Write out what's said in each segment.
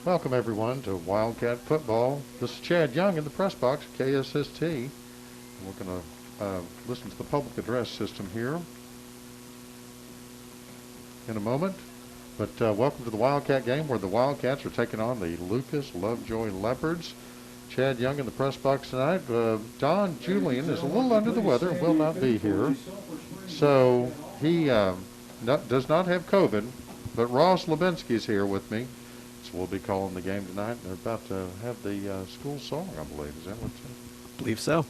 Welcome everyone to Wildcat Football. This is Chad Young in the press box, KSST. We're going to listen to the public address system here in a moment. But welcome to the Wildcat game where the Wildcats are taking on the Lucas Lovejoy Leopards. Chad Young in the press box tonight. Don Julian is a little under the weather and will not be here. So he does not have COVID, but Ross Levinsky is here with me. So we'll be calling the game tonight. They're about to have the school song, I believe. Is that what it is? I believe so.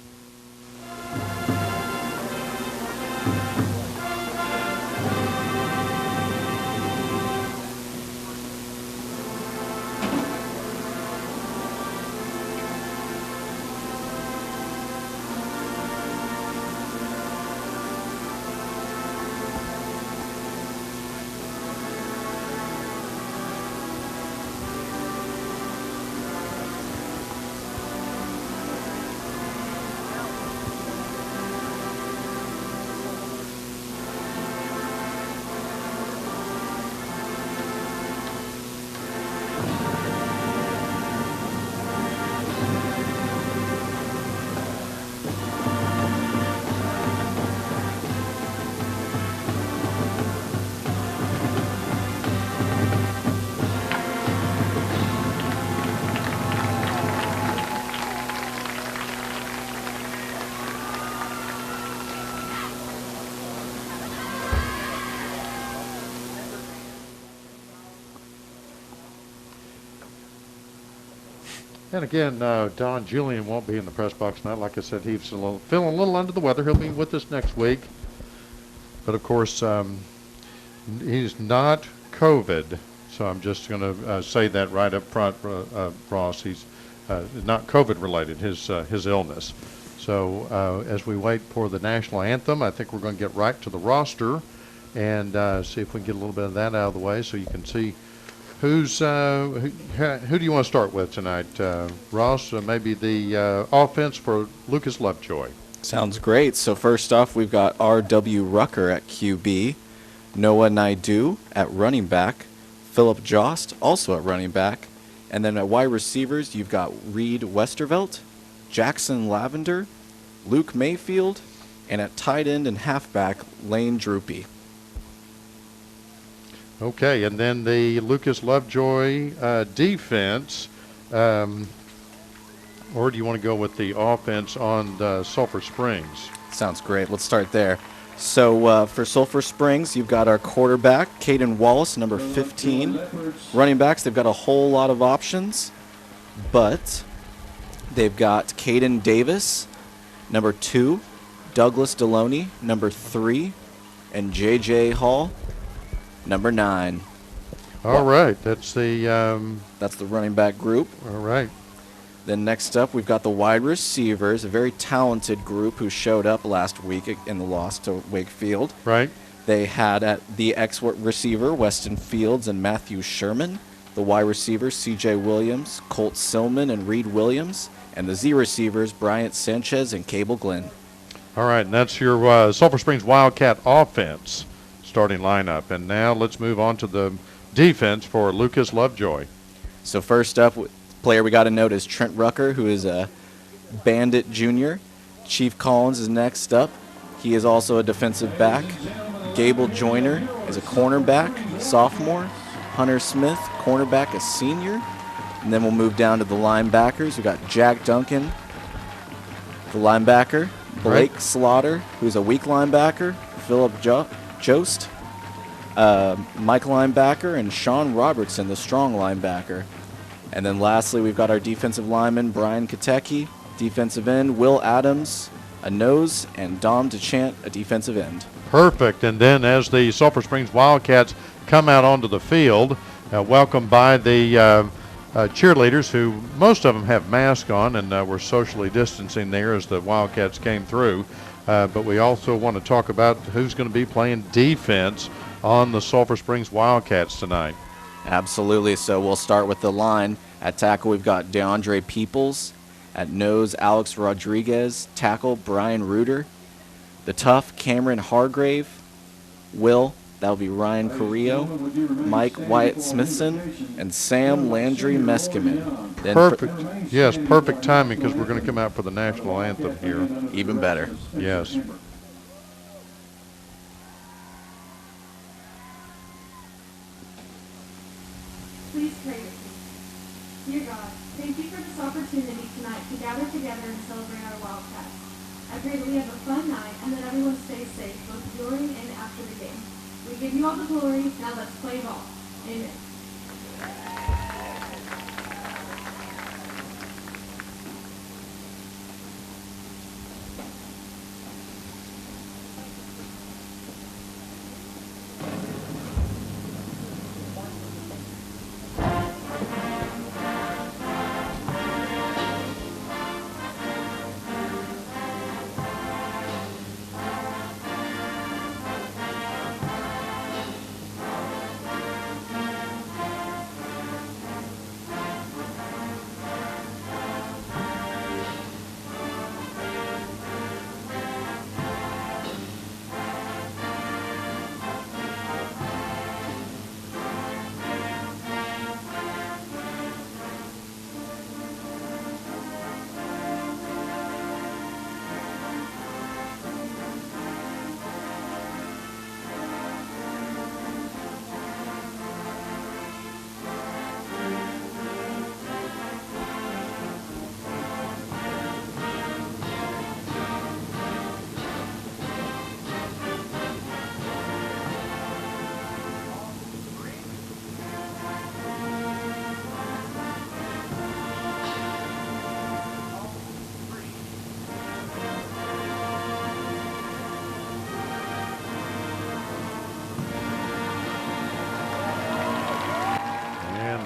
And again, Don Julian won't be in the press box tonight. Like I said, he's feeling a little under the weather. He'll be with us next week. But, of course, he's not COVID. So I'm just going to say that right up front, Ross. He's not COVID-related, his illness. So as we wait for the national anthem, I think we're going to get right to the roster and see if we can get a little bit of that out of the way so you can see who do you want to start with tonight? Ross, maybe the offense for Lucas Lovejoy. Sounds great. So first off, we've got R.W. Rucker at QB, Noah Naidu at running back, Philip Jost also at running back, and then at wide receivers, you've got Reed Westervelt, Jackson Lavender, Luke Mayfield, and at tight end and halfback, Lane Droopy. Okay, and then the Lucas Lovejoy defense, or do you want to go with the offense on Sulphur Springs? Sounds great. Let's start there. So for Sulphur Springs, you've got our quarterback, Caden Wallace, number 15. Running backs, they've got a whole lot of options, but they've got Caden Davis, number 2, Douglas Deloney, number 3, and J.J. Hall, number 9. All right, that's the running back group. All right. Then next up, we've got the wide receivers, a very talented group who showed up last week in the loss to Wakefield. Right. They had at the X-receiver, Weston Fields and Matthew Sherman. The wide receivers, C.J. Williams, Colt Silman, and Reed Williams. And the Z receivers, Bryant Sanchez and Cable Glenn. All right, and that's your Sulphur Springs Wildcat offense starting lineup. And now let's move on to the defense for Lucas Lovejoy. So first up, player we got to note is Trent Rucker, who is a Bandit Junior. Chief Collins is next up. He is also a defensive back. Gable Joyner is a cornerback, sophomore. Hunter Smith, cornerback, a senior. And then we'll move down to the linebackers. We've got Jack Duncan, the linebacker. Blake Slaughter, who's a weak linebacker. Philip Jost, Mike linebacker, and Sean Robertson, the strong linebacker. And then lastly, we've got our defensive lineman, Brian Katecki, defensive end, Will Adams, a nose, and Dom DeChant, a defensive end. Perfect. And then as the Sulphur Springs Wildcats come out onto the field, welcomed by the cheerleaders, who most of them have masks on, and we're socially distancing there as the Wildcats came through. But we also want to talk about who's going to be playing defense on the Sulphur Springs Wildcats tonight. Absolutely. So we'll start with the line. At tackle, we've got DeAndre Peoples. At nose, Alex Rodriguez. Tackle, Brian Reuter. The tough, Cameron Hargrave. Will That would be Ryan Carrillo, Mike Wyatt-Smithson, and Sam Landry Meskimen. Then Perfect. Yes, perfect timing because we're going to come out for the national anthem here. Even better. Yes. Please pray with me. Dear God, thank you for this opportunity tonight to gather together and celebrate our Wildcats. I pray that we have a fun night and that everyone stays safe, both during and after the game. We give you all the glory. Now let's play ball. Amen.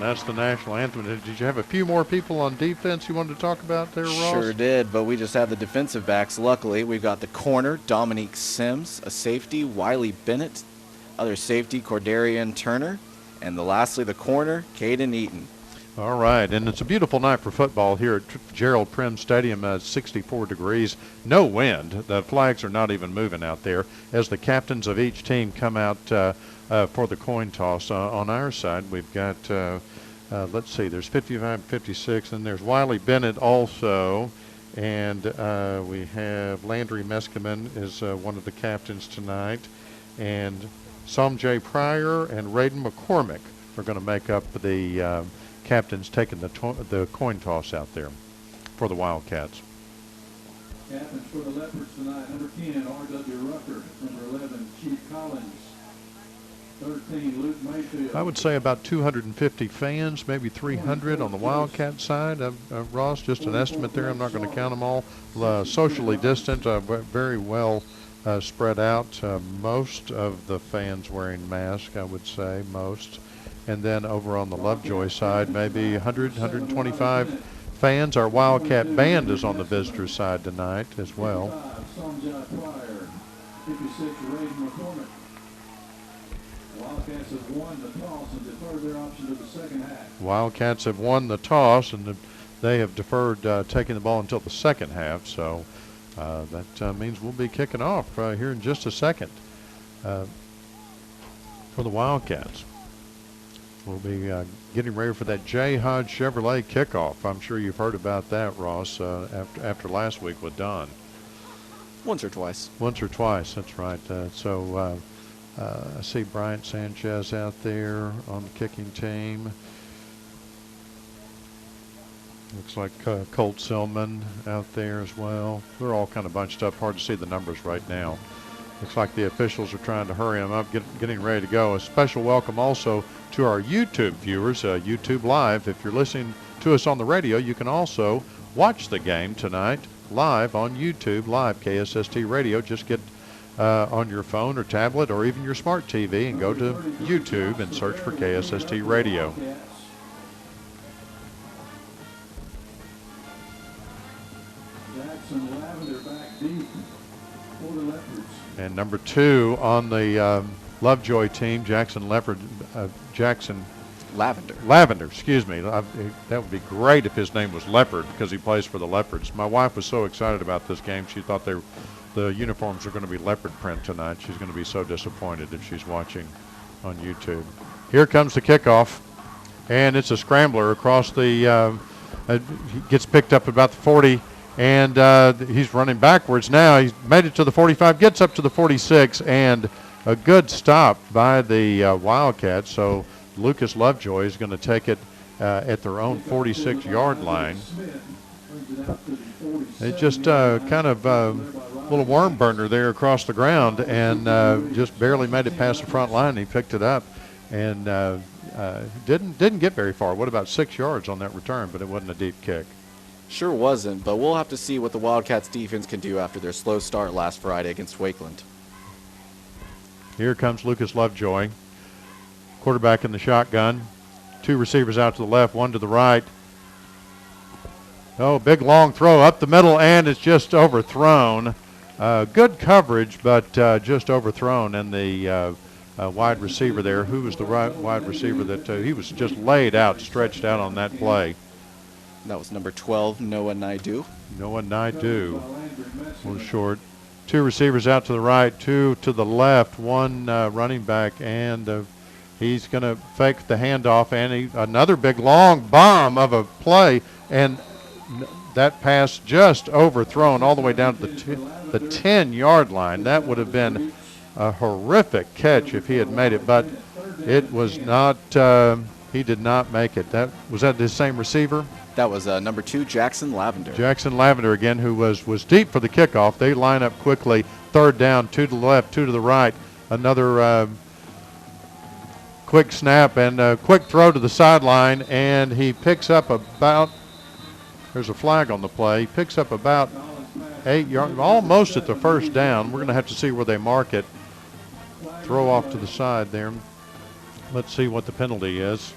That's the national anthem. Did you have a few more people on defense you wanted to talk about there, Ross? Sure did, but we just have the defensive backs. Luckily, we've got the corner, Dominique Sims, a safety, Wiley Bennett, other safety, Cordarian Turner, and lastly, the corner, Caden Eaton. All right, and it's a beautiful night for football here at Gerald Prim Stadium. 64 degrees, no wind. The flags are not even moving out there as the captains of each team come out for the coin toss. On our side, we've got, let's see, there's 55, 56, and there's Wiley Bennett also. And we have Landry Meskimen is one of the captains tonight. And Psalm J. Pryor and Raiden McCormick are going to make up the captains taking the coin toss out there for the Wildcats. Captains for the Leopards tonight, number 10, R.W. Rucker, number 11, Chief Collins, 13, Luke Mayfield. I would say about 250 fans, maybe 300 on the Wildcat side. Ross, just an estimate there. I'm not going to count them all. Socially distant, very well spread out. Most of the fans wearing masks, I would say, most. And then over on the Lovejoy side, maybe 100, 125 fans. Our Wildcat band is on the visitor side tonight as well. 56, Raiden McCormick. Wildcats have won the toss and deferred their option to the second half. Wildcats have won the toss, and they have deferred taking the ball until the second half. So that means we'll be kicking off here in just a second for the Wildcats. We'll be getting ready for that J. Hodge Chevrolet kickoff. I'm sure you've heard about that, Ross, after last week with Don. Once or twice. Once or twice, that's right. I see Bryant Sanchez out there on the kicking team. Looks like Colt Silman out there as well. They're all kind of bunched up. Hard to see the numbers right now. Looks like the officials are trying to hurry them up, getting ready to go. A special welcome also to our YouTube viewers, YouTube Live. If you're listening to us on the radio, you can also watch the game tonight live on YouTube Live, KSST Radio. Just get on your phone or tablet or even your smart TV and go to YouTube and search for KSST Radio. Jackson Lavender back deep for the Leopards. And number 2 on the Lovejoy team, Jackson Lavender, excuse me. That would be great if his name was Leopard because he plays for the Leopards. My wife was so excited about this game. She thought they the uniforms are going to be leopard print tonight. She's going to be so disappointed if she's watching on YouTube. Here comes the kickoff, and it's a scrambler across the, he gets picked up about the 40, and he's running backwards now. He's made it to the 45, gets up to the 46, and a good stop by the Wildcats. So Lucas Lovejoy is going to take it at their own 46-yard line. It just kind of a little worm burner there across the ground, and just barely made it past the front line. He picked it up and didn't get very far. What, about 6 yards on that return, but it wasn't a deep kick. Sure wasn't, but we'll have to see what the Wildcats defense can do after their slow start last Friday against Wakeland. Here comes Lucas Lovejoy, quarterback in the shotgun. 2 receivers out to the left, 1 to the right. Oh, big long throw up the middle, and it's just overthrown. Good coverage, but just overthrown. And the wide receiver there, who was the wide receiver that he was just laid out, stretched out on that play. That was number 12, Noah Naidu. Noah Naidu was short. 2 receivers out to the right, 2 to the left, 1 running back, and he's going to fake the handoff, and another big long bomb of a play, and that pass just overthrown all the way down to the 10-yard line. That would have been a horrific catch if he had made it, but it was not. He did not make it. Was that the same receiver? That was number 2, Jackson Lavender. Jackson Lavender again, who was deep for the kickoff. They line up quickly. 3rd down, 2 to the left, 2 to the right. Another quick snap and a quick throw to the sideline, and he picks up about, there's a flag on the play, he picks up about 8 yards, almost at the 1st down. We're going to have to see where they mark it. Throw off to the side there. Let's see what the penalty is.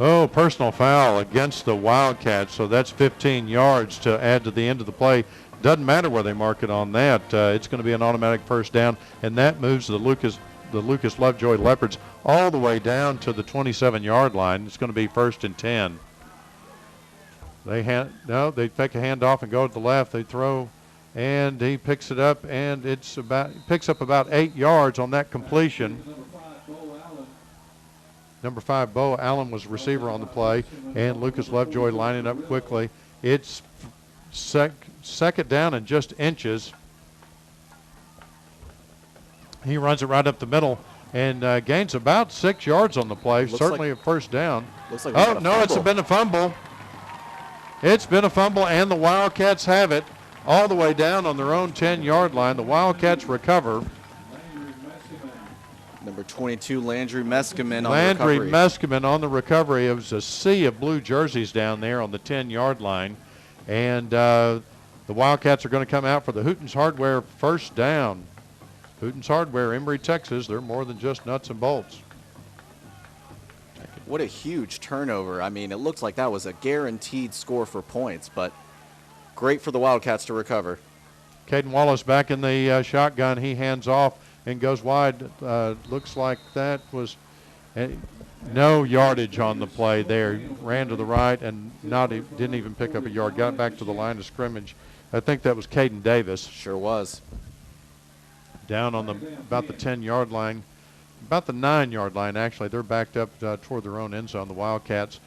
Oh, personal foul against the Wildcats, so that's 15 yards to add to the end of the play. Doesn't matter where they mark it on that. It's going to be an automatic 1st down, and that moves the Lucas Lovejoy Leopards all the way down to the 27-yard line. It's going to be 1st and 10. They take a handoff and go to the left. They throw, and he picks it up, and picks up about 8 yards on that completion. Number 5, Bo Allen was receiver on the play, and Lucas Lovejoy lining up quickly. It's second down and just inches. He runs it right up the middle and gains about 6 yards on the play. Certainly a 1st down. Looks like It's been a fumble. It's been a fumble, and the Wildcats have it all the way down on their own 10-yard line. The Wildcats recover. Number 22, Landry Meskimen on the Landry recovery. Meskimen on the recovery. It was a sea of blue jerseys down there on the 10-yard line. And the Wildcats are going to come out for the Hooten's Hardware 1st down. Hooten's Hardware, Emory, Texas. They're more than just nuts and bolts. What a huge turnover. I mean, it looks like that was a guaranteed score for points, but great for the Wildcats to recover. Caden Wallace back in the shotgun. He hands off and goes wide. Looks like that was no yardage on the play there. Ran to the right and didn't even pick up a yard. Got back to the line of scrimmage. I think that was Caden Davis. Sure was. Down on about the 10-yard line. About the 9-yard line, actually. They're backed up toward their own end zone, the Wildcats.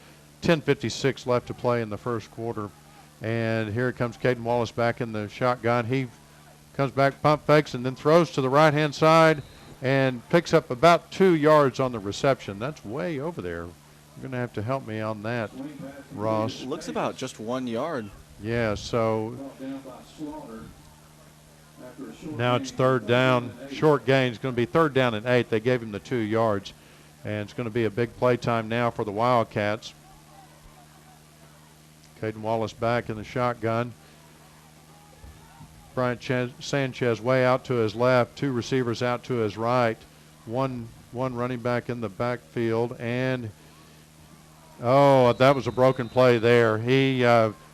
10:56 left to play in the 1st quarter. And here comes Caden Wallace back in the shotgun. He comes back, pump fakes, and then throws to the right-hand side and picks up about 2 yards on the reception. That's way over there. You're going to have to help me on that, Ross. Looks about just 1 yard. Yeah, so now it's 3rd down. Short gain. It's going to be 3rd down and 8. They gave him the 2 yards. And it's going to be a big play time now for the Wildcats. Caden Wallace back in the shotgun. Bryant Sanchez way out to his left, 2 receivers out to his right, one running back in the backfield, and that was a broken play there. He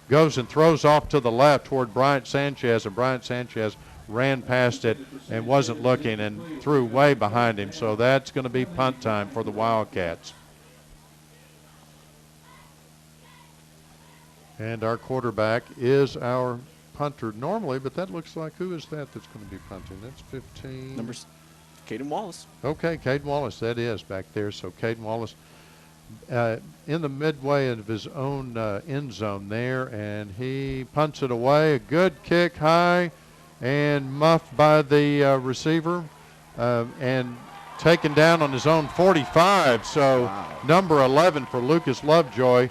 goes and throws off to the left toward Bryant Sanchez, and Bryant Sanchez ran past it and wasn't looking and threw way behind him. So that's going to be punt time for the Wildcats. And our quarterback is our punter normally, but that looks like, who is that that's going to be punting? That's 15. Numbers, Caden Wallace. Okay, Caden Wallace, that is back there. So Caden Wallace in the midway of his own end zone there, and he punts it away. A good kick high and muffed by the receiver and taken down on his own 45. So number 11 for Lucas Lovejoy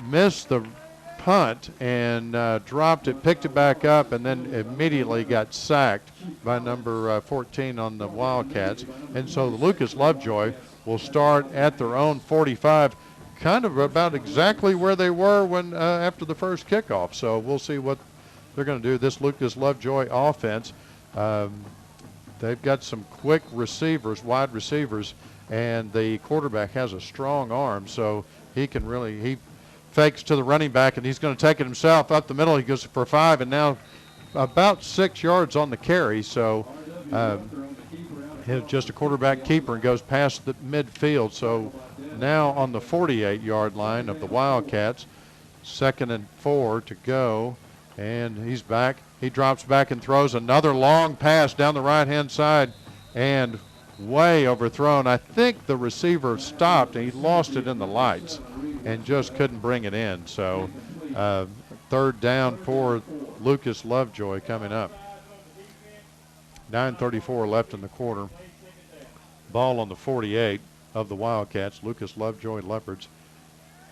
missed the punt and dropped it, picked it back up, and then immediately got sacked by number 14 on the Wildcats. And so Lucas Lovejoy will start at their own 45, kind of about exactly where they were when after the first kickoff. So we'll see what they're going to do. This Lucas Lovejoy offense, they've got some quick receivers, wide receivers, and the quarterback has a strong arm, so he can really, he fakes to the running back, and he's going to take it himself up the middle. He goes for 5, and now about 6 yards on the carry. So just a quarterback keeper and goes past the midfield. So now on the 48-yard line of the Wildcats, 2nd and 4 to go, and he's back. He drops back and throws another long pass down the right-hand side and way overthrown. I think the receiver stopped, and he lost it in the lights and just couldn't bring it in. So 3rd down for Lucas Lovejoy coming up. 9:34 left in the quarter. Ball on the 48 of the Wildcats, Lucas Lovejoy Leopards.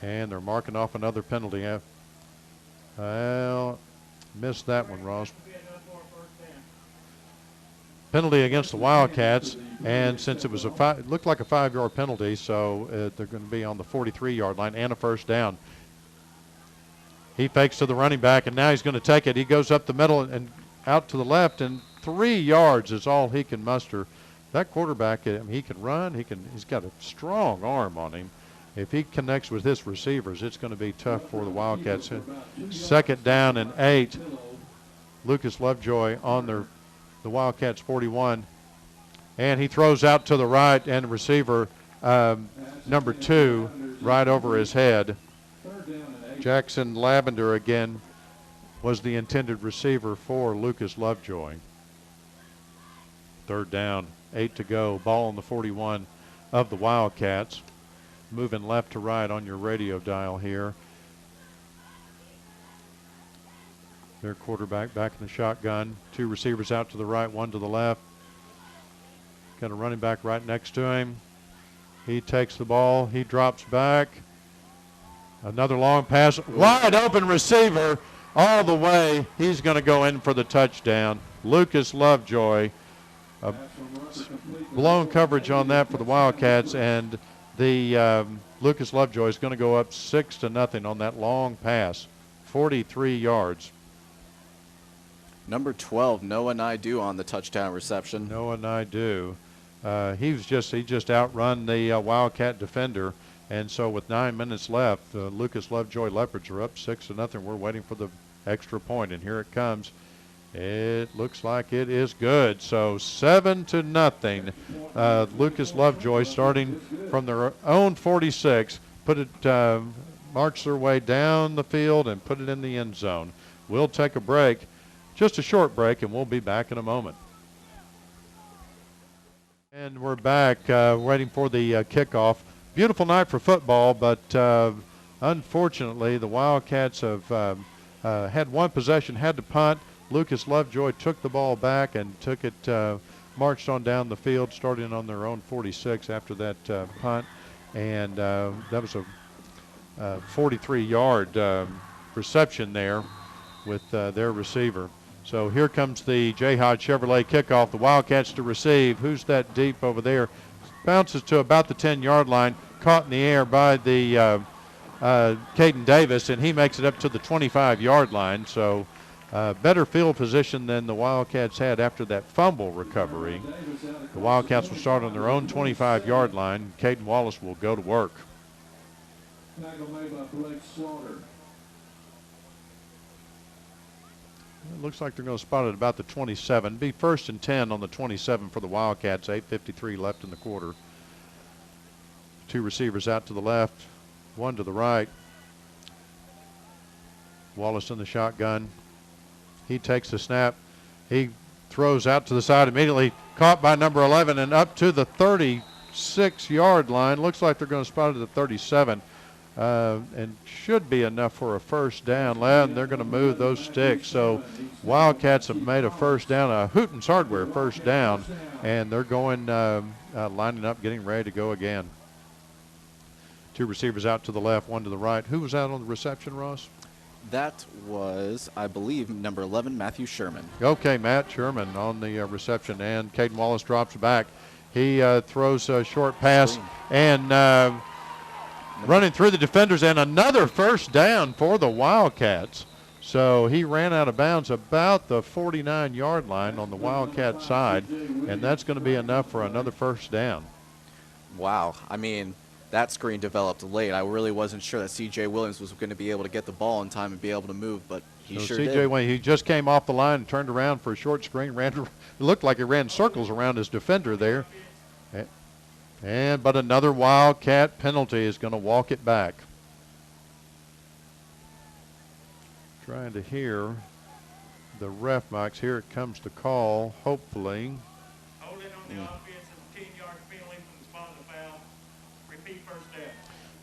And they're marking off another penalty. Well, missed that one, Ross. Penalty against the Wildcats, and since it was it looked like a 5-yard penalty, so they're going to be on the 43-yard line and a 1st down. He fakes to the running back, and now he's going to take it. He goes up the middle and out to the left, and 3 yards is all he can muster. That quarterback, he can run. He's got a strong arm on him. If he connects with his receivers, it's going to be tough for the Wildcats. 2nd down and 8. Lucas Lovejoy on the Wildcats 41. And he throws out to the right, and receiver number 2 right over his head. Jackson Lavender again was the intended receiver for Lucas Lovejoy. 3rd down, 8 to go. Ball on the 41 of the Wildcats. Moving left to right on your radio dial here. Their quarterback back in the shotgun. 2 receivers out to the right, 1 to the left. Got a running back right next to him. He takes the ball. He drops back. Another long pass. Wide open receiver all the way. He's going to go in for the touchdown. Lucas Lovejoy. Blown coverage on that for the Wildcats, and the Lucas Lovejoy is going to go up 6-0 on that long pass. 43 yards. Number 12, Noah Naidu on the touchdown reception. Noah Naidu. He just outrun the Wildcat defender, and so with 9 minutes left, Lucas Lovejoy Leopards are up 6-0. We're waiting for the extra point, and here it comes. It looks like it is good. So 7-0. Lucas Lovejoy starting from their own 46, march their way down the field and put it in the end zone. We'll take a break, just a short break, and we'll be back in a moment. And we're back waiting for the kickoff. Beautiful night for football, but unfortunately the Wildcats have had one possession, had to punt. Lucas Lovejoy took the ball back and took it, marched on down the field, starting on their own 46 after that punt. And that was a 43-yard reception there with their receiver. So here comes the J. Hodge Chevrolet kickoff. The Wildcats to receive. Who's that deep over there? Bounces to about the 10-yard line, caught in the air by the Caden Davis, and he makes it up to the 25-yard line. So better field position than the Wildcats had after that fumble recovery. The Wildcats will start on their own 25-yard line. Caden Wallace will go to work. It looks like they're going to spot it about the 27. Be 1st and 10 on the 27 for the Wildcats. 8:53 left in the quarter. 2 receivers out to the left, 1 to the right. Wallace in the shotgun. He takes the snap. He throws out to the side immediately, caught by number 11 and up to the 36-yard line. Looks like they're going to spot it at the 37, and should be enough for a first down. And they're going to move those sticks. So Wildcats have made a first down, a Hooten's Hardware first down, and they're going lining up, getting ready to go again. Two receivers out to the left, one to the right. Who was out on the reception, Ross? That was, I believe, number 11, Matthew Sherman. Okay, Matt Sherman on the reception, and Caden Wallace drops back. He throws a short pass and running through the defenders, and another first down for the Wildcats. So he ran out of bounds about the 49-yard line on the Wildcat side, and that's going to be enough for another first down. Wow. I mean, that screen developed late. I really wasn't sure that C.J. Williams was going to be able to get the ball in time and be able to move, but he sure did. C.J. Williams, he just came off the line and turned around for a short screen. It looked like he ran circles around his defender there. But another Wildcat penalty is going to walk it back. Trying to hear the ref mics. Here it comes to call, hopefully. Holding on the offense is a 10-yard penalty from the spot of the foul. Repeat first down.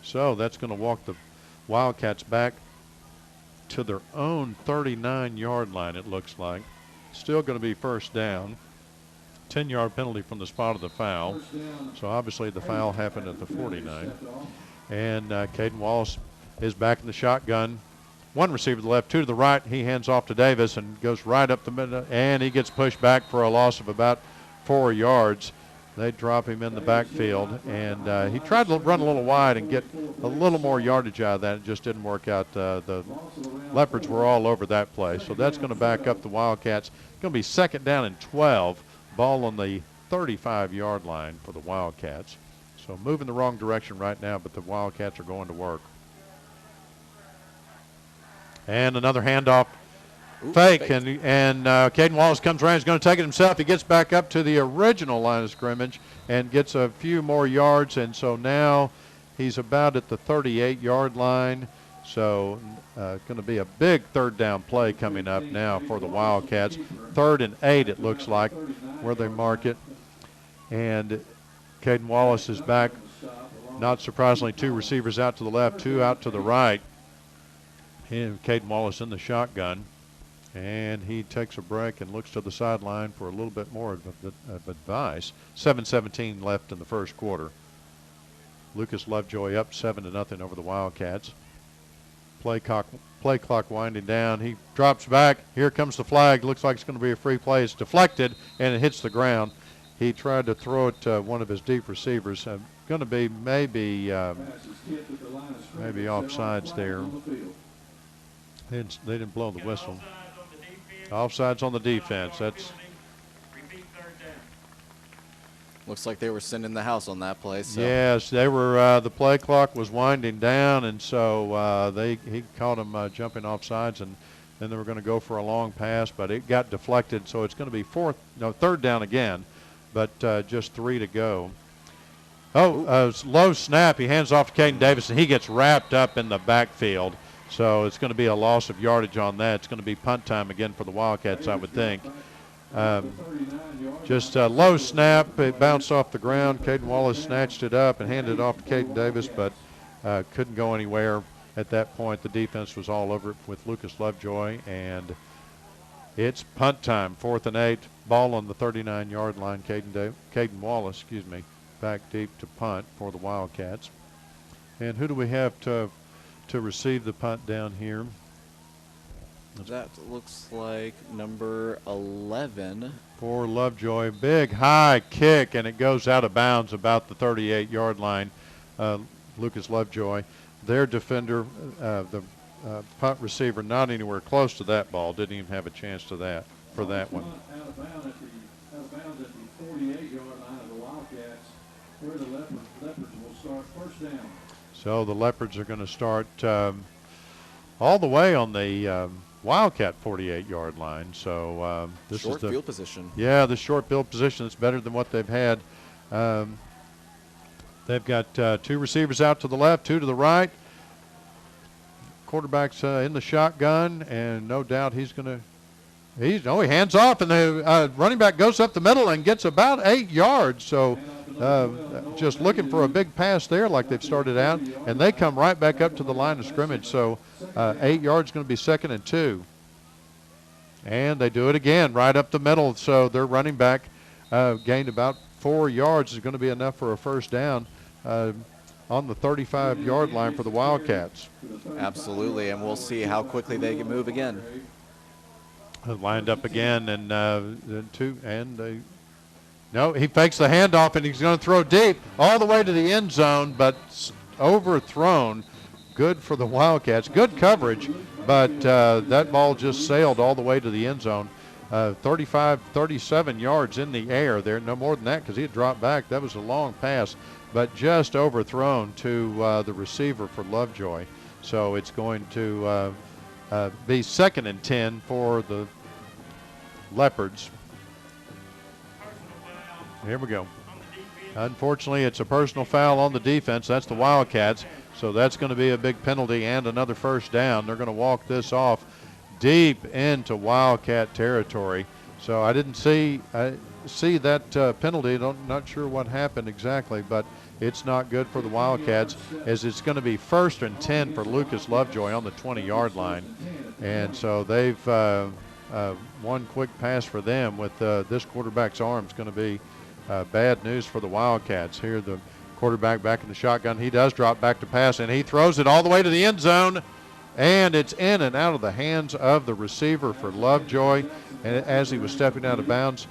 So that's going to walk the Wildcats back to their own 39-yard line, it looks like. Still going to be first down. 10-yard penalty from the spot of the foul. So obviously the foul happened at the 49. And Caden Wallace is back in the shotgun. One receiver to the left, two to the right. He hands off to Davis and goes right up the middle, and he gets pushed back for a loss of about 4 yards. They drop him in the backfield, and he tried to run a little wide and get a little more yardage out of that. It just didn't work out. The Leopards were all over that play, so that's going to back up the Wildcats. It's going to be second down and 12. Ball on the 35-yard line for the Wildcats. So moving the wrong direction right now, but the Wildcats are going to work. And another handoff. Fake, and Caden Wallace comes around. He's going to take it himself. He gets back up to the original line of scrimmage and gets a few more yards, and so now he's about at the 38-yard line. So going to be a big third down play coming up now for the Wildcats. 3rd and 8, it looks like, where they mark it. And Caden Wallace is back. Not surprisingly, two receivers out to the left, two out to the right. And Caden Wallace in the shotgun. And he takes a break and looks to the sideline for a little bit more of advice. 7:17 left in the first quarter. Lucas Lovejoy up 7-0 over the Wildcats. Play clock winding down. He drops back. Here comes the flag. Looks like it's going to be a free play. It's deflected, and it hits the ground. He tried to throw it to one of his deep receivers. Going to be maybe offsides there. They didn't blow the whistle. Offsides on the defense. That's. Looks like they were sending the house on that play. So. Yes, they were. The play clock was winding down, and so he caught him jumping offsides, and then they were going to go for a long pass, but it got deflected. So it's going to be third down again, but just 3 to go. Low snap. He hands off to Caden Davis, and he gets wrapped up in the backfield. So it's going to be a loss of yardage on that. It's going to be punt time again for the Wildcats, I would think. Just a low snap. It bounced off the ground. Caden Wallace snatched it up and handed it off to Caden Davis, but couldn't go anywhere at that point. The defense was all over it with Lucas Lovejoy, and it's punt time, 4th and 8. Ball on the 39-yard line. Caden Wallace, back deep to punt for the Wildcats. And who do we have to receive the punt down here? That looks like number 11. For Lovejoy. Big high kick, and it goes out of bounds about the 38-yard line. Lucas Lovejoy. Their defender, the punt receiver, not anywhere close to that ball. Didn't even have a chance for that one. Out of bounds at the 48-yard line of the Wildcats, where the Leopards will start first down. So the Leopards are going to start all the way on the Wildcat 48-yard line. So this short is the field position. Yeah, the short field position is better than what they've had. They've got two receivers out to the left, two to the right. quarterback's in the shotgun, and no doubt he's going to. He hands off, and the running back goes up the middle and gets about 8 yards. So just looking for a big pass there like they've started out, and they come right back up to the line of scrimmage. So 8 yards going to be 2nd and 2. And they do it again right up the middle. So their running back gained about 4 yards. Is going to be enough for a first down on the 35-yard line for the Wildcats. Absolutely, and we'll see how quickly they can move again. Lined up again, and no, he fakes the handoff, and he's going to throw deep all the way to the end zone, but overthrown. Good for the Wildcats. Good coverage, but that ball just sailed all the way to the end zone. 35, 37 yards in the air there. No more than that because he had dropped back. That was a long pass, but just overthrown to the receiver for Lovejoy. So it's going to be 2nd and 10 for the Leopards. Here we go. Unfortunately, it's a personal foul on the defense. That's the Wildcats. So that's going to be a big penalty and another first down. They're going to walk this off deep into Wildcat territory. So I didn't see that penalty. Not sure what happened exactly, but it's not good for the Wildcats, as it's going to be 1st and 10 for Lucas Lovejoy on the 20-yard line. And so they've one quick pass for them with this quarterback's arm is going to be bad news for the Wildcats. Here the quarterback back in the shotgun. He does drop back to pass, and he throws it all the way to the end zone, and it's in and out of the hands of the receiver for Lovejoy. And as he was stepping out of bounds,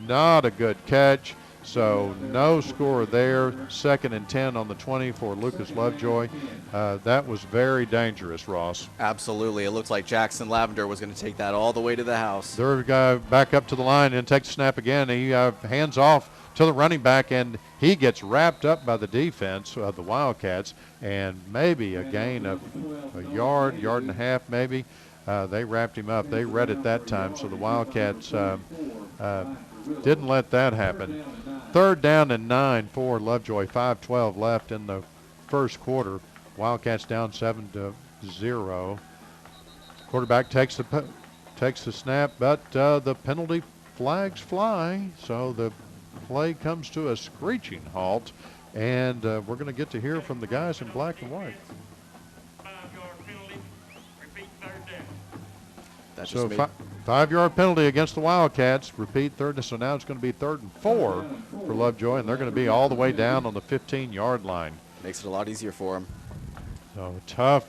not a good catch. So no score there. 2nd and 10 on the 20 for Lucas Lovejoy. That was very dangerous, Ross. Absolutely. It looks like Jackson Lavender was going to take that all the way to the house. Third guy back up to the line and takes the snap again. He hands off to the running back, and he gets wrapped up by the defense of the Wildcats, and maybe a gain of a yard and a half maybe. They wrapped him up. They read it that time, so the Wildcats didn't let that happen. 3rd down and 9 for Lovejoy. 5:12 left in the first quarter. Wildcats down 7-0. Quarterback takes the snap, but the penalty flags fly, so the play comes to a screeching halt, and we're going to get to hear from the guys in black and white. 5-yard penalty. Repeat 3rd down. That So just made 5-yard penalty against the Wildcats. Repeat 3rd. So now it's going to be 3rd and 4 for Lovejoy, and they're going to be all the way down on the 15-yard line. makes it a lot easier for him. So tough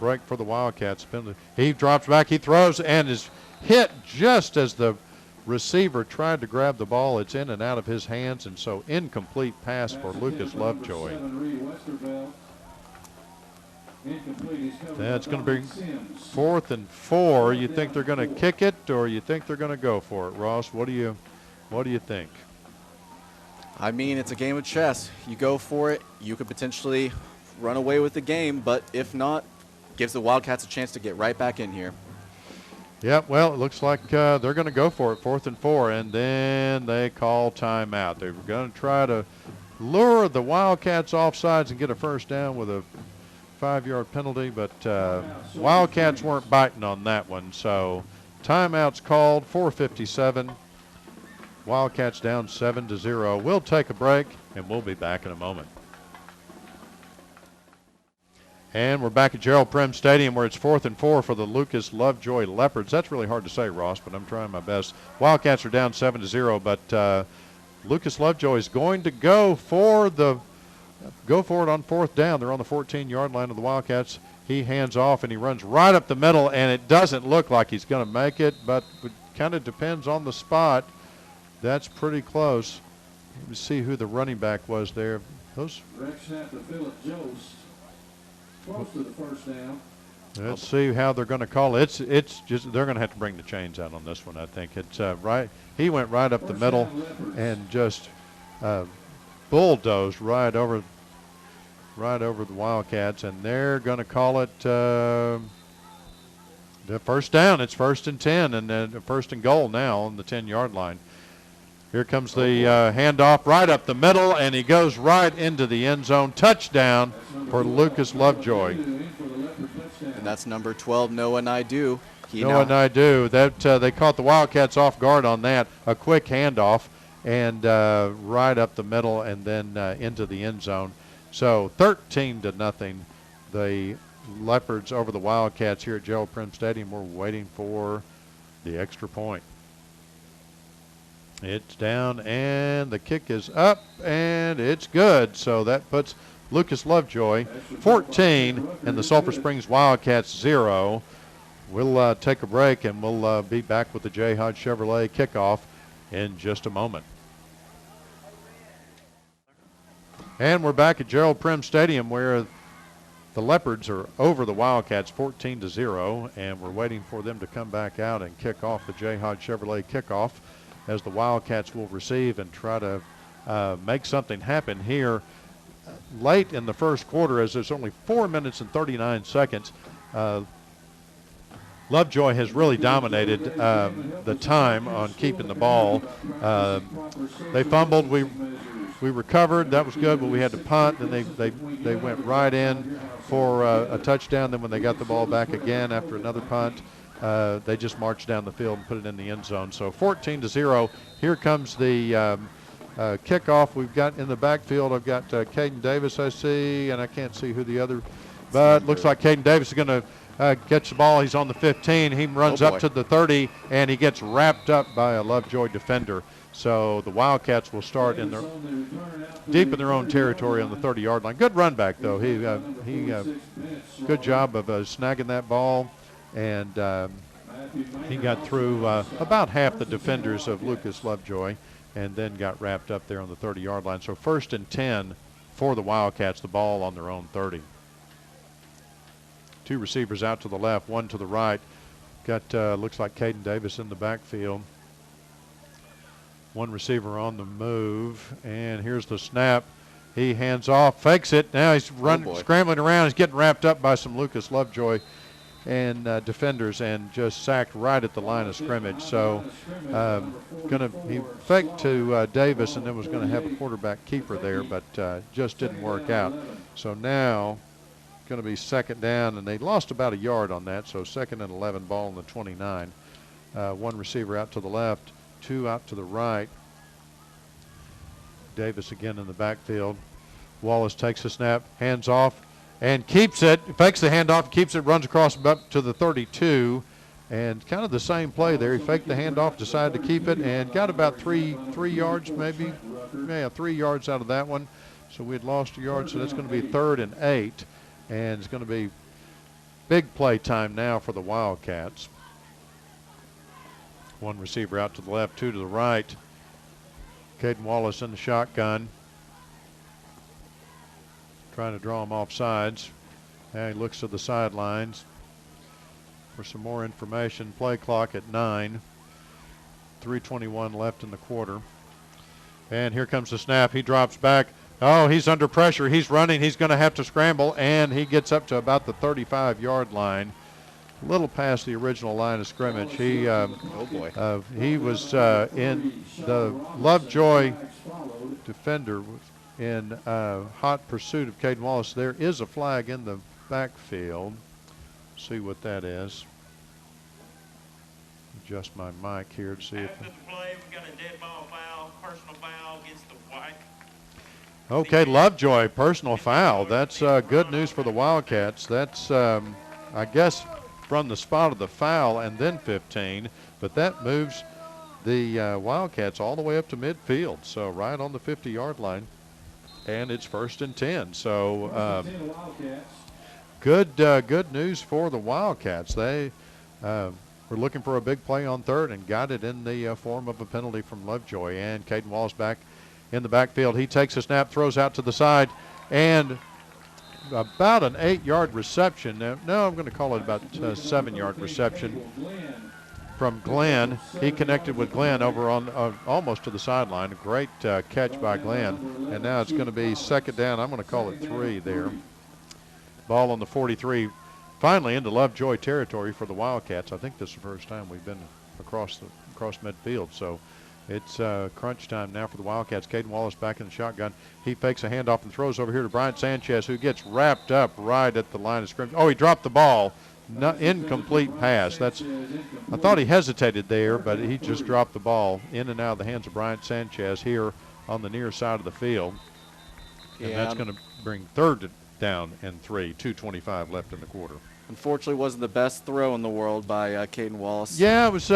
break for the Wildcats. He drops back, he throws, and is hit just as the receiver tried to grab the ball. It's in and out of his hands, and so incomplete pass for Lucas Lovejoy. That's going to be 4th and 4. You think they're going to kick it, or you think they're going to go for it, Ross? What do you think? I mean, it's a game of chess. You go for it, you could potentially run away with the game, but if not, gives the Wildcats a chance to get right back in here. Yeah, well, it looks like they're going to go for it, 4th and 4, and then they call timeout. They're going to try to lure the Wildcats offsides and get a first down with a 5-yard penalty, but Wildcats weren't biting on that one. So timeout's called, 4:57. Wildcats down 7-0. We'll take a break, and we'll be back in a moment. And we're back at Gerald Prim Stadium, where it's 4th and 4 for the Lucas Lovejoy Leopards. That's really hard to say, Ross, but I'm trying my best. Wildcats are down 7-0, but Lucas Lovejoy is going to go for it on 4th down. They're on the 14-yard line of the Wildcats. He hands off, and he runs right up the middle, and it doesn't look like he's going to make it, but it kind of depends on the spot. That's pretty close. Let me see who the running back was there. Rex snap to Philip Jost. Close to the first down. Let's see how they're going to call it. It's just they're going to have to bring the chains out on this one. I think it's right. He went right up the middle and just bulldozed right over the Wildcats, and they're going to call it the first down. It's 1st and 10, and then 1st and goal now on the 10-yard line. Here comes the handoff right up the middle, and he goes right into the end zone. Touchdown for Lucas Lovejoy. And that's number 12, Noah Naidu. Noah Naidu. That they caught the Wildcats off guard on that. A quick handoff and right up the middle and then into the end zone. So 13-0. The Leopards over the Wildcats here at Gerald Prim Stadium. We're waiting for the extra point. It's down and the kick is up and it's good. So that puts Lucas Lovejoy 14 and the Sulphur Springs Wildcats 0. We'll take a break and we'll be back with the J. Hodge Chevrolet kickoff in just a moment. And we're back at Gerald Prim Stadium where the Leopards are over the Wildcats 14-0, and we're waiting for them to come back out and kick off the J. Hodge Chevrolet kickoff as the Wildcats will receive and try to make something happen here late in the first quarter as there's only 4 minutes and 39 seconds. Lovejoy has really dominated the time on keeping the ball. They fumbled. We recovered. That was good, but we had to punt, and they went right in for a touchdown. Then when they got the ball back again after another punt, they just marched down the field and put it in the end zone. So 14-0. Here comes the kickoff. We've got in the backfield, I've got Caden Davis, I see, and I can't see who the other, but looks like Caden Davis is going to catch the ball. He's on the 15. He runs up to the 30, and he gets wrapped up by a Lovejoy defender. So the Wildcats will start in their deep in their own territory on the 30-yard line. Good run back, though. He good job of snagging that ball, and he got through about half the defenders of Lucas Lovejoy and then got wrapped up there on the 30-yard line. So 1st and 10 for the Wildcats, the ball on their own 30. Two receivers out to the left, one to the right. Got looks like Caden Davis in the backfield. One receiver on the move, and here's the snap. He hands off, fakes it. Now he's scrambling around. He's getting wrapped up by some Lucas Lovejoy and defenders and just sacked right at the line of scrimmage. So he faked to Davis and then was going to have a quarterback keeper there, but just didn't work out. So now going to be 2nd down, and they lost about a yard on that, so 2nd and 11, ball on the 29. One receiver out to the left, two out to the right. Davis again in the backfield. Wallace takes the snap, hands off, and keeps it. Fakes the handoff, keeps it, runs across up to the 32, and kind of the same play there. He faked the handoff, decided to keep it, and got about three yards maybe. Yeah, 3 yards out of that one. So we had lost a yard, so that's going to be 3rd and 8, and it's going to be big play time now for the Wildcats. One receiver out to the left, two to the right. Caden Wallace in the shotgun, trying to draw him off sides. Now he looks to the sidelines for some more information. Play clock at 9. 3:21 left in the quarter. And here comes the snap. He drops back. Oh, he's under pressure. He's running. He's going to have to scramble, and he gets up to about the 35-yard line. A little past the original line of scrimmage. He was in the Lovejoy defender in hot pursuit of Caden Wallace. There is a flag in the backfield. See what that is. Adjust my mic here to see if. After the play, we got a dead ball foul, personal foul against the White. Okay, Lovejoy, personal foul. That's good news for the Wildcats. That's, I guess, from the spot of the foul and then 15, but that moves the Wildcats all the way up to midfield, so right on the 50-yard line, and it's 1st and 10. So good news for the Wildcats. They were looking for a big play on 3rd and got it in the form of a penalty from Lovejoy, and Caden Wallace back in the backfield. He takes a snap, throws out to the side, and about an 8-yard reception. No, I'm going to call it about a 7-yard reception from Glenn. He connected with Glenn over on almost to the sideline. A great catch by Glenn. And now it's going to be 2nd down. I'm going to call it 3 there. Ball on the 43. Finally into Lovejoy territory for the Wildcats. I think this is the first time we've been across midfield. So It's crunch time now for the Wildcats. Caden Wallace back in the shotgun. He fakes a handoff and throws over here to Bryant Sanchez, who gets wrapped up right at the line of scrimmage. Oh, he dropped the ball. Incomplete pass. I thought he hesitated there, but he just dropped the ball in and out of the hands of Bryant Sanchez here on the near side of the field. And that's going to bring third down and 3, 2:25 left in the quarter. Unfortunately, wasn't the best throw in the world by Caden Wallace. Yeah, it was.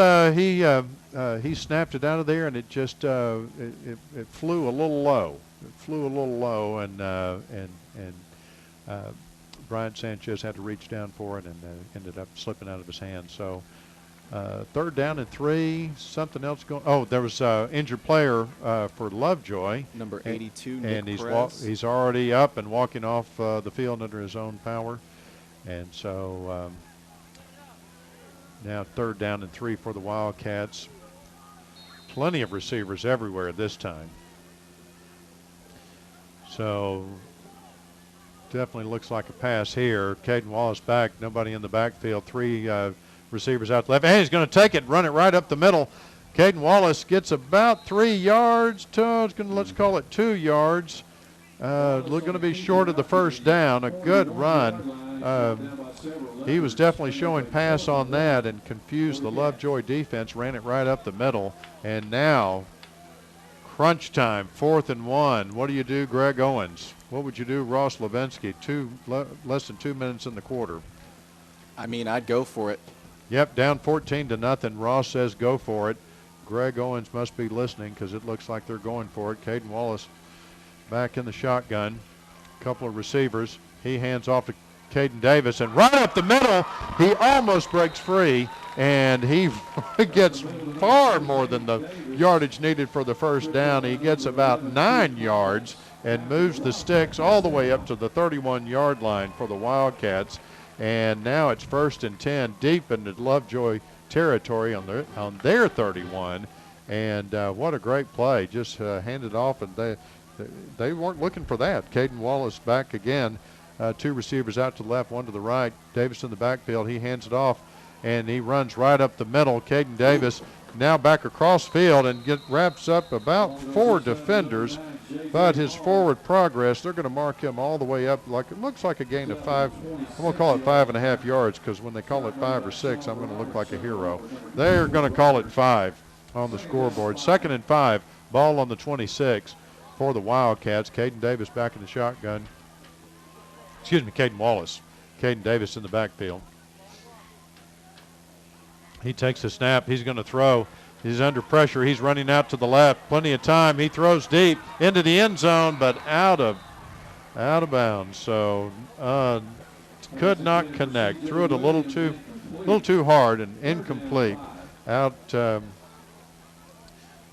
He snapped it out of there, and it just it flew a little low. It flew a little low, and Bryant Sanchez had to reach down for it, and ended up slipping out of his hand. So third down and 3. Something else going. Oh, there was injured player for Lovejoy. Number 82, and Nick he's already up and walking off the field under his own power. And so now third down and 3 for the Wildcats. Plenty of receivers everywhere this time. So definitely looks like a pass here. Caden Wallace back, nobody in the backfield. 3 receivers out to left. And he's going to take it, run it right up the middle. Caden Wallace gets about 3 yards. Let's call it 2 yards. Going to be short of the first down. A good run. He was definitely showing pass on that and confused the Lovejoy defense, ran it right up the middle. And now, crunch time, 4th and 1. What do you do, Greg Owens? What would you do, Ross Levinsky? Less than 2 minutes in the quarter. I mean, I'd go for it. Yep, down 14-0. Ross says go for it. Greg Owens must be listening because it looks like they're going for it. Caden Wallace back in the shotgun. Couple of receivers. He hands off to Caden Davis, and right up the middle, he almost breaks free, and he gets far more than the yardage needed for the first down. He gets about 9 yards and moves the sticks all the way up to the 31-yard line for the Wildcats. And now it's 1st and 10, deep into Lovejoy territory on their 31. And what a great play! Just handed off, and they weren't looking for that. Caden Wallace back again. 2 receivers out to the left, 1 to the right. Davis in the backfield. He hands it off, and he runs right up the middle. Caden Davis now back across field and wraps up about 4 defenders. But his forward progress, they're going to mark him all the way up. Like it looks like a gain of 5. I'm going to call it 5.5 yards because when they call it 5 or 6, I'm going to look like a hero. They're going to call it 5 on the scoreboard. 2nd and 5, ball on the 26 for the Wildcats. Caden Davis back in the shotgun. Excuse me, Caden Wallace. Caden Davis in the backfield. He takes a snap. He's going to throw. He's under pressure. He's running out to the left. Plenty of time. He throws deep into the end zone, but out of bounds. So could not connect. Threw it a little too hard and incomplete. I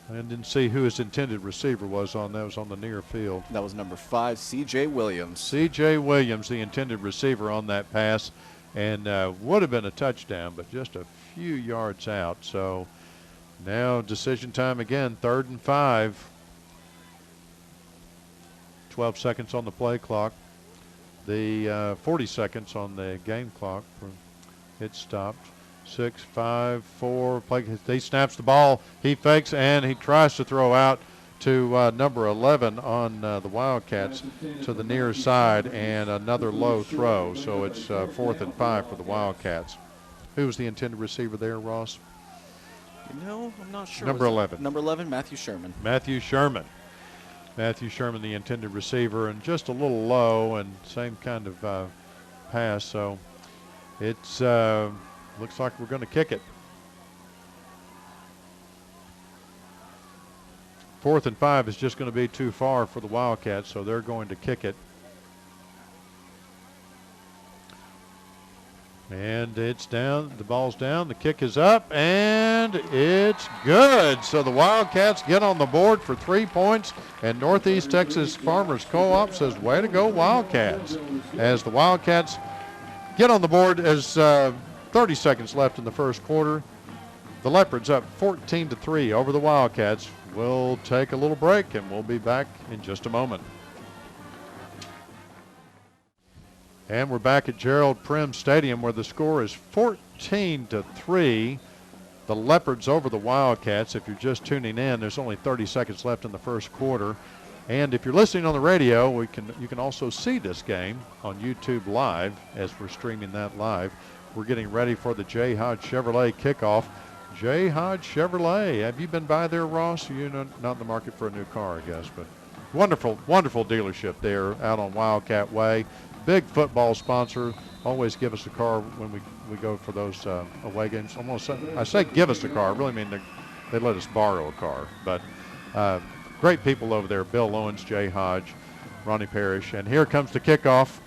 didn't see who his intended receiver was on. That was on the near field. That was number 5, C.J. Williams. C.J. Williams, the intended receiver on that pass, and would have been a touchdown, but just a few yards out. So now decision time again, 3rd and 5. 12 seconds on the play clock. The 40 seconds on the game clock. It stopped. 6, 5, 4. He snaps the ball. He fakes, and he tries to throw out to number 11 on the Wildcats to the near side, and another low throw. So it's 4th and 5 for the Wildcats. Who was the intended receiver there, Ross? I'm not sure. Number 11. Number 11, Matthew Sherman. Matthew Sherman, the intended receiver, and just a little low, and same kind of pass. So it's looks like we're going to kick it. 4th and 5 is just going to be too far for the Wildcats, so they're going to kick it. And it's down. The ball's down. The kick is up, and it's good. So the Wildcats get on the board for 3 points, and Northeast Texas Farmers Co-op says, way to go, Wildcats. As the Wildcats get on the board as 30 seconds left in the first quarter. The Leopards up 14-3 over the Wildcats. We'll take a little break, and we'll be back in just a moment. And we're back at Gerald Prim Stadium, where the score is 14-3. The the Leopards over the Wildcats. If you're just tuning in, there's only 30 seconds left in the first quarter. And if you're listening on the radio, you can also see this game on YouTube Live as we're streaming that live. We're getting ready for the J. Hodge Chevrolet kickoff. J. Hodge Chevrolet. Have you been by there, Ross? You're not in the market for a new car, I guess, but wonderful, wonderful dealership there out on Wildcat Way. Big football sponsor. Always give us a car when we go for those away games. I say give us a car. I really mean they let us borrow a car. But great people over there. Bill Owens, Jay Hodge, Ronnie Parrish. And here comes the kickoff.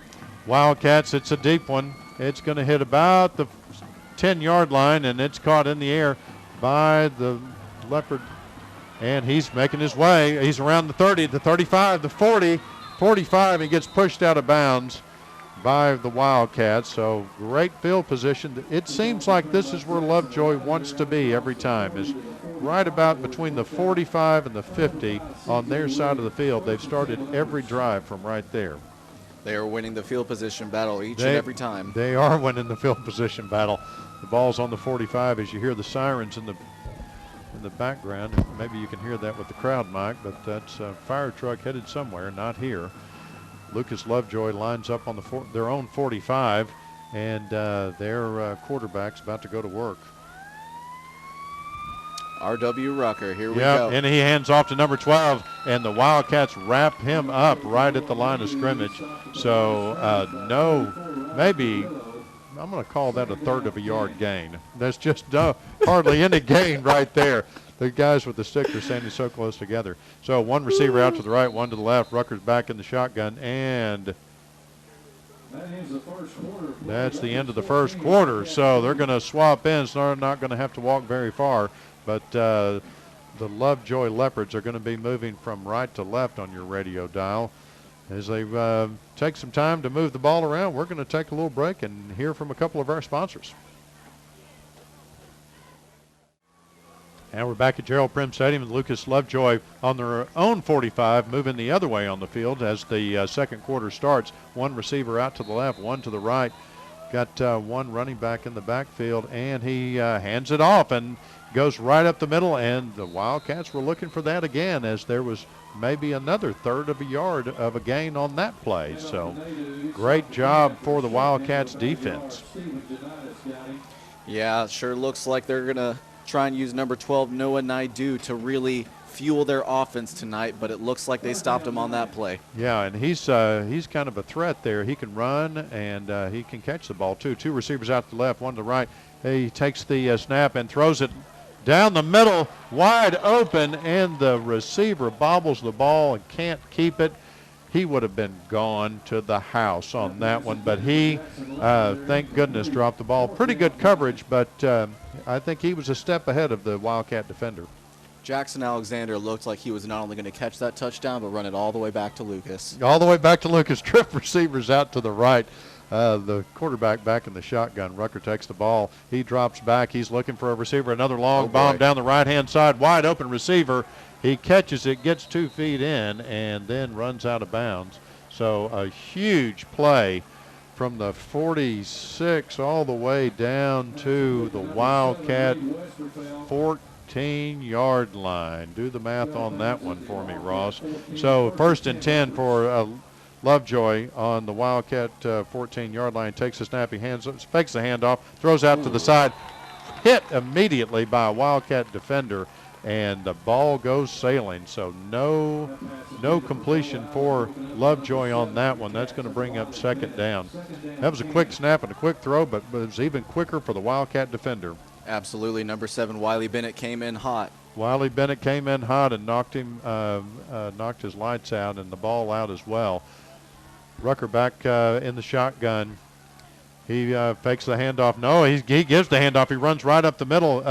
Wildcats, it's a deep one. It's going to hit about the 10-yard line, and it's caught in the air by the Leopard. And he's making his way. He's around the 30, the 35, the 40, 45. He gets pushed out of bounds by the Wildcats. So great field position. It seems like this is where Lovejoy wants to be every time, is right about between the 45 and the 50 on their side of the field. They've started every drive from right there. They are winning the field position battle each and every time. They are winning the field position battle. The ball's on the 45 as you hear the sirens in the background. Maybe you can hear that with the crowd mic, but that's a fire truck headed somewhere, not here. Lucas Lovejoy lines up on their own 45, and their quarterback's about to go to work. R.W. Rucker, here we go. And he hands off to number 12, and the Wildcats wrap him up right at the line of scrimmage. So maybe I'm going to call that a third of a yard gain. That's just hardly any gain right there. The guys with the sticks are standing so close together. So one receiver out to the right, one to the left. Rucker's back in the shotgun, and that's the end of the first quarter. So they're going to swap in, so they're not going to have to walk very far. But the Lovejoy Leopards are going to be moving from right to left on your radio dial. As they take some time to move the ball around, we're going to take a little break and hear from a couple of our sponsors. And we're back at Gerald Prim Stadium with Lucas Lovejoy on their own 45, moving the other way on the field as the second quarter starts. One receiver out to the left, one to the right. Got one running back in the backfield, and he hands it off and goes right up the middle, and the Wildcats were looking for that again, as there was maybe another third of a yard of a gain on that play. So great job for the Wildcats defense. Yeah, it sure looks like they're going to try and use number 12, Noah Naidu, to really fuel their offense tonight, but it looks like they stopped him on that play. Yeah, and he's kind of a threat there. He can run, and he can catch the ball, too. Two receivers out to the left, one to the right. He takes the snap and throws it down the middle, wide open, and the receiver bobbles the ball and can't keep it. He would have been gone to the house on that one, but he, thank goodness, dropped the ball. Pretty good coverage, but I think he was a step ahead of the Wildcat defender. Jackson Alexander looked like he was not only going to catch that touchdown, but run it all the way back to Lucas. All the way back to Lucas. Trip receivers out to the right. The quarterback back in the shotgun. Rucker takes the ball. He drops back. He's looking for a receiver. Another long bomb down the right-hand side. Wide open receiver. He catches it, gets 2 feet in, and then runs out of bounds. So a huge play from the 46 all the way down to the Wildcat 14-yard line. Do the math on that one for me, Ross. So 1st and 10 for Lovejoy on the Wildcat 14-yard line. Takes the snap, he fakes the handoff, throws out to the side, hit immediately by a Wildcat defender, and the ball goes sailing. So no completion for Lovejoy on that one. That's going to bring up 2nd down. That was a quick snap and a quick throw, but it was even quicker for the Wildcat defender. Absolutely. Number 7, Wiley Bennett, came in hot. Wiley Bennett came in hot and knocked his lights out and the ball out as well. Rucker back in the shotgun. He fakes the handoff. No, he gives the handoff. He runs right up the middle.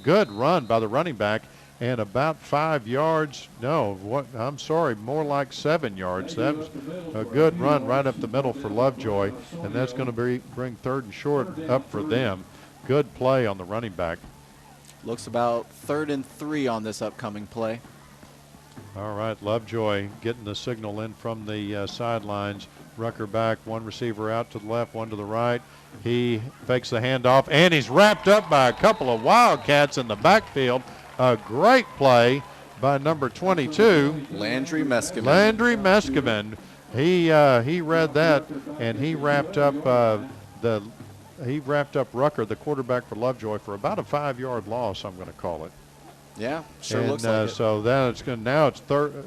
Good run by the running back. And about 5 yards. No, I'm sorry, more like 7 yards. That was a good run right up the middle for Lovejoy. And that's going to bring 3rd and short up for them. Good play on the running back. Looks about 3rd and 3 on this upcoming play. All right, Lovejoy getting the signal in from the sidelines. Rucker back, one receiver out to the left, one to the right. He fakes the handoff, and he's wrapped up by a couple of Wildcats in the backfield. A great play by number 22. Landry Mescavin. Landry Mescavin. He read that, and he wrapped up Rucker, the quarterback for Lovejoy, for about a 5-yard loss, I'm going to call it. Yeah, sure And looks like it. so then it's going. Now it's third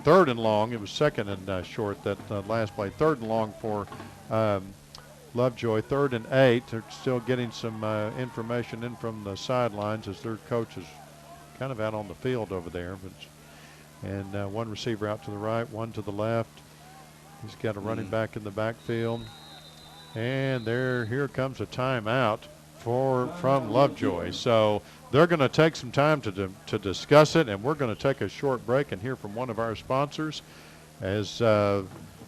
and long. It was second and short that last play. Third and long for Lovejoy. 3rd and 8. They're still getting some information in from the sidelines as their coach is kind of out on the field over there. And one receiver out to the right, one to the left. He's got a running back in the backfield. And here comes a timeout from Lovejoy. So they're going to take some time to discuss it, and we're going to take a short break and hear from one of our sponsors as the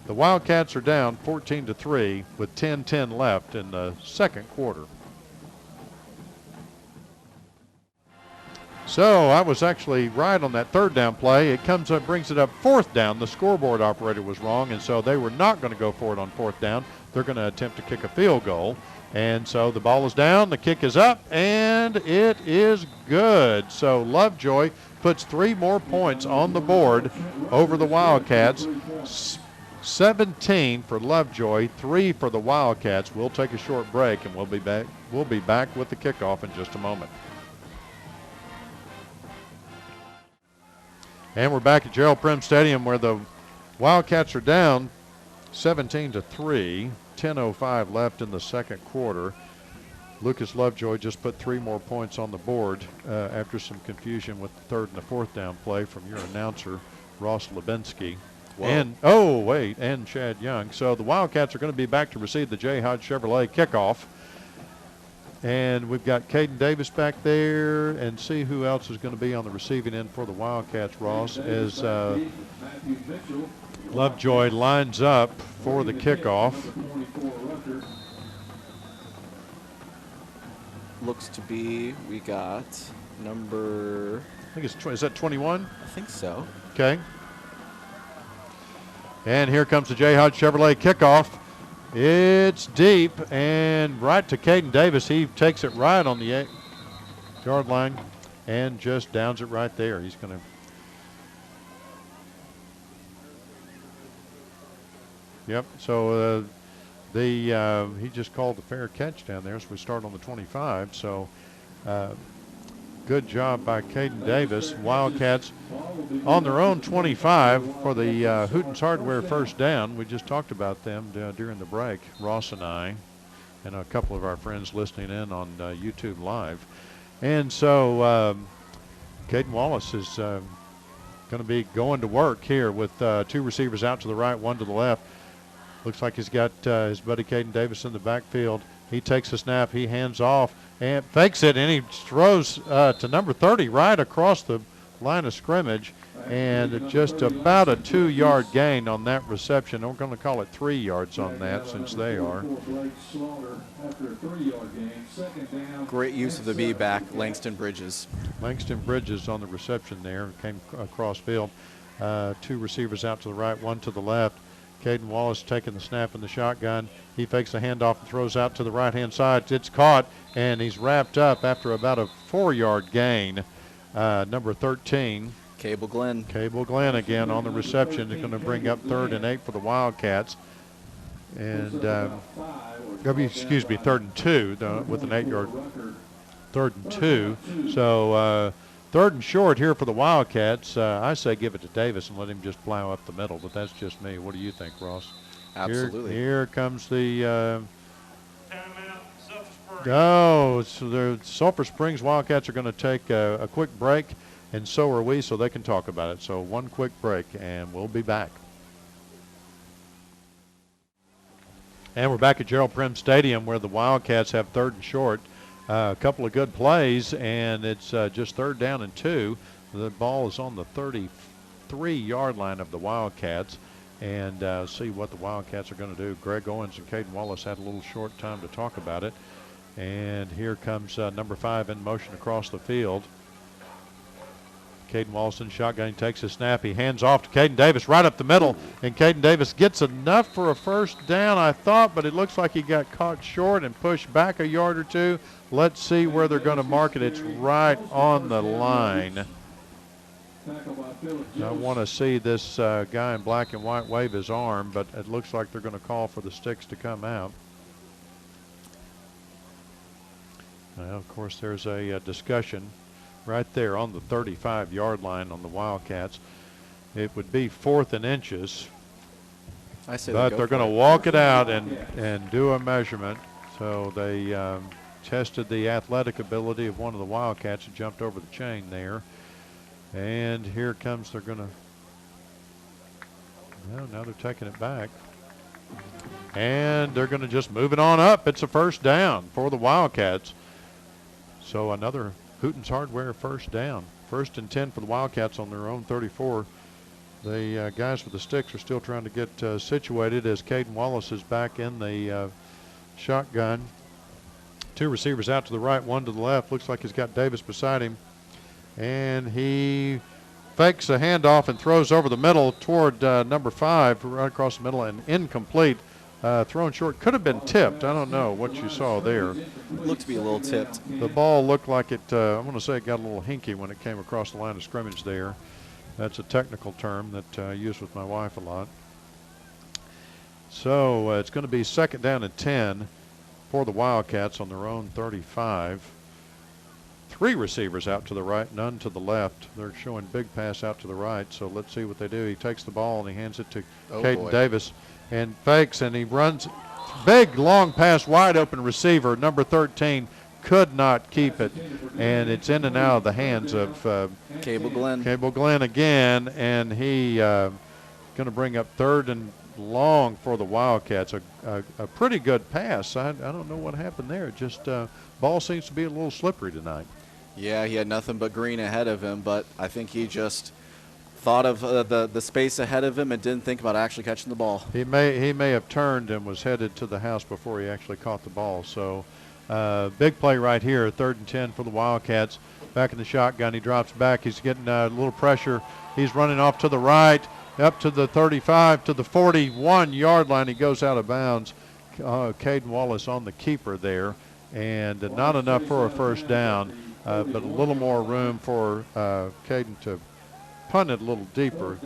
Wildcats are down 14-3 with 10:10 left in the second quarter. So I was actually right on that 3rd down play. It comes up, brings it up 4th down. The scoreboard operator was wrong, and so they were not going to go for it on 4th down. They're going to attempt to kick a field goal. And so the ball is down, the kick is up, and it is good. So Lovejoy puts 3 more points on the board over the Wildcats. 17 for Lovejoy, 3 for the Wildcats. We'll take a short break, and we'll be back with the kickoff in just a moment. And we're back at Gerald Prim Stadium where the Wildcats are down 17-3. 10:05 left in the second quarter. Lucas Lovejoy just put 3 more points on the board after some confusion with the 3rd and the 4th down play from your announcer, Ross Lebinsky. And Chad Young. So the Wildcats are going to be back to receive the J. Hodge Chevrolet kickoff. And we've got Caden Davis back there, and see who else is going to be on the receiving end for the Wildcats, Ross, as Lovejoy lines up for the kickoff. Looks to be, we got number, I think is that 21? I think so. Okay. And here comes the J. Hodge Chevrolet kickoff. It's deep and right to Caden Davis. He takes it right on the 8-yard line and just downs it right there. He's going to. Yep. So he just called the fair catch down there. So we start on the 25. So good job by Caden Davis. Wildcats on their own 25 for the Hooten's Hardware first down. We just talked about them during the break, Ross and I, and a couple of our friends listening in on YouTube Live. And so Caden Wallace is going to be going to work here with 2 receivers out to the right, 1 to the left. Looks like he's got his buddy Caden Davis in the backfield. He takes a snap, he hands off and fakes it, and he throws to number 30 right across the line of scrimmage, and just about a 2-yard gain on that reception. We're going to call it 3 yards on that since they are. Great use of the B-back, Langston Bridges. Langston Bridges on the reception there, came across field. 2 receivers out to the right, 1 to the left. Caden Wallace taking the snap in the shotgun. He fakes the handoff and throws out to the right-hand side. It's caught, and he's wrapped up after about a 4-yard gain. Number 13. Cable Glenn. Cable Glenn again on the reception. Is going to bring up 3rd and 8 for the Wildcats. And, 3rd and 2 with an 8-yard. 3rd and 2. So 3rd and short here for the Wildcats. I say give it to Davis and let him just plow up the middle, but that's just me. What do you think, Ross? Absolutely. Here comes the Timeout, Sulphur Springs. so the Sulphur Springs Wildcats are going to take a quick break, and so are we, so they can talk about it. So one quick break, and we'll be back. And we're back at Gerald Prim Stadium where the Wildcats have 3rd and short. A couple of good plays, and it's just 3rd down and 2. The ball is on the 33-yard line of the Wildcats, and see what the Wildcats are going to do. Greg Owens and Caden Wallace had a little short time to talk about it. And here comes number 5 in motion across the field. Caden Wallison shotgun. He takes a snap. He hands off to Caden Davis right up the middle. And Caden Davis gets enough for a first down, I thought, but it looks like he got caught short and pushed back a yard or two. Let's see where they're going to mark it. It's right on the line. I want to see this guy in black and white wave his arm, but it looks like they're going to call for the sticks to come out. Well, of course, there's a discussion right there on the 35-yard line on the Wildcats. It would be 4th and inches, I say but they're going to walk it out and do a measurement. So they tested the athletic ability of one of the Wildcats who jumped over the chain there. And here comes, they're going to, well, now they're taking it back. And they're going to just move it on up. It's a first down for the Wildcats. So another Hooten's Hardware first down. 1st and 10 for the Wildcats on their own 34. The guys with the sticks are still trying to get situated as Caden Wallace is back in the shotgun. 2 receivers out to the right, 1 to the left. Looks like he's got Davis beside him. And he fakes a handoff and throws over the middle toward number 5, right across the middle, and incomplete. Thrown short. Could have been tipped. I don't know what you saw there. Looked to be a little tipped. The ball looked like it, I'm going to say it got a little hinky when it came across the line of scrimmage there. That's a technical term that I use with my wife a lot. So it's going to be 2nd down and 10 for the Wildcats on their own 35. 3 receivers out to the right, none to the left. They're showing big pass out to the right, so let's see what they do. He takes the ball and he hands it to Caden Davis and fakes, and he runs. Big, long pass, wide open receiver. Number 13 could not keep it, and it's in and out of the hands of Cable Glenn. Cable Glenn again, and he going to bring up 3rd and long for the Wildcats. A pretty good pass. I don't know what happened there. Just ball seems to be a little slippery tonight. Yeah, he had nothing but green ahead of him, but I think he just thought of the space ahead of him and didn't think about actually catching the ball. He may have turned and was headed to the house before he actually caught the ball. So big play right here, 3rd and 10 for the Wildcats. Back in the shotgun, he drops back. He's getting a little pressure. He's running off to the right, up to the 35, to the 41-yard line. He goes out of bounds. Caden Wallace on the keeper there, and not enough for a first down. But a little more room for Caden to punt it a little deeper.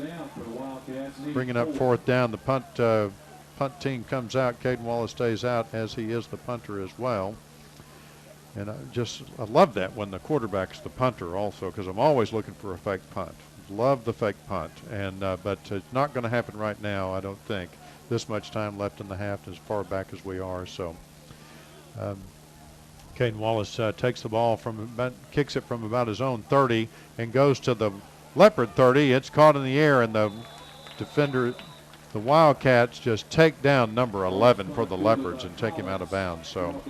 Bringing up 4th down. The punt team comes out. Caden Wallace stays out, as he is the punter as well. And I love that when the quarterback's the punter also, because I'm always looking for a fake punt. Love the fake punt. And but it's not going to happen right now, I don't think. This much time left in the half, as far back as we are. So Caden Wallace takes the ball kicks it from about his own 30 and goes to the Leopard 30. It's caught in the air, and the defender, the Wildcats, just take down number 11 for the Leopards and take him out of bounds. So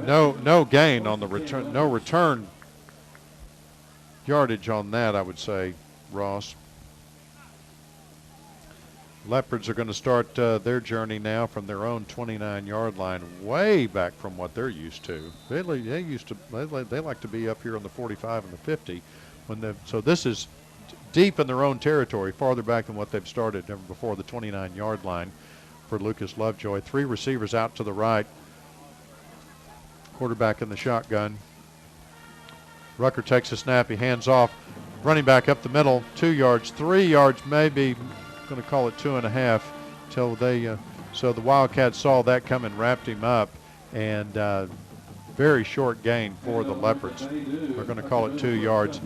no gain on the return, no return yardage on that, I would say, Ross. Leopards are going to start their journey now from their own 29-yard line, way back from what they're used to. They like to be up here on the 45 and the 50. So this is deep in their own territory, farther back than what they've started before the 29-yard line for Lucas Lovejoy. 3 receivers out to the right. Quarterback in the shotgun. Rucker takes a snap. He hands off. Running back up the middle, 2 yards, 3 yards maybe. Going to call it 2.5 till they so the Wildcats saw that coming, wrapped him up, and very short gain for the Leopards. We're going to call it 2 yards.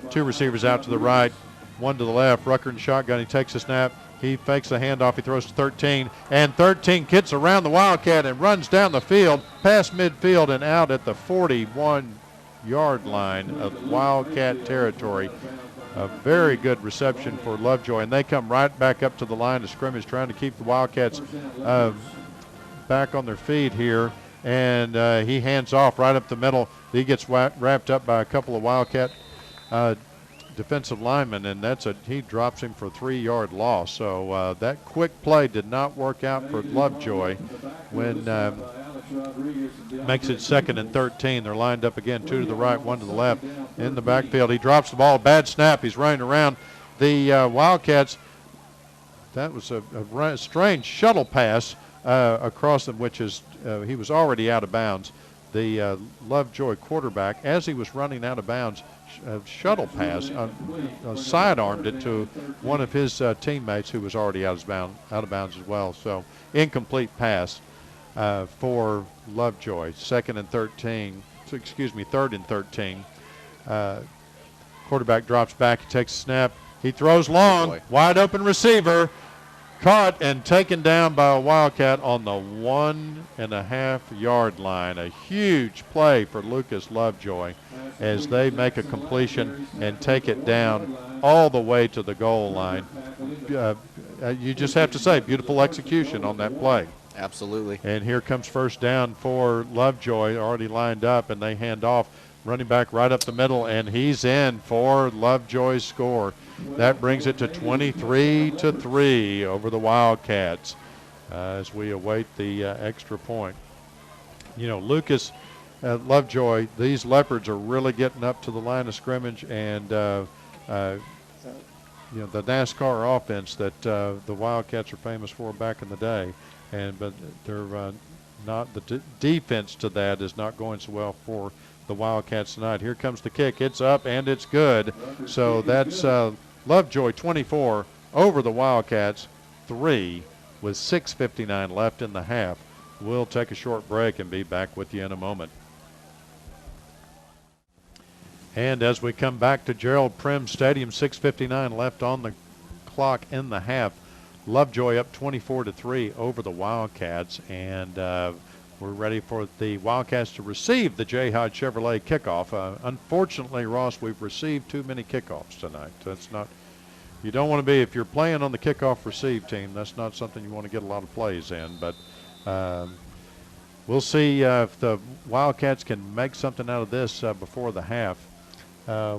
2 receivers out to the right, 1 to the left. Rucker in shotgun. He takes a snap. He fakes the handoff. He throws to 13, and 13 gets around the Wildcat and runs down the field, past midfield and out at the 41-yard line of Wildcat territory. A very good reception for Lovejoy, and they come right back up to the line of scrimmage, trying to keep the Wildcats back on their feet here. And he hands off right up the middle. He gets wrapped up by a couple of Wildcat defensive linemen, and he drops him for a 3-yard loss. So that quick play did not work out for Lovejoy when makes it 2nd and 13. They're lined up again, 2 to the right, 1 to the left. in the backfield. He drops the ball. Bad snap. He's running around the Wildcats. That was a strange shuttle pass across them, which is he was already out of bounds. The Lovejoy quarterback, as he was running out of bounds, shuttle pass, sidearmed it to one of his teammates who was already out of bounds as well. So incomplete pass for Lovejoy. Third and 13. Quarterback drops back, he takes a snap, he throws long, wide open receiver, caught and taken down by a Wildcat on the 1.5-yard line. A huge play for Lucas Lovejoy as they make a completion and take it down all the way to the goal line. You just have to say, beautiful execution on that play. Absolutely. And here comes first down for Lovejoy, already lined up, and they hand off. Running back right up the middle, and he's in for Lovejoy's score. That brings it to 23-3 over the Wildcats as we await the extra point. You know, Lucas Lovejoy, these Leopards are really getting up to the line of scrimmage, and you know, the NASCAR offense that the Wildcats are famous for back in the day, but they're not the defense to that is not going so well for the Wildcats tonight. Here comes the kick. It's up and it's good. So that's Lovejoy 24 over the Wildcats 3 with 6:59 left in the half. We'll take a short break and be back with you in a moment. And as we come back to Gerald Prim Stadium, 6:59 left on the clock in the half. Lovejoy up 24-3 over the Wildcats, and we're ready for the Wildcats to receive the J. Hodge Chevrolet kickoff. Unfortunately, Ross, we've received too many kickoffs tonight. That's not, you don't want to be, if you're playing on the kickoff receive team, that's not something you want to get a lot of plays in. But we'll see if the Wildcats can make something out of this before the half.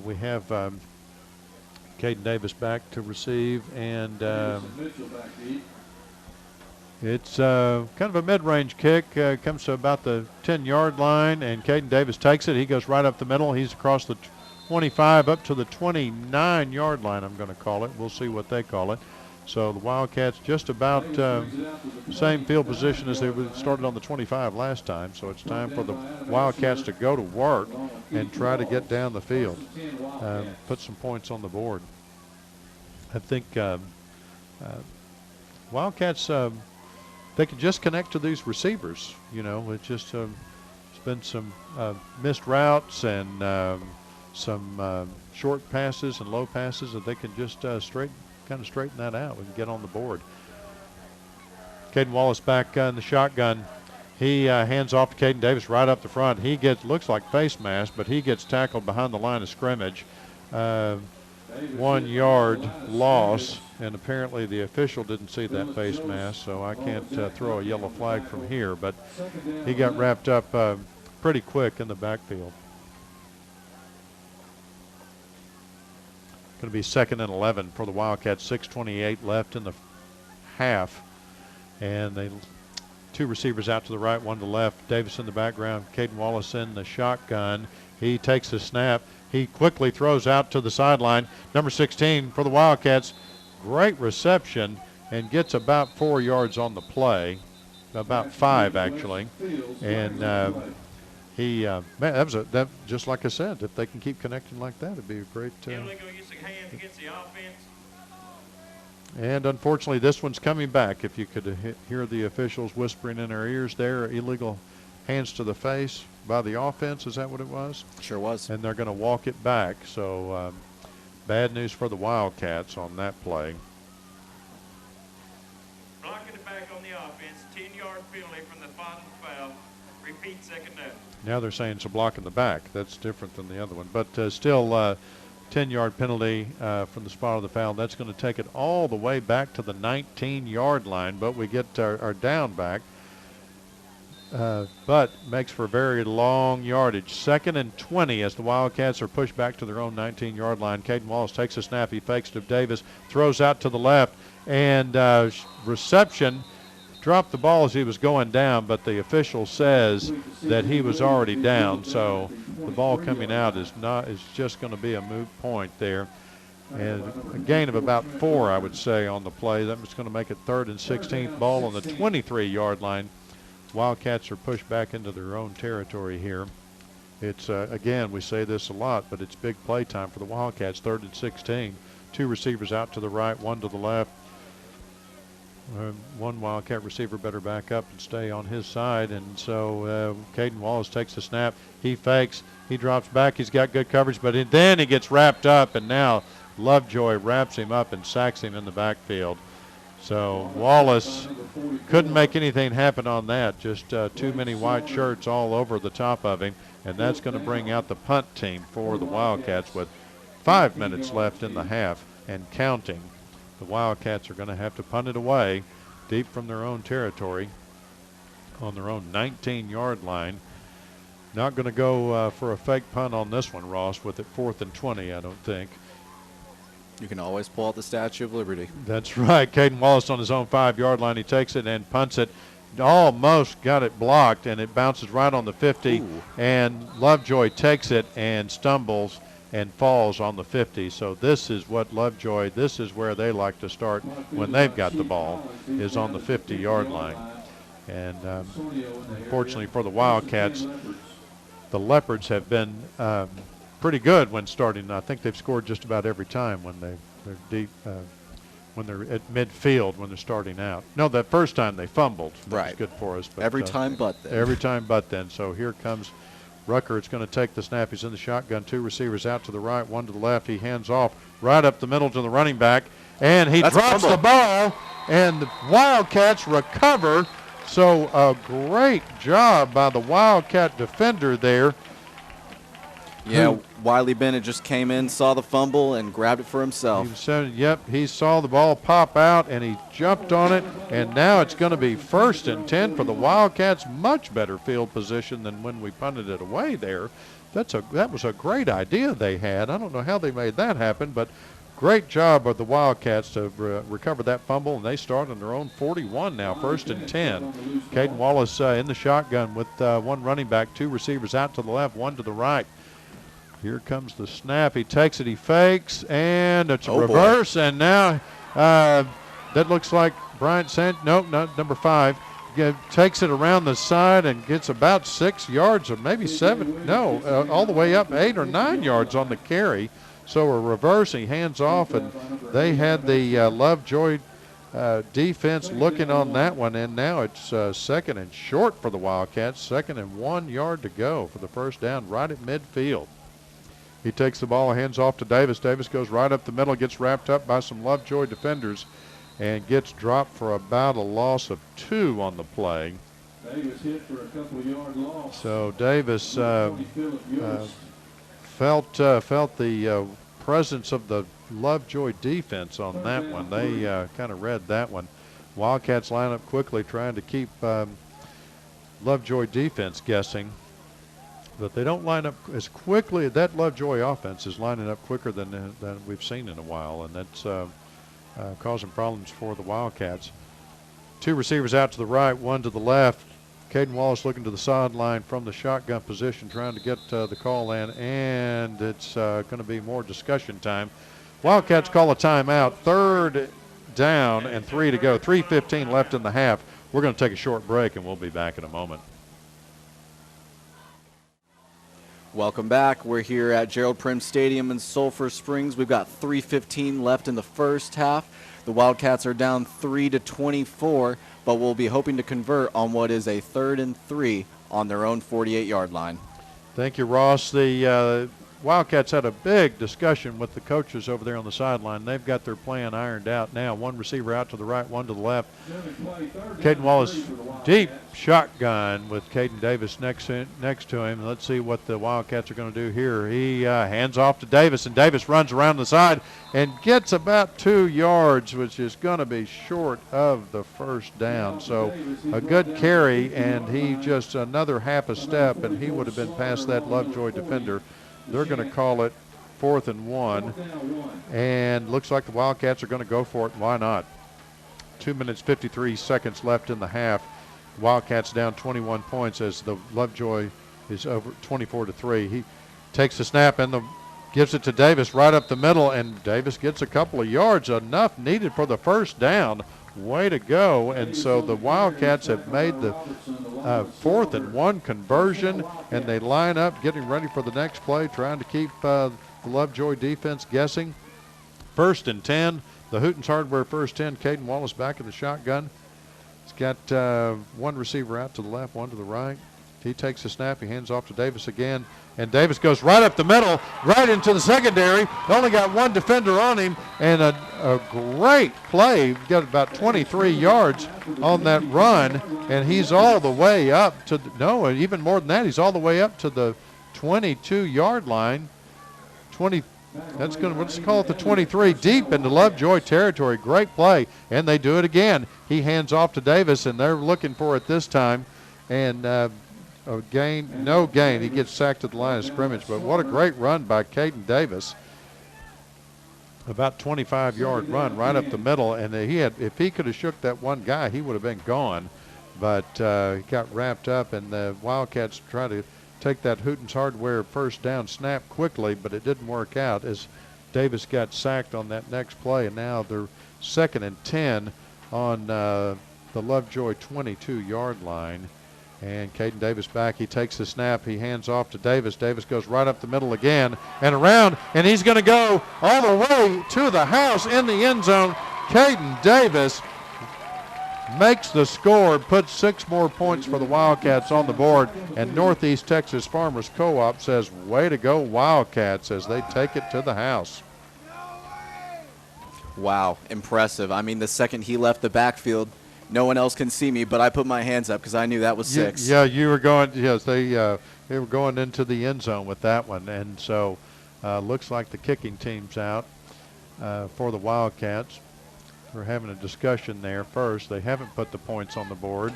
We have Caden Davis back to receive, and it's kind of a mid-range kick. Comes to about the 10-yard line, and Caden Davis takes it. He goes right up the middle. He's across the 25 up to the 29-yard line, I'm going to call it. We'll see what they call it. So the Wildcats just about same field position as they started on the 25 last time. So it's time for the Wildcats to go to work and try to get down the field, put some points on the board. I think Wildcats, they can just connect to these receivers. You know, it just it's been some missed routes and some short passes and low passes that they can just straighten that out. We can get on the board. Caden Wallace back in the shotgun. He hands off to Caden Davis right up the front. He looks like face mask, but he gets tackled behind the line of scrimmage. 1 yard loss, and apparently the official didn't see that face mask, so I can't throw a yellow flag from here, but he got wrapped up pretty quick in the backfield. Going to be 2nd and 11 for the Wildcats. 6:28 left in the half, and they two receivers out to the right, one to the left. Davis in the background. Caden Wallace in the shotgun. He takes the snap. He quickly throws out to the sideline. Number 16 for the Wildcats. Great reception and gets about 4 yards on the play, about 5 actually, and that just like I said, if they can keep connecting like that, it'd be a great. And unfortunately, this one's coming back. If you could hear the officials whispering in our ears there, illegal hands to the face by the offense. Is that what it was? Sure was. And they're going to walk it back. So bad news for the Wildcats on that play. Blocking it back on the offense, 10-yard penalty from the final foul. Repeat, 2nd down. Now they're saying it's a block in the back. That's different than the other one. But still 10-yard penalty from the spot of the foul. That's going to take it all the way back to the 19-yard line. But we get our down back. But makes for very long yardage. 2nd and 20 as the Wildcats are pushed back to their own 19-yard line. Caden Wallace takes a snap. He fakes to Davis, throws out to the left, and reception dropped the ball as he was going down, but the official says that he was already down. So the ball coming out is just going to be a moot point there. And a gain of about 4, I would say, on the play. That was going to make it 3rd and 16th. Ball on the 23-yard line. Wildcats are pushed back into their own territory here. It's, again, we say this a lot, but it's big play time for the Wildcats, 3rd and 16. 2 receivers out to the right, 1 to the left. One Wildcat receiver better back up and stay on his side. And so Caden Wallace takes the snap. He fakes. He drops back. He's got good coverage, but then he gets wrapped up, and now Lovejoy wraps him up and sacks him in the backfield. So Wallace couldn't make anything happen on that. Just too many white shirts all over the top of him. And that's going to bring out the punt team for the Wildcats with 5 minutes left in the half and counting. The Wildcats are going to have to punt it away deep from their own territory on their own 19-yard line. Not going to go for a fake punt on this one, Ross, with it 4th and 20, I don't think. You can always pull out the Statue of Liberty. That's right. Caden Wallace on his own 5-yard line. He takes it and punts it. Almost got it blocked, and it bounces right on the 50. Ooh. And Lovejoy takes it and stumbles and falls on the 50. So this is what Lovejoy, this is where they like to start when they've got the ball, is on the 50-yard line. And unfortunately for the Wildcats, the Leopards have been pretty good when starting. I think they've scored just about every time when they're deep, when they're at midfield when they're starting out. No, that first time they fumbled. That was good for us. But, every time but then. Every time but then. So here comes Rucker. It's going to take the snap. He's in the shotgun. 2 receivers out to the right, 1 to the left. He hands off right up the middle to the running back, and he drops the ball, and the Wildcats recover. So a great job by the Wildcat defender there. Yeah, Wiley Bennett just came in, saw the fumble, and grabbed it for himself. He saw the ball pop out, and he jumped on it, and now it's going to be 1st and 10 for the Wildcats. Much better field position than when we punted it away there. That was a great idea they had. I don't know how they made that happen, but great job of the Wildcats to recover that fumble, and they start on their own 41 now, 1st and 10. Caden Wallace in the shotgun with 1 running back, 2 receivers out to the left, 1 to the right. Here comes the snap. He takes it, he fakes, and it's a reverse. Boy. And now that looks like Bryant number 5, takes it around the side and gets about 6 yards or maybe 7. All the way up 8 or 9 yards on the carry. So a reverse, he hands off, and they had the Lovejoy defense looking on that one, and now it's 2nd and short for the Wildcats. 2nd and 1 yard to go for the first down right at midfield. He takes the ball, hands off to Davis. Davis goes right up the middle, gets wrapped up by some Lovejoy defenders, and gets dropped for about a loss of 2 on the play. Davis hit for a couple yard loss. So Davis felt the presence of the Lovejoy defense on that one. They kind of read that one. Wildcats line up quickly, trying to keep Lovejoy defense guessing. But they don't line up as quickly. That Lovejoy offense is lining up quicker than we've seen in a while, and that's causing problems for the Wildcats. 2 receivers out to the right, 1 to the left. Caden Wallace looking to the sideline from the shotgun position, trying to get the call in, and it's going to be more discussion time. Wildcats call a timeout. 3rd down and 3 to go. 3:15 left in the half. We're going to take a short break, and we'll be back in a moment. Welcome back. We're here at Gerald Prim Stadium in Sulphur Springs. We've got 3:15 left in the first half. The Wildcats are down 3-24, but we'll be hoping to convert on what is a 3rd and 3 on their own 48-yard line. Thank you, Ross. The Wildcats had a big discussion with the coaches over there on the sideline. They've got their plan ironed out now. 1 receiver out to the right, 1 to the left. Caden Wallace, deep shotgun with Caden Davis next to him. Let's see what the Wildcats are going to do here. He hands off to Davis, and Davis runs around the side and gets about 2 yards, which is going to be short of the first down. So a good carry, and he just another half a step, and he would have been past that Lovejoy defender. They're going to call it 4th and 1, and looks like the Wildcats are going to go for it. Why not? 2 minutes 53 seconds left in the half. Wildcats down 21 points as the Lovejoy is over 24-3. He takes the snap and gives it to Davis right up the middle, and Davis gets a couple of yards, enough needed for the first down. Way to go. And so the Wildcats have made the 4th and 1 conversion, and they line up getting ready for the next play, trying to keep the Lovejoy defense guessing. 1st and 10. The Hooten's Hardware 1st 10. Caden Wallace back in the shotgun. He's got one receiver out to the left, one to the right. He takes the snap. He hands off to Davis again. And Davis goes right up the middle, right into the secondary. Only got one defender on him, and a great play. Got about 23 yards on that run, and he's all the way up to even more than that. He's all the way up to the 22-yard line. Let's call it the 23, deep into Lovejoy territory. Great play, and they do it again. He hands off to Davis, and they're looking for it this time, and no gain. He gets sacked at the line of scrimmage, but what a great run by Caden Davis. About 25-yard run right up the middle, and if he could have shook that one guy, he would have been gone, but he got wrapped up, and the Wildcats tried to take that Hooten's Hardware first down snap quickly, but it didn't work out as Davis got sacked on that next play, and now they're 2nd and 10 on the Lovejoy 22-yard line. And Caden Davis back. He takes the snap. He hands off to Davis. Davis goes right up the middle again and around, and he's going to go all the way to the house in the end zone. Caden Davis makes the score, puts 6 more points for the Wildcats on the board, and Northeast Texas Farmers Co-op says, way to go Wildcats, as they take it to the house. Wow, impressive. I mean, the second he left the backfield, no one else can see me, but I put my hands up because I knew that was 6. Yeah, you were going. Yes, they were going into the end zone with that one, and so looks like the kicking team's out for the Wildcats. We're having a discussion there first. They haven't put the points on the board,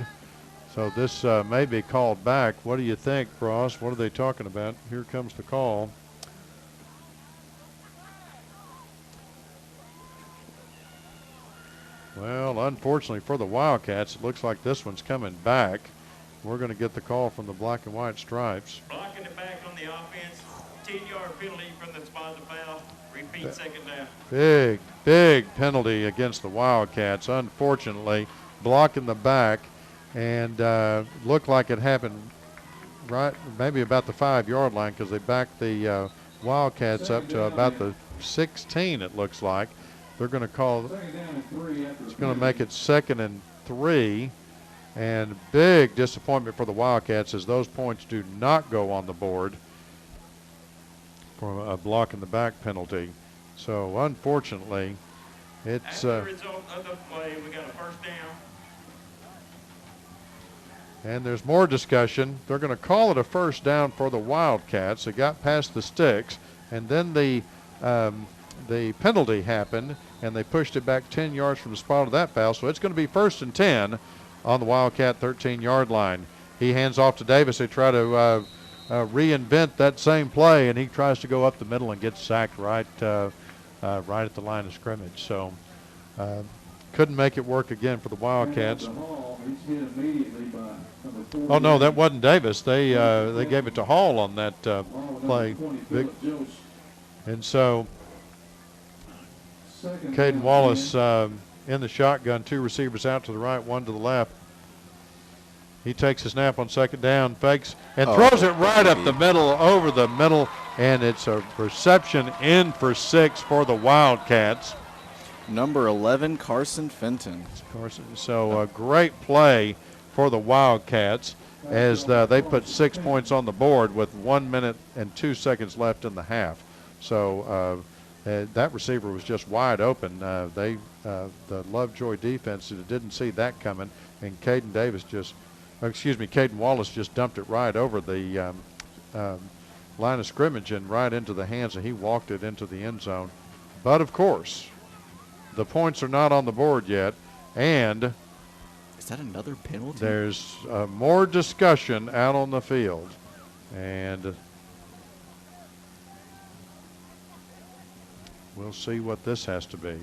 so this may be called back. What do you think, Ross? What are they talking about? Here comes the call. Well, unfortunately for the Wildcats, it looks like this one's coming back. We're going to get the call from the black and white stripes. Blocking it back on the offense. 10-yard penalty from the spot of the foul. Repeat 2nd down. Big penalty against the Wildcats. Unfortunately, blocking the back, and looked like it happened right maybe about the 5-yard line because they backed the Wildcats up to about the 16, it looks like. They're going to call, it's going to make it 2nd and 3, and big disappointment for the Wildcats as those points do not go on the board for a block in the back penalty. So unfortunately, it's As a result of the play, we got a 1st down. and there's more discussion. They're going to call it a 1st down for the Wildcats. They got past the sticks, and then the penalty happened, and they pushed it back 10 yards from the spot of that foul. So it's going to be 1st and 10 on the Wildcat 13-yard line. He hands off to Davis. They try to reinvent that same play, and he tries to go up the middle and gets sacked right at the line of scrimmage. So couldn't make it work again for the Wildcats. Oh, no, that wasn't Davis. They gave it to Hall on that play. And so Caden Wallace in the shotgun, 2 receivers out to the right, 1 to the left. He takes a snap on 2nd down, fakes, and throws it right up the middle, over the middle, and it's a reception in for 6 for the Wildcats. Number 11, Carson Fenton. So a great play for the Wildcats as they put 6 points on the board with 1 minute and 2 seconds left in the half. So that receiver was just wide open. The Lovejoy defense didn't see that coming, and Caden Wallace just dumped it right over the line of scrimmage and right into the hands, and he walked it into the end zone. But of course, the points are not on the board yet, and is that another penalty? There's more discussion out on the field, and we'll see what this has to be.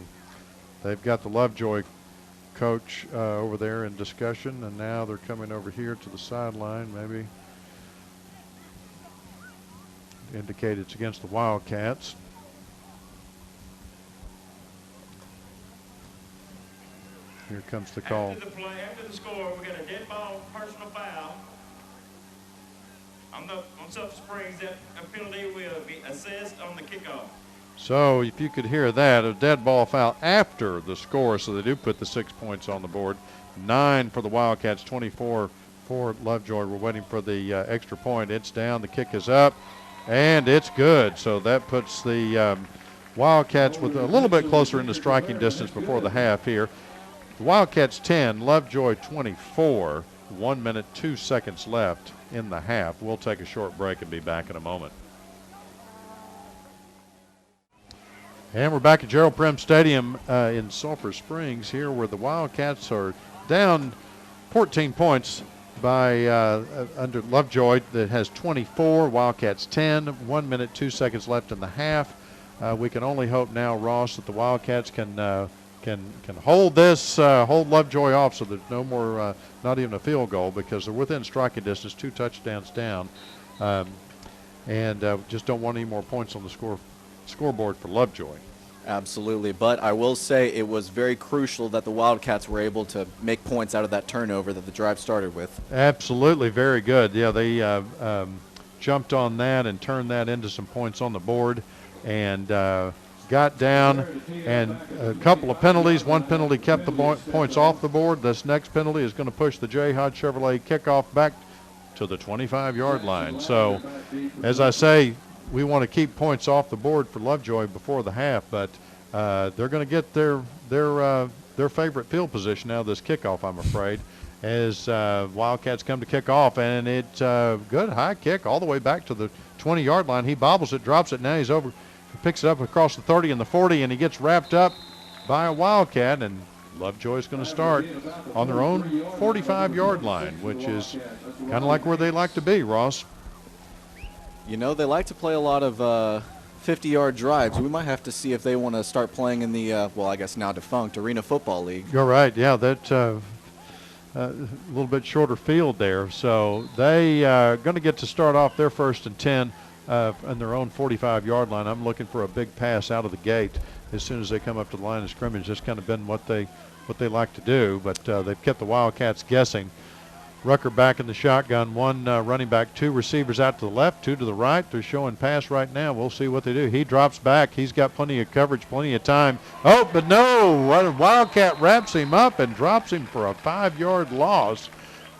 They've got the Lovejoy coach over there in discussion, and now they're coming over here to the sideline. Maybe indicate it's against the Wildcats. Here comes the call. After the play, after the score, we got a dead ball, personal foul. On Sulphur Springs, that penalty will be assessed on the kickoff. So if you could hear that, a dead ball foul after the score, so they do put the 6 points on the board. 9 for the Wildcats, 24 for Lovejoy. We're waiting for the extra point. It's down, the kick is up, and it's good. So that puts the Wildcats with a little bit closer into striking distance before the half here. The Wildcats 10, Lovejoy 24. 1 minute, 2 seconds left in the half. We'll take a short break and be back in a moment. And we're back at Gerald Prim Stadium in Sulphur Springs here, where the Wildcats are down 14 points by under Lovejoy that has 24, Wildcats 10, 1 minute, 2 seconds left in the half. We can only hope now, Ross, that the Wildcats can hold this, hold Lovejoy off, so there's no more, not even a field goal, because they're within striking distance, 2 touchdowns down, and just don't want any more points on the scoreboard for Lovejoy. Absolutely, but I will say it was very crucial that the Wildcats were able to make points out of that turnover that the drive started with. Absolutely, very good. Yeah, they jumped on that and turned that into some points on the board, and got down, and a couple of penalties. One penalty kept the points off the board. This next penalty is going to push the J. Hodge Chevrolet kickoff back to the 25-yard line. So, as I say, we want to keep points off the board for Lovejoy before the half, but they're going to get their favorite field position out of this kickoff, I'm afraid, as Wildcats come to kick off, and it's a good high kick all the way back to the 20-yard line. He bobbles it, drops it. Now he's over, picks it up across the 30 and the 40, and he gets wrapped up by a Wildcat, and Lovejoy's going to start on their own 45-yard line, which is kind of like where they like to be, Ross. You know, they like to play a lot of 50-yard drives. We might have to see if they want to start playing in the, well, I guess now defunct Arena Football League. You're right. Yeah, that's a little bit shorter field there. So they are going to get to start off their 1st and 10 on their own 45-yard line. I'm looking for a big pass out of the gate as soon as they come up to the line of scrimmage. That's kind of been what they like to do, but they've kept the Wildcats guessing. Rucker back in the shotgun, 1 running back, 2 receivers out to the left, 2 to the right. They're showing pass right now. We'll see what they do. He drops back. He's got plenty of coverage, plenty of time. Oh, but no, Wildcat wraps him up and drops him for a 5-yard loss.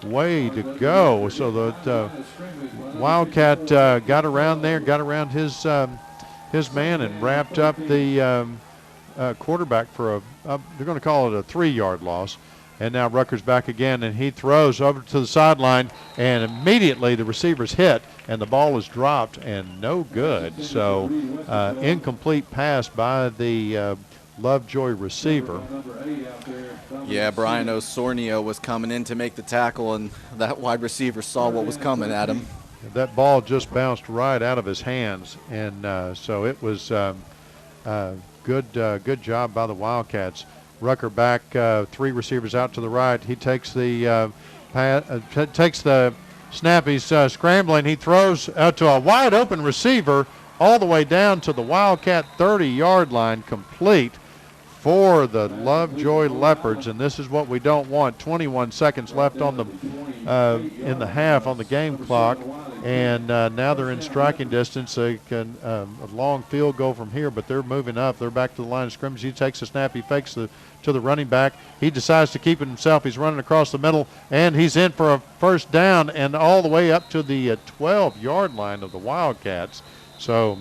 Way to go. So the Wildcat got around there, got around his man and wrapped up the quarterback for they're going to call it a 3-yard loss. And now Rucker's back again, and he throws over to the sideline, and immediately the receiver's hit, and the ball is dropped, and no good. So incomplete pass by the Lovejoy receiver. Yeah, Brian Osornio was coming in to make the tackle, and that wide receiver saw what was coming at him. That ball just bounced right out of his hands, and so it was good job by the Wildcats. Rucker back, 3 receivers out to the right. He takes the snap. He's scrambling. He throws out to a wide open receiver all the way down to the Wildcat 30-yard line, complete for the Lovejoy Leopards, and this is what we don't want. 21 seconds left on the in the half on the game clock, and now they're in striking distance. They can a long field goal from here, but they're moving up. They're back to the line of scrimmage. He takes a snap. He fakes to the running back. He decides to keep it himself. He's running across the middle, and he's in for a first down and all the way up to the 12-yard line of the Wildcats. So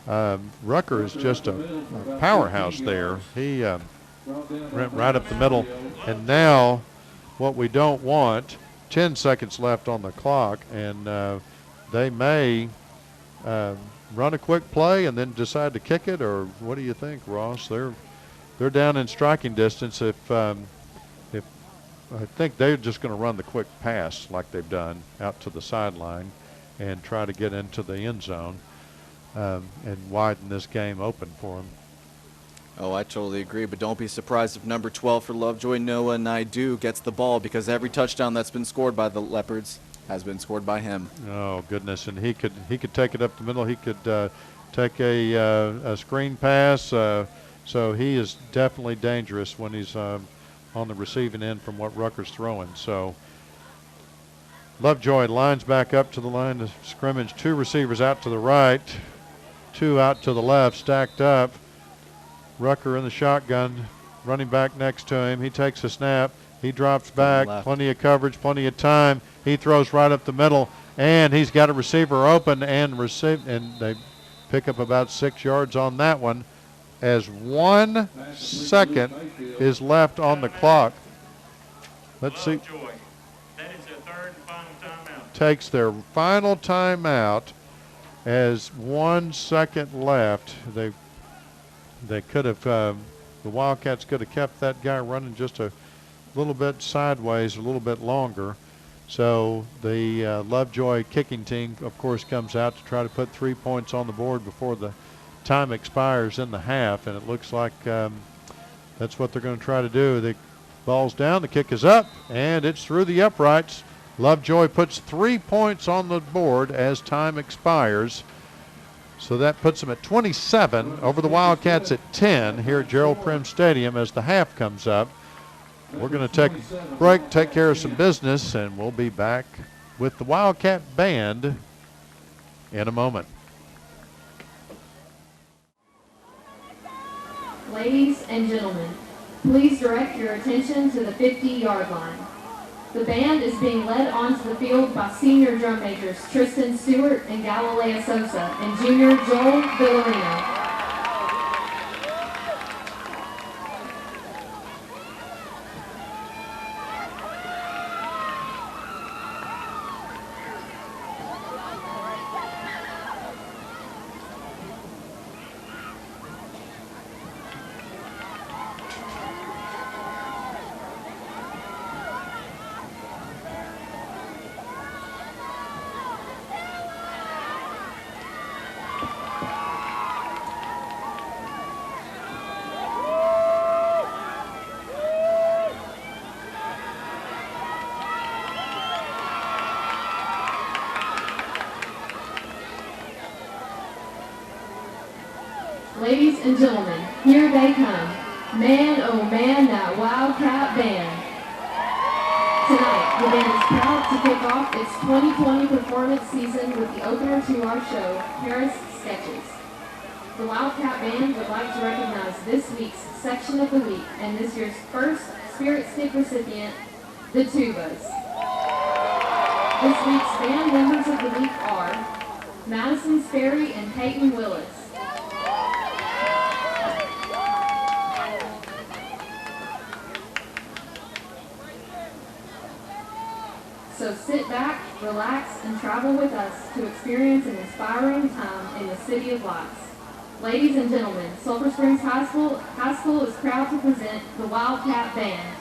Rucker is just a powerhouse there. He went right up the middle, and now what we don't want, 10 seconds left on the clock, and they may run a quick play and then decide to kick it, or what do you think, Ross? They're down in striking distance. If I think they're just going to run the quick pass like they've done out to the sideline and try to get into the end zone and widen this game open for them. Oh, I totally agree, but don't be surprised if number 12 for Lovejoy, Noah Naidu, gets the ball, because every touchdown that's been scored by the Leopards has been scored by him. Oh goodness! And he could take it up the middle. He could take a screen pass. So he is definitely dangerous when he's on the receiving end from what Rucker's throwing. So Lovejoy lines back up to the line of scrimmage. 2 receivers out to the right, 2 out to the left, stacked up. Rucker in the shotgun, running back next to him. He takes a snap. He drops back. Plenty of coverage, plenty of time. He throws right up the middle, and he's got a receiver open and they pick up about 6 yards on that one as 1 second is left on the clock. Let's see. Lovejoy. That is their third and final timeout. Takes their final timeout as 1 second left. They could have, the Wildcats could have kept that guy running just a little bit sideways, a little bit longer. So the Lovejoy kicking team, of course, comes out to try to put 3 points on the board before the time expires in the half, and it looks like that's what they're going to try to do. The ball's down, the kick is up, and it's through the uprights. Lovejoy puts 3 points on the board as time expires. So that puts them at 27 over the Wildcats at 10 here at Gerald Prim Stadium as the half comes up. We're going to take a break, take care of some business, and we'll be back with the Wildcat Band in a moment. Ladies and gentlemen, please direct your attention to the 50-yard line. The band is being led onto the field by senior drum majors Tristan Stewart and Galilea Sosa and junior Joel Villarino. Ladies and gentlemen, here they come. Man, oh man, that Wildcat Band. Tonight, the band is proud to kick off its 2020 performance season with the opener to our show, Paris Sketches. The Wildcat Band would like to recognize this week's Section of the Week and this year's first Spirit Stick recipient, the Tubas. This week's band members of the week are Madison Sperry and Peyton Willis. So sit back, relax, and travel with us to experience an inspiring time in the City of Lights. Ladies and gentlemen, Sulphur Springs High School is proud to present the Wildcat Band.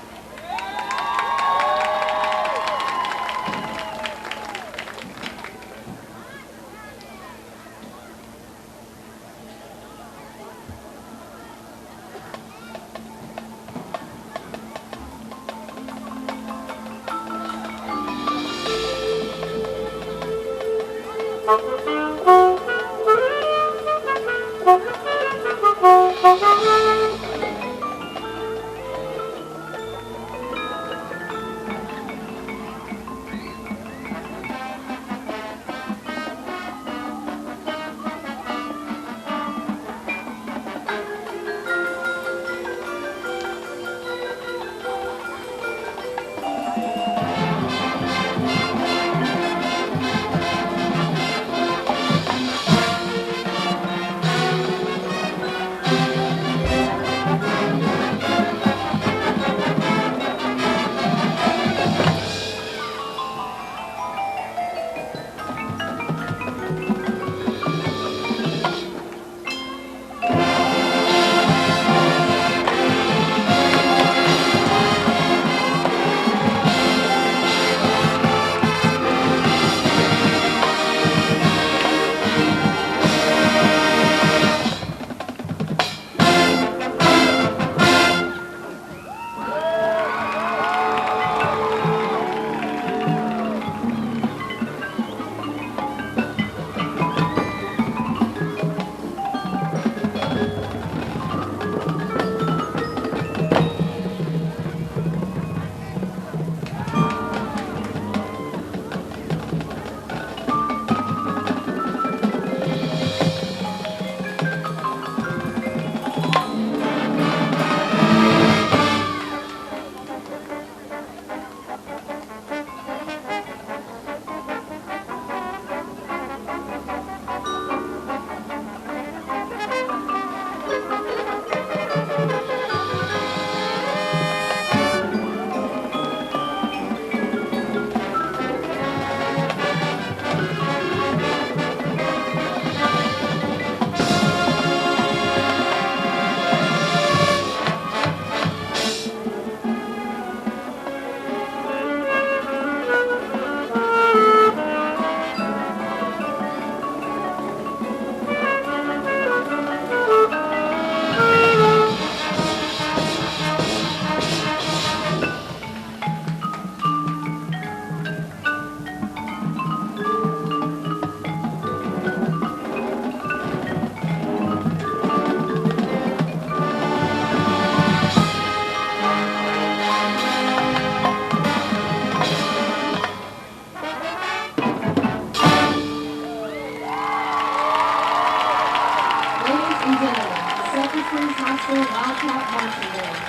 Sulphur Springs High School Wildcat Marching Band.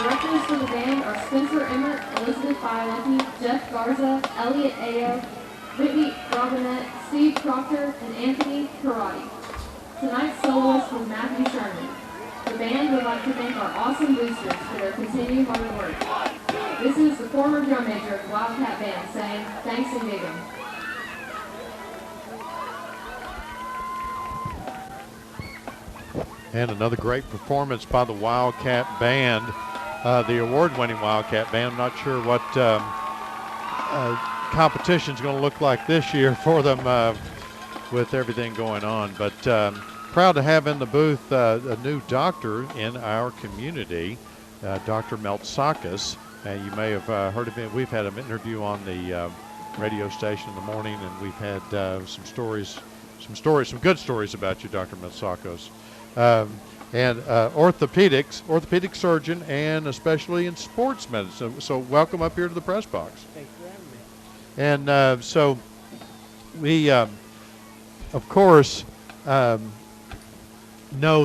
Directors for the band are Spencer Emmert, Elizabeth Bielecki, Jeff Garza, Elliot Ayo, Whitney Robinette, Steve Proctor, and Anthony Karate. Tonight's soloist was Matthew Sherman. The band would like to thank our awesome boosters for their continued hard work. This is the former drum major of the Wildcat Band saying, thanks and dig 'em. And another great performance by the Wildcat Band, the award-winning Wildcat Band. I'm not sure what competition's going to look like this year for them with everything going on. But proud to have in the booth a new doctor in our community, Dr. Meltsakis. You may have heard of him. We've had an interview on the radio station in the morning, and we've had some good stories about you, Dr. Meltsakis. And orthopedic surgeon, and especially in sports medicine. So welcome up here to the press box. Thanks for having me. And so we, of course, know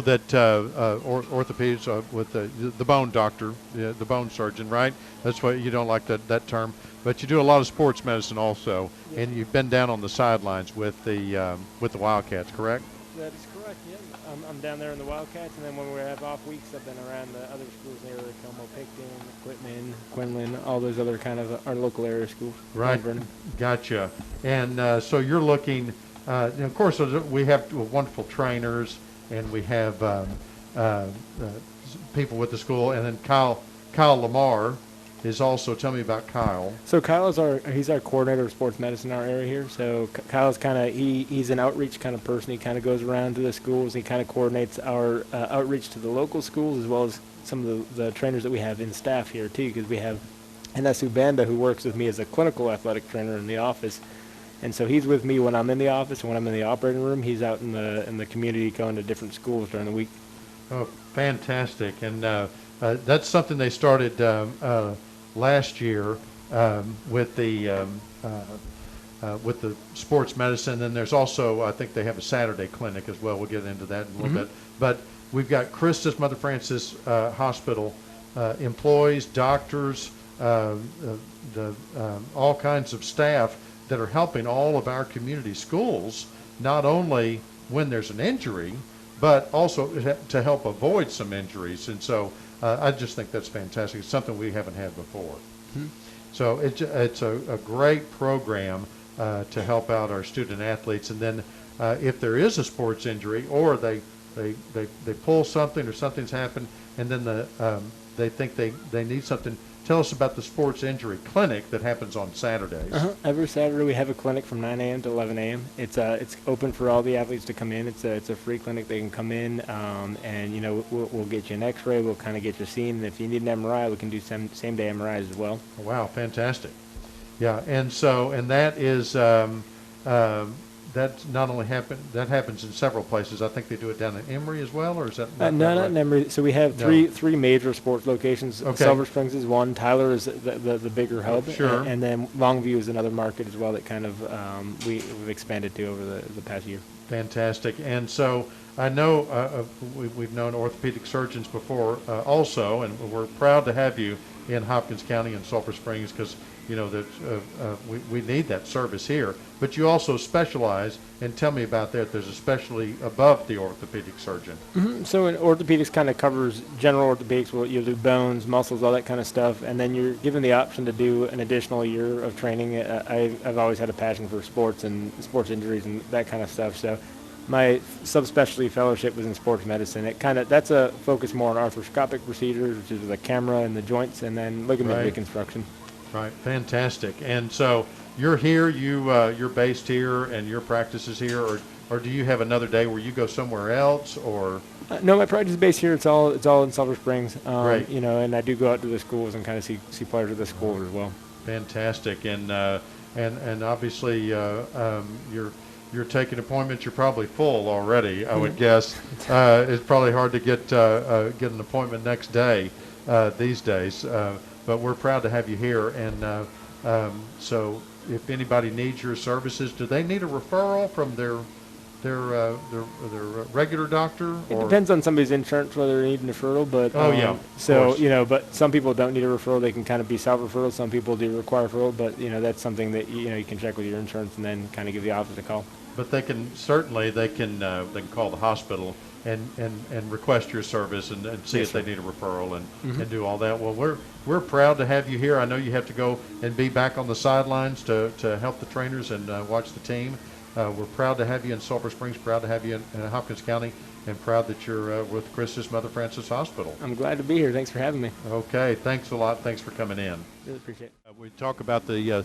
that orthopedics with the bone doctor, the bone surgeon, right? That's why you don't like that term. But you do a lot of sports medicine also, yeah. And you've been down on the sidelines with the Wildcats, correct? That is correct, yeah. I'm down there in the Wildcats, and then when we have off weeks, I've been around the other schools there, Como, Picton, Quitman, Quinlan, all those other kind of our local area schools. Right, gotcha. And so you're looking, and of course, we have wonderful trainers, and we have people with the school, and then Kyle Lamar is also, tell me about Kyle. So Kyle is he's our coordinator of sports medicine in our area here. So Kyle's kind of, he's an outreach kind of person. He kind of goes around to the schools. He kind of coordinates our outreach to the local schools, as well as some of the trainers that we have in staff here too, because we have Inesu Banda, who works with me as a clinical athletic trainer in the office. And so he's with me when I'm in the office, and when I'm in the operating room, he's out in the community going to different schools during the week. Oh, fantastic. And that's something they started last year with the sports medicine. And there's also, I think they have a Saturday clinic as well. We'll get into that in a little bit. But we've got Christus Mother Francis Hospital employees, doctors, all kinds of staff that are helping all of our community schools, not only when there's an injury, but also to help avoid some injuries. And so I just think that's fantastic. It's something we haven't had before. So it's a great program to help out our student athletes. And then if there is a sports injury, or they pull something, or something's happened, and then they think they need something, tell us about the sports injury clinic that happens on Saturdays. Every Saturday we have a clinic from 9 a.m. to 11 a.m. It's open for all the athletes to come in. It's a free clinic. They can come in, and we'll get you an X-ray. We'll kind of get you seen. And if you need an MRI, we can do same day MRIs as well. Wow, fantastic! Yeah, and that is that's not only that happens in several places. I think they do it down in Emory as well, or is that not no, right? not in Emory. So we have three major sports locations. Okay. Sulphur Springs is one. Tyler is the bigger hub. Sure. And then Longview is another market as well that kind of we've expanded to over the past year. Fantastic. And so I know we've known orthopedic surgeons before also, and we're proud to have you in Hopkins County and Sulphur Springs, because that we need that service here. But you also specialize, and tell me about that. There's a specialty above the orthopedic surgeon. So in orthopedics kind of covers general orthopedics. You'll do bones, muscles, all that kind of stuff, and then you're given the option to do an additional year of training. I've always had a passion for sports and sports injuries and that kind of stuff. So my subspecialty fellowship was in sports medicine. That's a focus more on arthroscopic procedures, which is the camera and the joints, and then ligament reconstruction. Right, fantastic. And so you're here, you're based here, and your practice is here, or do you have another day where you go somewhere else, or? No, my practice is based here. It's all in Sulphur Springs. Great. And I do go out to the schools and kind of see players at the schools as well. Fantastic. And obviously you're taking appointments. You're probably full already, I would guess. It's probably hard to get an appointment next day these days. But we're proud to have you here, and so if anybody needs your services, do they need a referral from their regular doctor? It depends on somebody's insurance whether they need a referral, but Oh, yeah, of so course. but some people don't need a referral. They can kind of be self-referral. Some people do require referral, but that's something that you can check with your insurance and then kind of give the office a call. But they can call the hospital and request your service and see Yes, if they sir. need a referral and do all that. Well, we're proud to have you here. I know you have to go and be back on the sidelines to help the trainers and watch the team. We're proud to have you in Sulphur Springs, proud to have you in Hopkins County, and proud that you're with Chris's Mother Francis Hospital. I'm glad to be here. Thanks for having me. Okay, thanks a lot. Thanks for coming in. Really appreciate it. We talk about the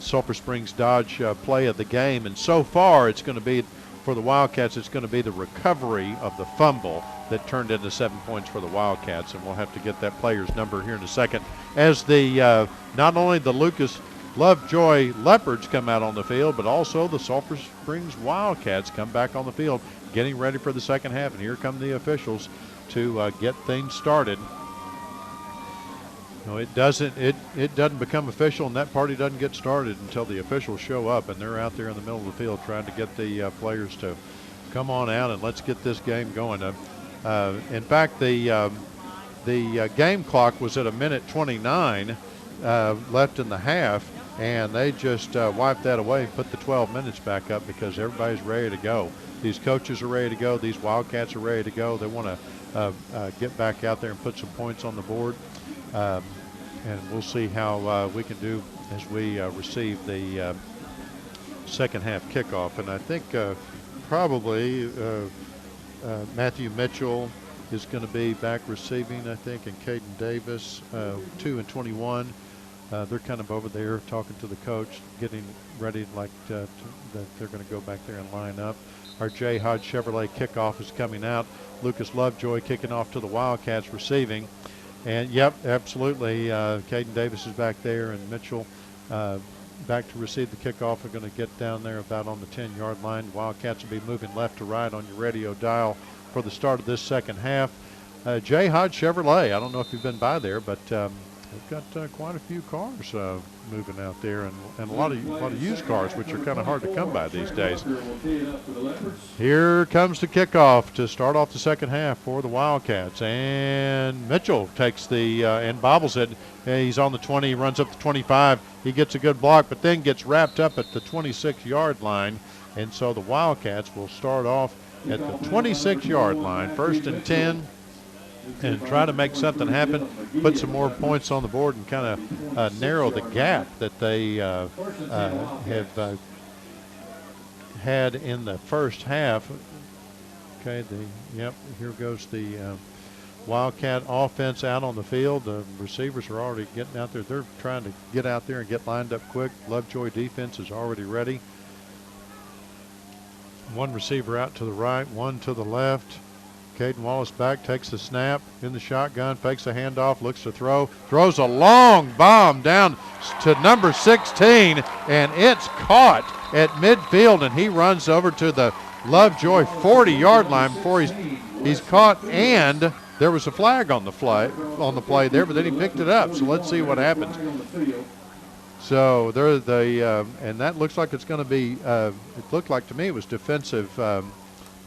Sulphur Springs Dodge play of the game, and so far it's going to be, for the Wildcats, it's going to be the recovery of the fumble that turned into 7 points for the Wildcats, and we'll have to get that player's number here in a second. As the not only the Lovejoy Leopards come out on the field, but also the Sulphur Springs Wildcats come back on the field, getting ready for the second half, and here come the officials to get things started. No, it doesn't become official, and that party doesn't get started until the officials show up, and they're out there in the middle of the field trying to get the players to come on out and let's get this game going. In fact, the game clock was at 1:29 left in the half, and they just wiped that away and put the 12 minutes back up because everybody's ready to go. These coaches are ready to go. These Wildcats are ready to go. They want to get back out there and put some points on the board. And we'll see how we can do as we receive the second half kickoff. And I think probably Matthew Mitchell is going to be back receiving, I think, and Caden Davis, 2 and 21. They're kind of over there talking to the coach, getting ready that they're going to go back there and line up. Our J. Hodge Chevrolet kickoff is coming out. Lucas Lovejoy kicking off to the Wildcats receiving. And, yep, absolutely. Caden Davis is back there, and Mitchell back to receive the kickoff. We're going to get down there about on the 10-yard line. Wildcats will be moving left to right on your radio dial for the start of this second half. J. Hodge Chevrolet, I don't know if you've been by there, but they've got quite a few cars moving out there, and a lot of used cars, which are kind of hard to come by these days. Here comes the kickoff to start off the second half for the Wildcats, and Mitchell takes and bobbles it. He's on the 20, he runs up to 25. He gets a good block, but then gets wrapped up at the 26-yard line, and so the Wildcats will start off at the 26-yard line, 1st and 10. And try to make something happen, put some more points on the board, and kind of narrow the gap that they have had in the first half. Okay, here goes the Wildcat offense out on the field. The receivers are already getting out there. They're trying to get out there and get lined up quick. Lovejoy defense is already ready. One receiver out to the right, one to the left. Caden Wallace back, takes the snap in the shotgun, fakes a handoff, looks to throw, throws a long bomb down to number 16, and it's caught at midfield, and he runs over to the Lovejoy 40-yard line before he's caught, and there was a flag on the play there, but then he picked it up. So let's see what happens. So and that looks like it's going to be. It looked like to me it was defensive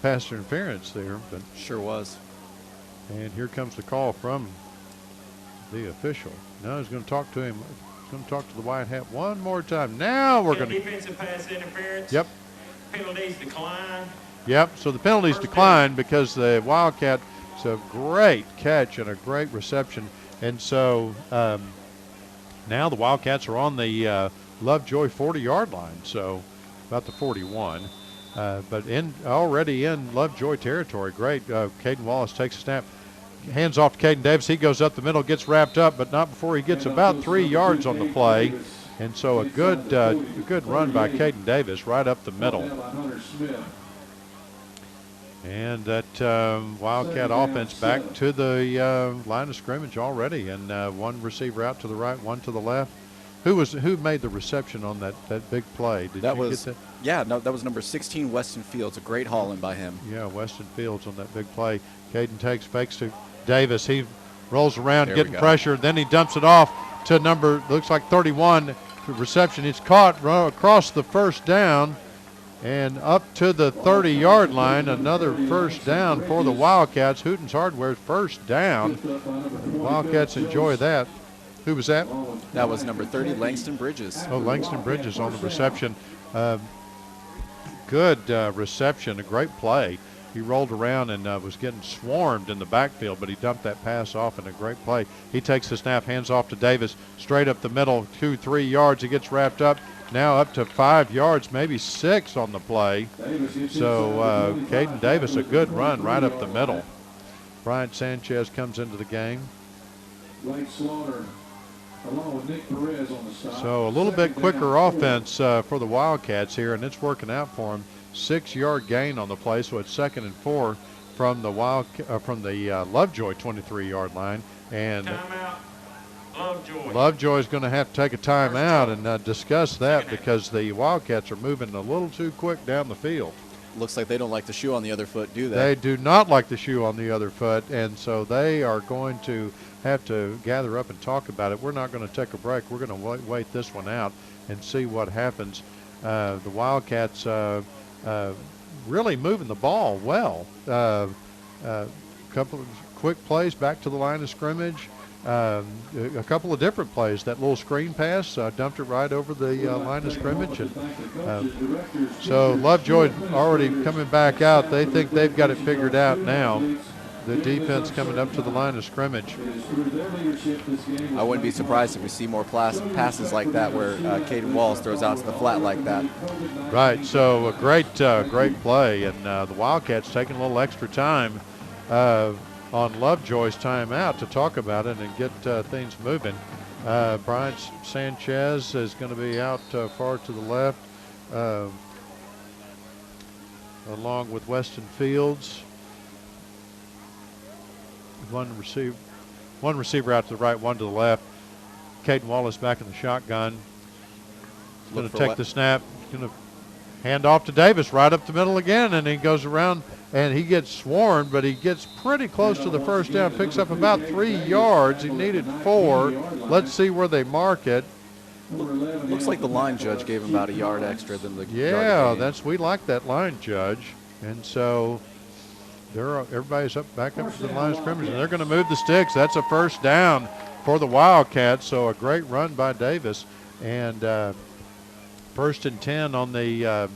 pass interference there, but Sure was. and here comes the call from the official. Now he's going to talk to him. He's going to talk to the white hat one more time. Now we're going to. Defensive pass interference. Yep. Penalties decline. Yep. So the penalties decline because the Wildcat. It's a great catch and a great reception, and so now the Wildcats are on the Lovejoy 40-yard line, so about the 41. But already in Lovejoy territory. Great. Caden Wallace takes a snap, hands off to Caden Davis. He goes up the middle, gets wrapped up, but not before he gets about 3 yards on the play. And so a good run by Caden Davis right up the middle. And that Wildcat offense back to the line of scrimmage already. And one receiver out to the right, one to the left. Who made the reception on that big play? Did That you was, get that? yeah, no, that was number 16, Weston Fields. A great hauling by him. Yeah, Weston Fields on that big play. Caden fakes to Davis. He rolls around, There getting we go. pressure. Then he dumps it off to looks like 31, reception. It's caught across the first down and up to the 30-yard line. Another first down for the Wildcats. Hooten's Hardware's first down. Wildcats enjoy that. Who was that? That was number 30, Langston Bridges. Oh, Langston Bridges on the reception. Good reception, a great play. He rolled around and was getting swarmed in the backfield, but he dumped that pass off in a great play. He takes the snap, hands off to Davis, straight up the middle, 2-3 yards. He gets wrapped up, now up to 5 yards, maybe 6 on the play. So Caden Davis, a good run right up the middle. Bryant Sanchez comes into the game. Blake Slaughter, along with Nick Perez on the side. So a little bit quicker offense for the Wildcats here, and it's working out for them. 6-yard gain on the play, so it's 2nd and 4 from the Lovejoy 23-yard line. And Timeout, Lovejoy. Lovejoy is going to have to take a timeout and discuss that because the Wildcats are moving a little too quick down the field. Looks like they don't like the shoe on the other foot, do They they? do not like the shoe on the other foot, and so they are going to have to gather up and talk about it. We're not going to take a break. We're going to wait this one out and see what happens. The Wildcats really moving the ball well. Couple of quick plays back to the line of scrimmage. A couple of different plays. That little screen pass, dumped it right over the line of scrimmage. And so Lovejoy already coming back out. They think they've got it figured out now. The defense coming up to the line of scrimmage. I wouldn't be surprised if we see more passes like that where Caden Wallace throws out to the flat like that. Right, so a great play, and the Wildcats taking a little extra time on Lovejoy's timeout to talk about it and get things moving. Bryant Sanchez is going to be out far to the left, along with Weston Fields. One receiver out to the right, one to the left. Caden Wallace back in the shotgun. Going to take the snap. Going to hand off to Davis right up the middle again, and he goes around and he gets swarmed, but he gets pretty close to the first down. Picks up about 3 yards. He needed 4. Let's see where they mark it. Looks like the line judge gave him about a yard extra than the Yeah, yard we like that line judge, and so. Everybody's back up to the line of scrimmage, and they're going to move the sticks. That's a first down for the Wildcats, so a great run by Davis. And 1st and 10 on the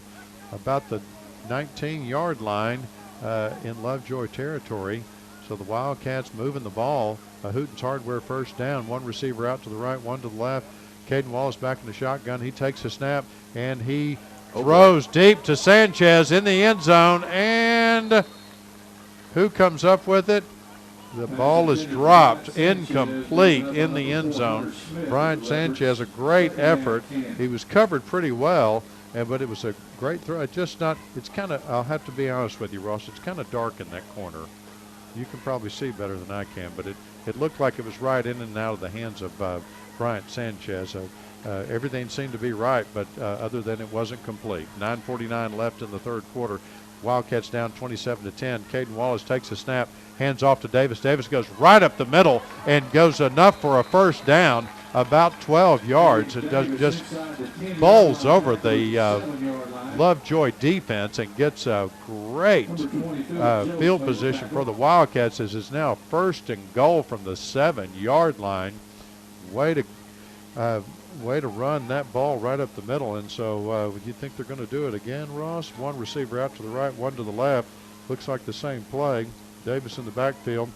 about the 19-yard line in Lovejoy territory. So the Wildcats moving the ball. Hooten's Hardware first down. One receiver out to the right, one to the left. Caden Wallace back in the shotgun. He takes a snap, and he throws deep to Sanchez in the end zone, and who comes up with it? The ball is dropped, incomplete in the end zone. Bryant Sanchez, a great effort. He was covered pretty well, but it was a great throw. It's kind of, I'll have to be honest with you, Ross, it's kind of dark in that corner. You can probably see better than I can, but it looked like it was right in and out of the hands of Bryant Sanchez. Everything seemed to be right, but other than it wasn't complete. 9:49 left in the third quarter. Wildcats down 27-10. Caden Wallace takes a snap, hands off to Davis. Davis goes right up the middle and goes enough for a first down, about 12 yards. It just bowls over the Lovejoy defense and gets a great field position for the Wildcats, as it's now 1st and goal from the 7-yard line. Way to run that ball right up the middle. And so you think they're going to do it again, Ross? One receiver out to the right, one to the left. Looks like the same play. Davis in the backfield.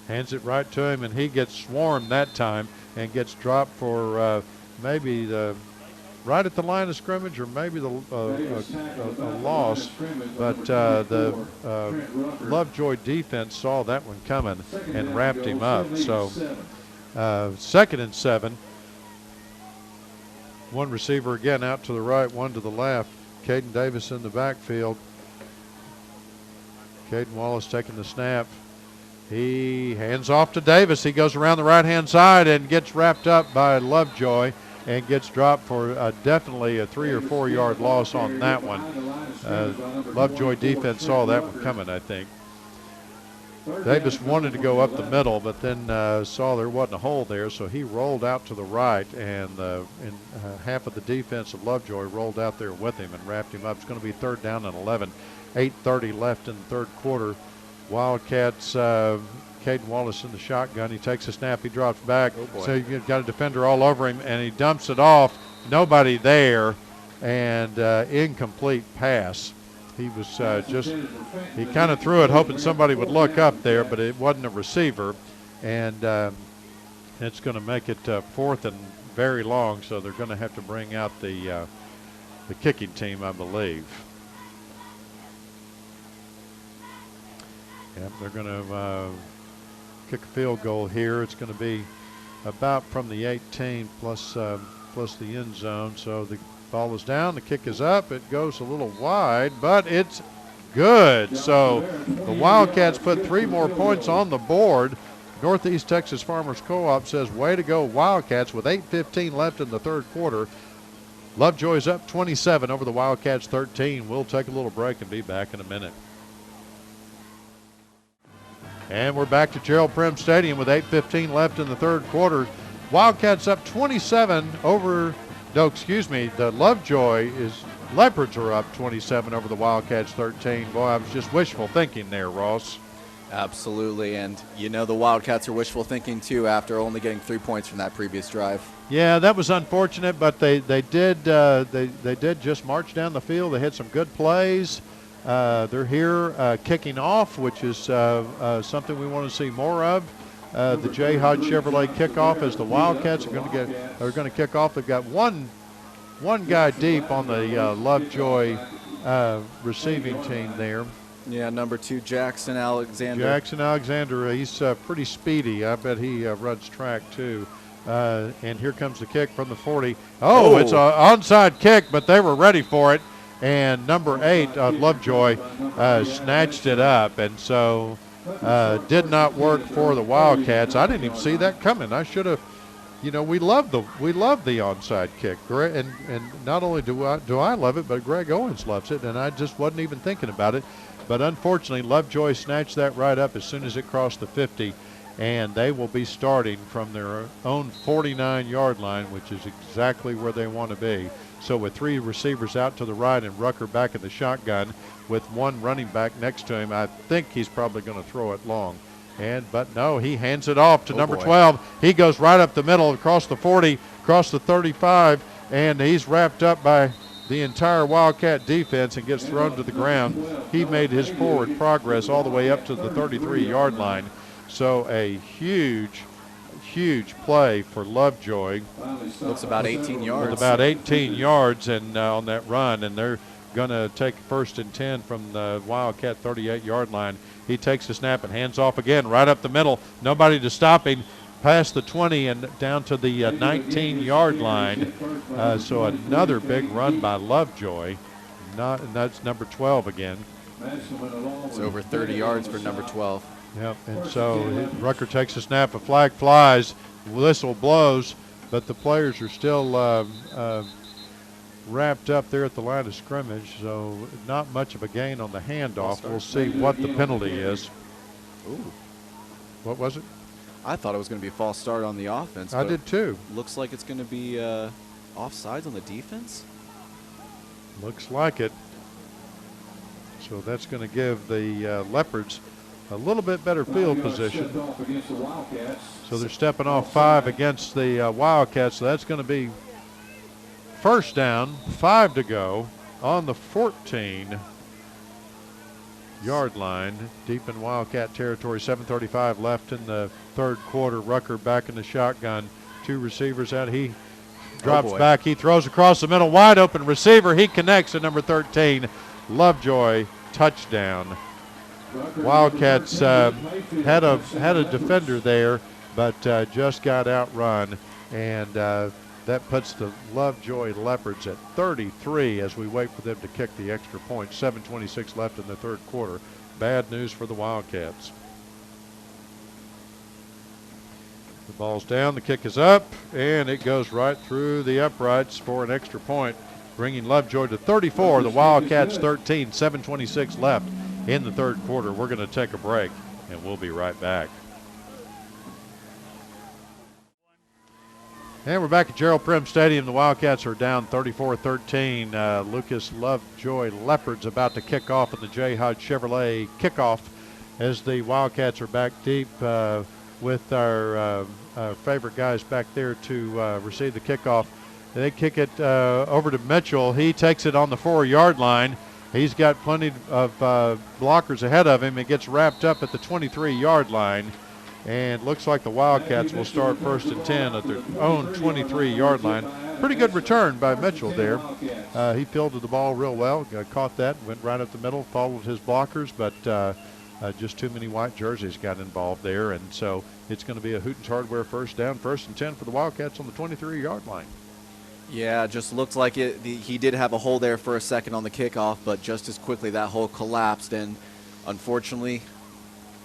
Hands it right to him, and he gets swarmed that time and gets dropped for maybe right at the line of scrimmage, or maybe a loss. But the Lovejoy defense saw that one coming and wrapped him up. So 2nd and 7. One receiver again out to the right, one to the left. Caden Davis in the backfield. Caden Wallace taking the snap. He hands off to Davis. He goes around the right-hand side and gets wrapped up by Lovejoy and gets dropped for definitely a 3 or 4 yard loss on that one. Lovejoy defense saw that one coming, I think. Davis wanted to go up the middle, but then saw there wasn't a hole there, so he rolled out to the right, and half of the defense of Lovejoy rolled out there with him and wrapped him up. It's going to be 3rd down and 11. 8:30 left in the third quarter. Wildcats, Caden Wallace in the shotgun. He takes a snap. He drops back. Oh, so you've got a defender all over him, and he dumps it off. Nobody there, and incomplete pass. He was he kind of threw it hoping somebody would look up there, but it wasn't a receiver. And it's going to make it 4th and very long, so they're going to have to bring out the kicking team, I believe. Yep, they're going to kick a field goal here. It's going to be about from the 18 plus the end zone. So the ball is down, the kick is up, it goes a little wide, but it's good. So the Wildcats put 3 more points on the board. Northeast Texas Farmers Co-op says, way to go Wildcats, with 8:15 left in the third quarter. Lovejoy's up 27 over the Wildcats 13. We'll take a little break and be back in a minute. And we're back to Gerald Prim Stadium with 8:15 left in the third quarter. Wildcats up 27 over, the Lovejoy Leopards are up 27 over the Wildcats 13. Boy, I was just wishful thinking there, Ross. Absolutely, and the Wildcats are wishful thinking too after only getting 3 points from that previous drive. Yeah, that was unfortunate, but they did just march down the field. They had some good plays. They're here kicking off, which is something we want to see more of. The J. Hodge Chevrolet kickoff as the Wildcats are going to kick off. They've got one guy deep on the Lovejoy receiving team there. Yeah, number 2, Jackson Alexander. Jackson Alexander, he's pretty speedy. I bet he runs track too. And here comes the kick from the 40. Oh, it's an onside kick, but they were ready for it. And number 8, Lovejoy, snatched it up, and so did not work for the Wildcats. I didn't even see that coming. I should have. We love the onside kick, and not only do I love it, but Greg Owens loves it, and I just wasn't even thinking about it. But unfortunately, Lovejoy snatched that right up as soon as it crossed the 50, and they will be starting from their own 49-yard line, which is exactly where they want to be. So with 3 receivers out to the right and Rucker back in the shotgun with 1 running back next to him, I think he's probably going to throw it long. But no, he hands it off to number 12. He goes right up the middle, across the 40, across the 35, and he's wrapped up by the entire Wildcat defense and gets thrown to the ground. He made his forward progress all the way up to the 33-yard line. So a huge play for Lovejoy. Looks about 18 yards. With about 18 yards and on that run, and they're going to take 1st and 10 from the Wildcat 38-yard line. He takes a snap and hands off again, right up the middle. Nobody to stop him. Past the 20 and down to the 19-yard line. So another big run by Lovejoy. And that's number 12 again. It's over 30 yards for number 12. Yep, and so Rucker takes a snap, a flag flies, whistle blows, but the players are still wrapped up there at the line of scrimmage, so not much of a gain on the handoff. We'll see what the penalty is. Ooh. What was it? I thought it was going to be a false start on the offense. I did too. Looks like it's going to be offsides on the defense. Looks like it. So that's going to give the Leopards a little bit better field position. So they're stepping off 5 against the Wildcats. So that's going to be 1st down, 5 to go on the 14-yard line, deep in Wildcat territory. 7:35 left in the third quarter. Rucker back in the shotgun. 2 receivers out. He drops back. He throws across the middle. Wide open receiver. He connects at number 13. Lovejoy, touchdown. Wildcats had a defender there, but just got outrun, and that puts the Lovejoy Leopards at 33 as we wait for them to kick the extra point. 7:26 left in the third quarter. Bad news for the Wildcats. The ball's down, the kick is up, and it goes right through the uprights for an extra point, bringing Lovejoy to 34, the Wildcats 13, 7:26 left in the third quarter. We're going to take a break and we'll be right back. And we're back at Gerald Prim Stadium. The Wildcats are down 34-13. Lucas Lovejoy Leopards about to kick off in the J. Hodge Chevrolet kickoff as the Wildcats are back deep with our favorite guys back there to receive the kickoff. They kick it over to Mitchell. He takes it on the 4-yard line. He's got plenty of blockers ahead of him. It gets wrapped up at the 23-yard line. And looks like the Wildcats will start 1st and 10 at their own 23-yard line. Pretty good return by Mitchell there. He fielded the ball real well, caught that, went right up the middle, followed his blockers, but just too many white jerseys got involved there. And so it's going to be a Hootens Hardware first down, 1st and 10 for the Wildcats on the 23-yard line. Yeah, just looked like it. He did have a hole there for a second on the kickoff, but just as quickly that hole collapsed. And unfortunately,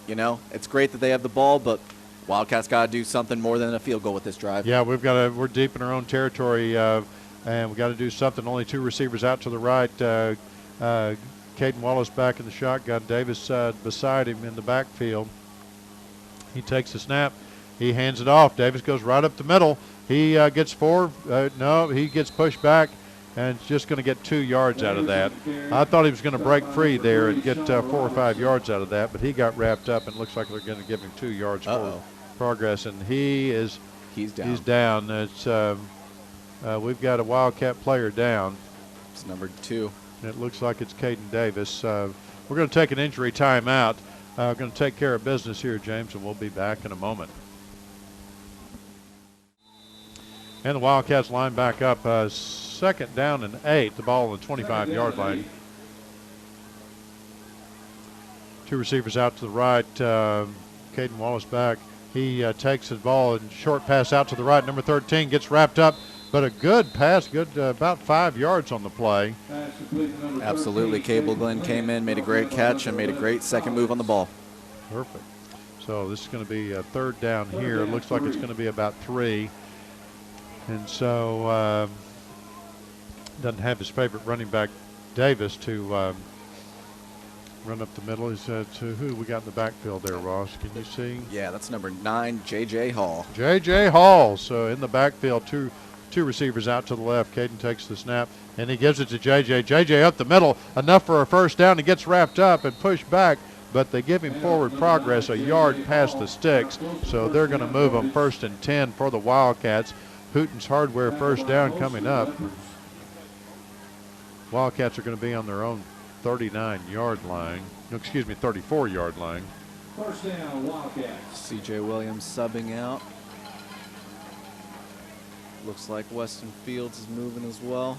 you know, it's great that they have the ball, but Wildcats got to do something more than a field goal with this drive. Yeah, we're deep in our own territory, and we got to do something. Only 2 receivers out to the right. Caden Wallace back in the shotgun. Davis beside him in the backfield. He takes the snap. He hands it off. Davis goes right up the middle. He gets 4. No, he gets pushed back, and it's just going to get 2 yards out of that. I thought he was going to break free there and get 4 or 5 yards out of that, but he got wrapped up, and looks like they're going to give him 2 yards for progress, and he's down. He's down. It's we've got a Wildcat player down. It's number 2. And it looks like it's Caden Davis. We're going to take an injury timeout. We're going to take care of business here, James, and we'll be back in a moment. And the Wildcats line back up. 2nd down and 8. The ball on the 25-yard line. 2 receivers out to the right. Caden Wallace back. He takes the ball and short pass out to the right. Number 13 gets wrapped up, but a good pass, about 5 yards on the play. Absolutely. Cable Glenn came in, made a great catch, and made a great second move on the ball. Perfect. So this is going to be a 3rd down here. It looks like it's going to be about 3. And so doesn't have his favorite running back, Davis, to run up the middle. He's to who we got in the backfield there, Ross? Can you see? Yeah, that's number 9, J.J. Hall. J.J. Hall. So in the backfield, two receivers out to the left. Caden takes the snap, and he gives it to J.J. J.J. up the middle, enough for a 1st down. He gets wrapped up and pushed back, but they give him forward progress a yard past the sticks. So they're going to move him 1st and 10 for the Wildcats. Hootens Hardware 1st down coming up. Wildcats are going to be on their own 39-yard line. No, excuse me, 34-yard line. 1st down, Wildcats. C.J. Williams subbing out. Looks like Weston Fields is moving as well.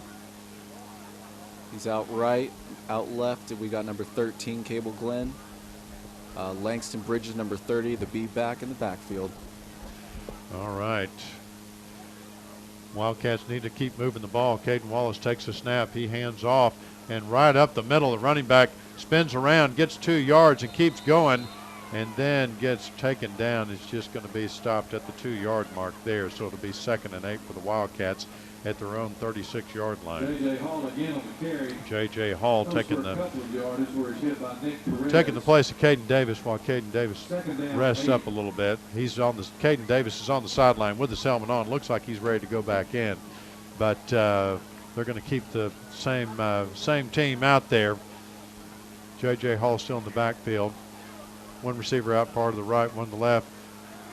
He's out right. Out left, we got number 13, Cable Glenn. Langston Bridges, number 30, the B back in the backfield. All right. Wildcats need to keep moving the ball. Caden Wallace takes a snap. He hands off, and right up the middle, the running back spins around, gets 2 yards, and keeps going, and then gets taken down. It's just going to be stopped at the 2-yard mark there, so it'll be 2nd and 8 for the Wildcats at their own 36-yard line. J.J. Hall again on the carry. J.J. Hall taking the taking place of Caden Davis while Caden Davis rests up a little bit. Caden Davis is on the sideline with his helmet on. Looks like he's ready to go back in, but they're going to keep the same team out there. J.J. Hall still in the backfield. 1 receiver out part of the right, 1 to the left.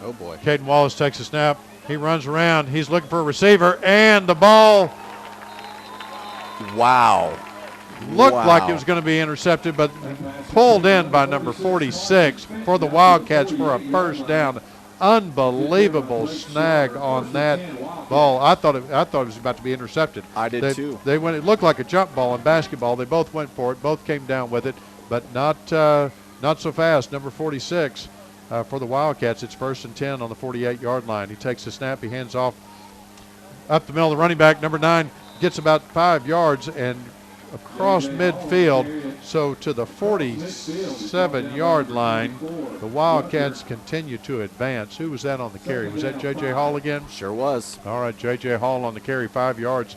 Oh boy. Caden Wallace takes a snap. He runs around. He's looking for a receiver, and the ball looked like it was going to be intercepted, but pulled in by number 46 for the Wildcats for a 1st down. Unbelievable snag on that ball. I thought it was about to be intercepted. I did too. It looked like a jump ball in basketball. They both went for it. Both came down with it, but not so fast. Number 46. For the Wildcats, it's 1st and 10 on the 48-yard line. He takes the snap. He hands off up the middle. The running back, number 9, gets about 5 yards and across midfield. So to the 47-yard line, the Wildcats continue to advance. Who was that on the carry? Was that J.J. Hall again? Sure was. All right, J.J. Hall on the carry, 5 yards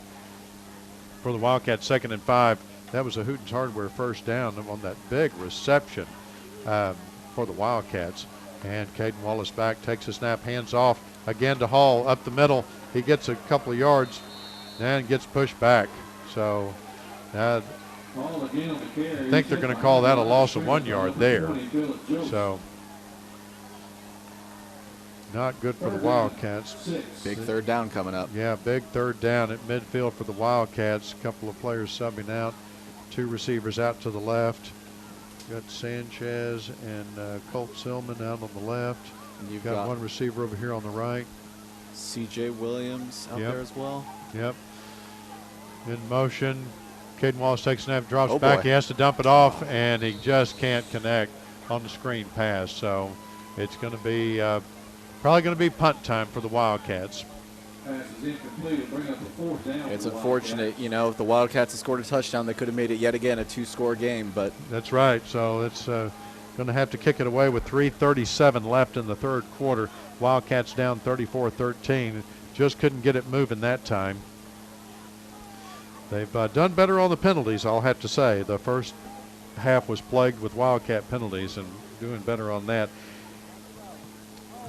for the Wildcats, 2nd and 5. That was a Hootens Hardware 1st down on that big reception. for the Wildcats. And Caden Wallace back, takes a snap, hands off again to Hall up the middle. He gets a couple of yards and gets pushed back. So I think they're going to call that a loss of 1 yard there. So not good for the Wildcats. Big third down coming up. Yeah, big third down at midfield for the Wildcats. A couple of players subbing out. 2 receivers out to the left. Got Sanchez and Colt Silman out on the left. And you've got 1 receiver over here on the right. C.J. Williams out there as well. Yep. In motion. Caden Wallace takes a snap, drops Oh, back. boy. He has to dump it off, and he just can't connect on the screen pass. So it's going to be probably going to be punt time for the Wildcats. It's unfortunate, you know, if the Wildcats had scored a touchdown, they could have made it yet again a 2-score game. But that's right. So it's going to have to kick it away with 3:37 left in the third quarter. Wildcats down 34-13. Just couldn't get it moving that time. They've done better on the penalties, I'll have to say. The first half was plagued with Wildcat penalties, and doing better on that.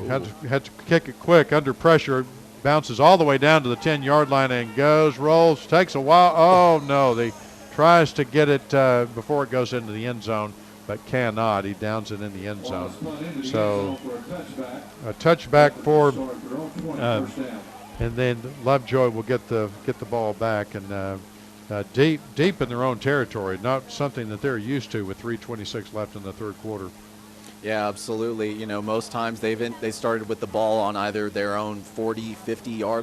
Had to kick it quick under pressure. Bounces all the way down to the 10-yard line and goes, rolls, takes a while. Oh, no. He tries to get it before it goes into the end zone, but cannot. He downs it in the end zone. So a touchback for, and then Lovejoy will get the ball back, and deep in their own territory, not something that they're used to with 3:26 left in the third quarter. yeah, absolutely. You know, most times they started with the ball on either their own 40 or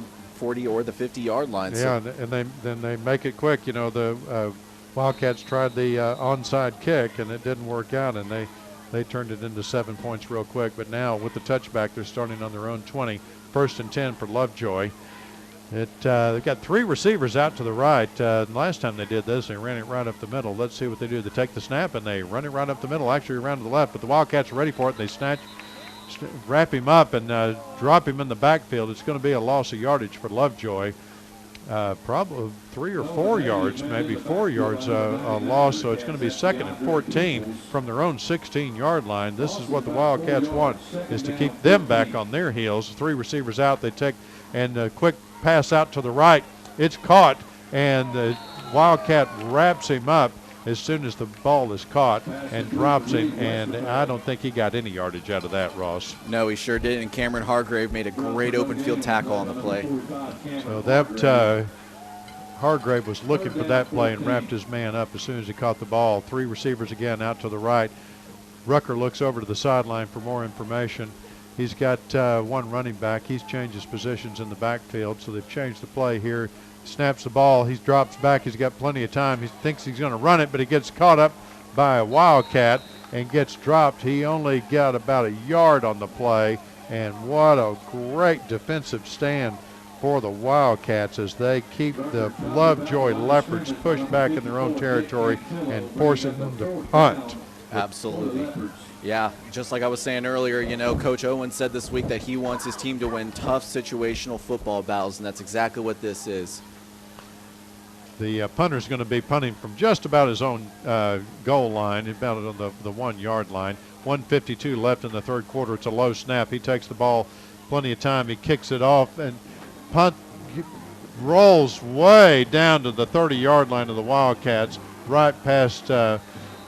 the 50-yard line. Yeah, So and then they make it quick. You know, the Wildcats tried the onside kick, and it didn't work out, and they turned it into 7 points real quick. But now with the touchback, they're starting on their own 20. 1st and 10 for Lovejoy. They've got 3 receivers out to the right. Last time they did this, they ran it right up the middle. Let's see what they do. They take the snap and they run it right up the middle, actually around to the left. But the Wildcats are ready for it. They wrap him up and drop him in the backfield. It's going to be a loss of yardage for Lovejoy. Probably 3 or 4 yards, maybe 4 yards a loss. So it's going to be 2nd and 14 from their own 16-yard line. This is what the Wildcats want, is to keep them back on their heels. 3 receivers out. They take and a quick pass out to the right. It's caught, and the Wildcat wraps him up as soon as the ball is caught and drops him, and I don't think he got any yardage out of that, Ross. no, he sure did. And Cameron Hargrave made a great open field tackle on the play. So that Hargrave was looking for that play and wrapped his man up as soon as he caught the ball. 3 receivers again out to the right. Rucker looks over to the sideline for more information. He's got 1 running back. He's changed his positions in the backfield, so they've changed the play here. Snaps the ball. He drops back. He's got plenty of time. He thinks he's going to run it, but he gets caught up by a Wildcat and gets dropped. He only got about a yard on the play, and what a great defensive stand for the Wildcats as they keep the Lovejoy Leopards pushed back in their own territory and forcing them to punt. Absolutely. Yeah, just like I was saying earlier, you know, Coach Owen said this week that he wants his team to win tough situational football battles, and that's exactly what this is. The punter's going to be punting from just about his own goal line, about on the 1 yard line. 1:52 left in the third quarter. It's a low snap. He takes the ball, plenty of time. He kicks it off, and punt rolls way down to the 30-yard line of the Wildcats, right past a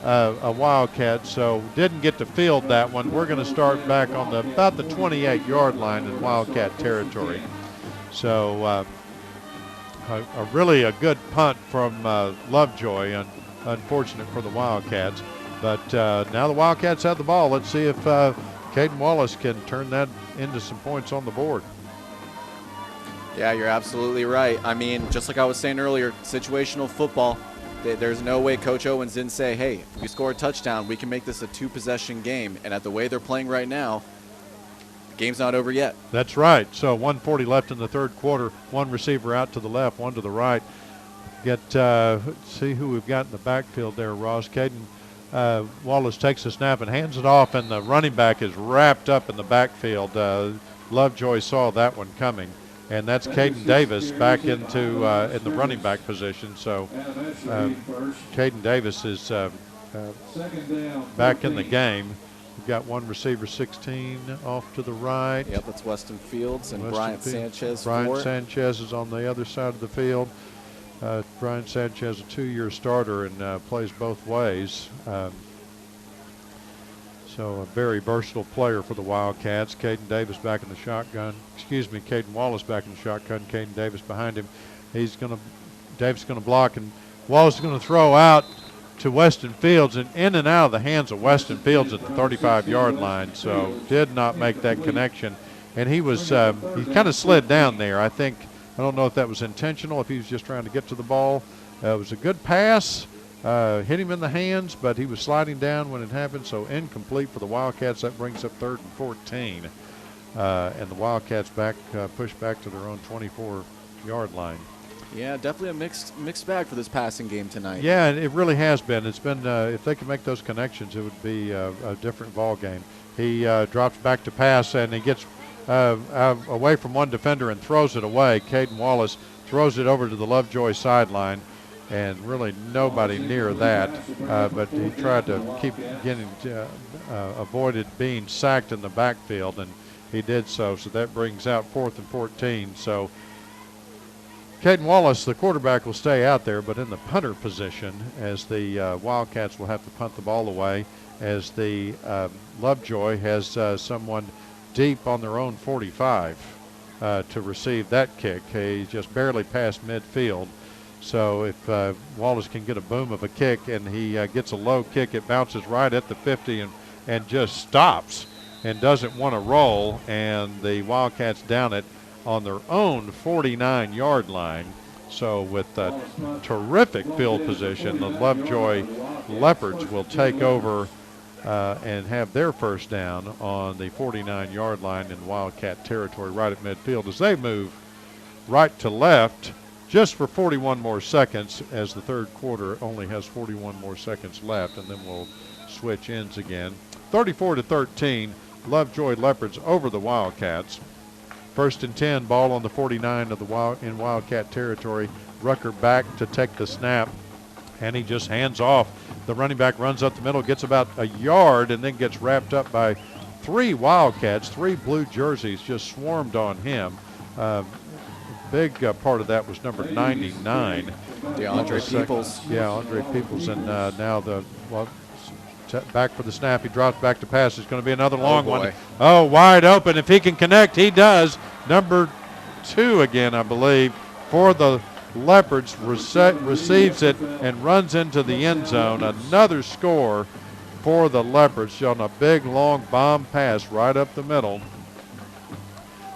Wildcat, so didn't get to field that one. We're going to start back on about the 28-yard line in Wildcat territory. So really a good punt from Lovejoy, and unfortunate for the Wildcats. But now the Wildcats have the ball. Let's see if Caden Wallace can turn that into some points on the board. Yeah, you're absolutely right. I mean, just like I was saying earlier, situational football, there's no way Coach Owens didn't say, hey, if we score a touchdown, we can make this a 2-possession game. And at the way they're playing right now, the game's not over yet. That's right. So 1:40 left in the third quarter. 1 receiver out to the left, 1 to the right. Let's see who we've got in the backfield there, Ross. Caden Wallace takes the snap and hands it off, and the running back is wrapped up in the backfield. Lovejoy saw that one coming. And that's Caden Davis back into in the running back position. So Caden Davis is back in the game. We've got one receiver 16 off to the right. Yep, that's Weston Fields and Weston Bryant Fields. Sanchez. Brian 4. Sanchez is on the other side of the field. Brian Sanchez, a 2-year starter, and plays both ways. So a very versatile player for the Wildcats. Caden Davis back in the shotgun. Excuse me, Caden Wallace back in the shotgun. Caden Davis behind him. Davis is going to block, and Wallace is going to throw out to Weston Fields, and in and out of the hands of Weston Fields at the 35-yard line. So did not make that connection, and he was he kind of slid down there. I don't know if that was intentional, if he was just trying to get to the ball. It was a good pass. Hit him in the hands, but he was sliding down when it happened, so incomplete for the Wildcats. That brings up 3rd and 14. And the Wildcats push back to their own 24-yard line. Yeah, definitely a mixed bag for this passing game tonight. Yeah, it really has been. It's been if they can make those connections, it would be a different ball game. He drops back to pass, and he gets away from one defender and throws it away. Caden Wallace throws it over to the Lovejoy sideline, and really nobody near that. But he tried to keep avoided being sacked in the backfield, and he did so. So that brings out 4th and 14. So Caden Wallace, the quarterback, will stay out there, but in the punter position, as the Wildcats will have to punt the ball away, as the Lovejoy has someone deep on their own 45 to receive that kick. He's just barely past midfield. So if Wallace can get a boom of a kick and he gets a low kick, it bounces right at the 50 and just stops and doesn't want to roll, and the Wildcats down it on their own 49-yard line. So with terrific field position, the Lovejoy Leopards will take over and have their first down on the 49-yard line in Wildcat territory right at midfield as they move right to left just for 41 more seconds, as the third quarter only has 41 more seconds left, and then we'll switch ends again. 34-13, Lovejoy Leopards over the Wildcats. 1st and 10, ball on the 49 of in Wildcat territory. Rucker back to take the snap, and he just hands off. The running back runs up the middle, gets about a yard, and then gets wrapped up by 3 Wildcats. 3 blue jerseys just swarmed on him. Big part of that was number 99. DeAndre Peoples. Yeah, Andre Peoples, and now back for the snap. He drops back to pass. It's going to be another long one. Oh, wide open. If he can connect, he does. Number 2 again, I believe, for the Leopards, receives it and runs into the end zone. Another score for the Leopards on a big, long bomb pass right up the middle.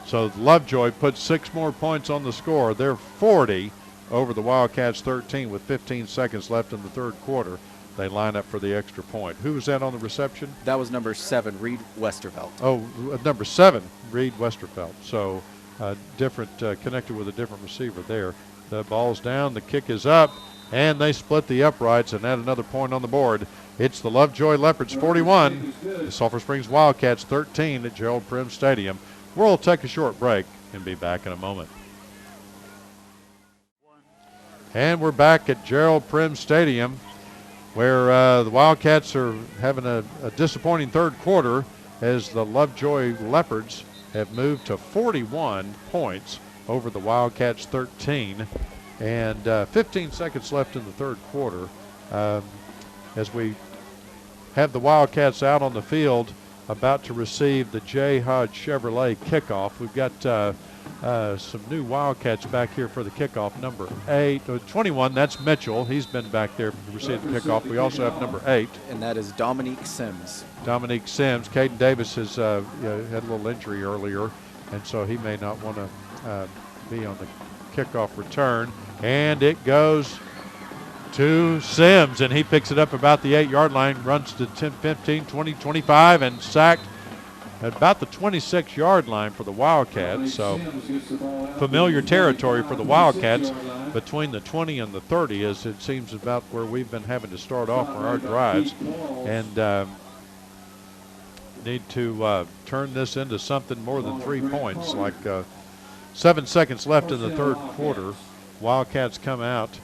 So Lovejoy puts 6 more points on the score. They're 40 over the Wildcats 13 with 15 seconds left in the third quarter. They line up for the extra point. Who was that on the reception? That was number 7, Reed Westervelt. Oh, number 7, Reed Westervelt. So connected with a different receiver there. The ball's down, the kick is up, and they split the uprights and add another point on the board. It's the Lovejoy Leopards 41, the Sulphur Springs Wildcats 13 at Gerald Prim Stadium. We'll take a short break and be back in a moment. And we're back at Gerald Prim Stadium, where the Wildcats are having a disappointing third quarter as the Lovejoy Leopards have moved to 41 points over the Wildcats 13. And 15 seconds left in the third quarter as we have the Wildcats out on the field about to receive the J. Hodge Chevrolet kickoff. We've got some new Wildcats back here for the kickoff. Number 21, that's Mitchell. He's been back there to receive the kickoff. We also have number 8. And that is Dominique Sims. Dominique Sims. Caden Davis has had a little injury earlier, and so he may not want to be on the kickoff return. And it goes to Sims, and he picks it up about the 8-yard line, runs to 10, 15, 20, 25, and sacked at about the 26-yard line for the Wildcats. So familiar territory for the Wildcats between the 20 and the 30, as it seems about where we've been having to start off for our drives. And need to turn this into something more than 3 points. Like 7 seconds left in the third quarter. Wildcats come out.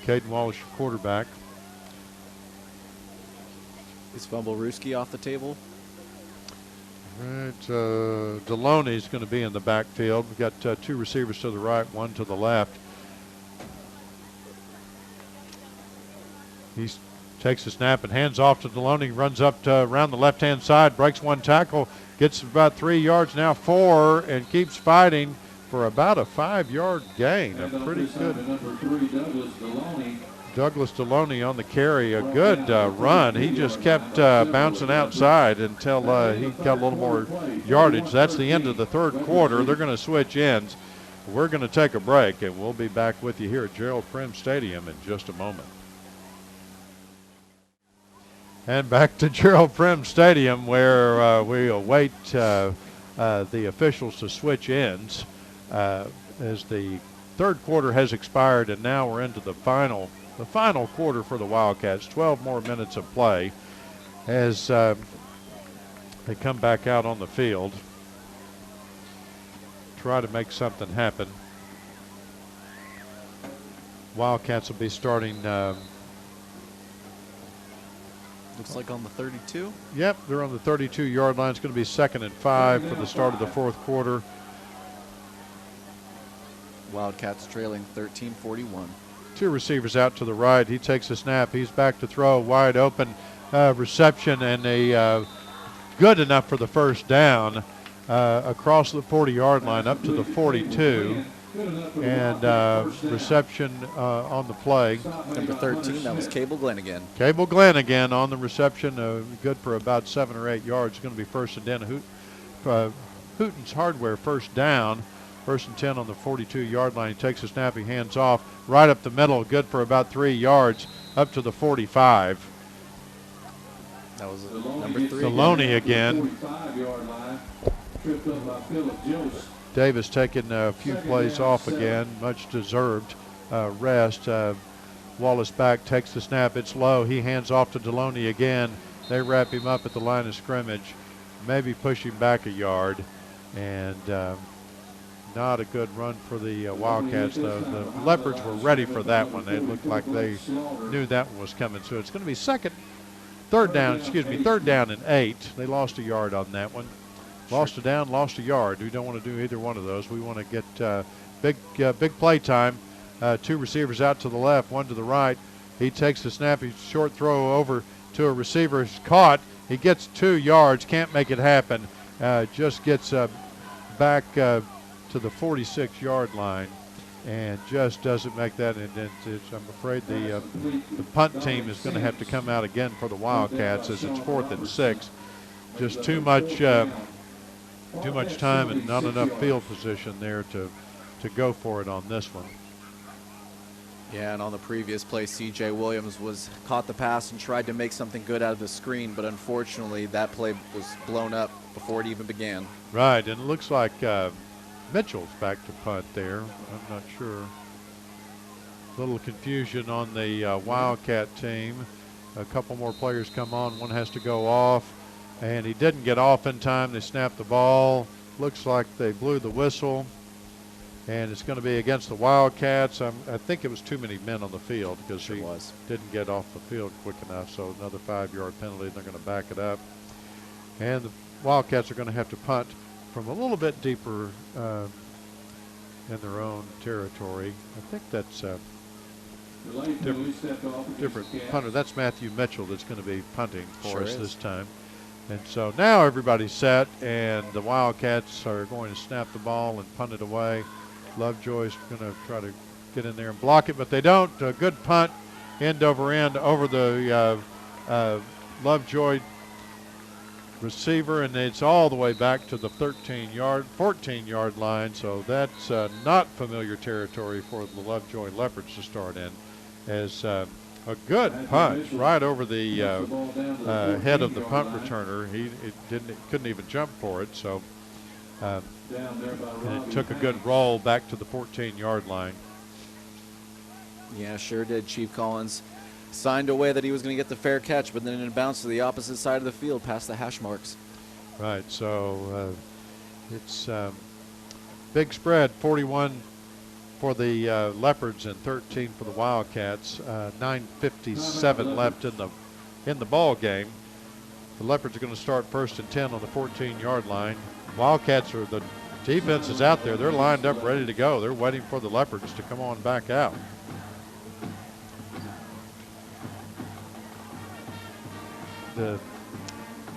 Caden Wallace, quarterback. Is Fumblerooski off the table? Right, Deloney's going to be in the backfield. We've got two receivers to the right, one to the left. He takes the snap and hands off to Deloney, runs up to around the left-hand side, breaks one tackle, gets about 3 yards, now 4, and keeps fighting for about a 5-yard gain. A pretty good Number 3, Douglas Deloney on the carry. A good run. He just kept bouncing outside until he got a little more yardage. That's the end of the third quarter. They're going to switch ends. We're going to take a break, and we'll be back with you here at Gerald Prim Stadium in just a moment. And back to Gerald Prim Stadium, where we await the officials to switch ends as the third quarter has expired, and now we're into the final quarter for the Wildcats. 12 more minutes of play as they come back out on the field, try to make something happen. Wildcats will be starting. Looks like on the 32. Yep, they're on the 32-yard line. It's going to be 2nd and 5 for the start of the fourth quarter. Wildcats trailing 13-41. Two receivers out to the right. He takes a snap. He's back to throw. Wide open reception, and a good enough for the first down across the 40-yard line up to the 42. And reception on the play. Number 13, that was Cable Glenn again. Cable Glenn again on the reception. Good for about 7 or 8 yards. It's going to be 1st and 10. Hooten's Hardware first down. 1st and 10 on the 42-yard line. He takes a snap. He hands off right up the middle. Good for about 3 yards up to the 45. That was number 3. Deloney again. Tripped up by Phillip Jost. Davis taking a few plays off again. Much deserved rest. Wallace back, takes the snap. It's low. He hands off to Deloney again. They wrap him up at the line of scrimmage. Maybe push him back a yard. And not a good run for the Wildcats. The Leopards were ready for that one. They looked like they knew that one was coming. So it's going to be third down and 8. They lost a yard on that one. Lost a down, lost a yard. We don't want to do either one of those. We want to get big play time. Two receivers out to the left, one to the right. He takes the snap. He's short throw over to a receiver. He's caught. He gets 2 yards. Can't make it happen. Just gets back to the 46-yard line and just doesn't make that. And I'm afraid the punt team is going to have to come out again for the Wildcats as it's 4th and 6. Just too much time and not enough field position there to go for it on this one. Yeah, and on the previous play, C.J. Williams caught the pass and tried to make something good out of the screen, but unfortunately that play was blown up before it even began. Right, and it looks like Mitchell's back to punt there. I'm not sure. A little confusion on the Wildcat team. A couple more players come on. One has to go off, and he didn't get off in time. They snapped the ball. Looks like they blew the whistle, and it's going to be against the Wildcats. I think it was too many men on the field because he didn't get off the field quick enough, so another 5-yard penalty. They're going to back it up, and the Wildcats are going to have to punt from a little bit deeper in their own territory. I think that's different punter. That's Matthew Mitchell that's going to be punting for us this time. And so now everybody's set, and the Wildcats are going to snap the ball and punt it away. Lovejoy's going to try to get in there and block it, but they don't. A good punt, end over the Lovejoy receiver, and it's all the way back to the 14-yard line. So that's not familiar territory for the Lovejoy Leopards to start in, as a good punt right over the head of the punt returner. He couldn't even jump for it. So and it took a good roll back to the 14-yard line. Yeah, sure did. Chief Collins signed away that he was going to get the fair catch, but then it bounced to the opposite side of the field past the hash marks. Right, so it's big spread, 41 for the Leopards and 13 for the Wildcats. 9:57 left in the ball game. The Leopards are going to start 1st and 10 on the 14-yard line. Wildcats are the defense is out there. They're lined up ready to go. They're waiting for the Leopards to come on back out. The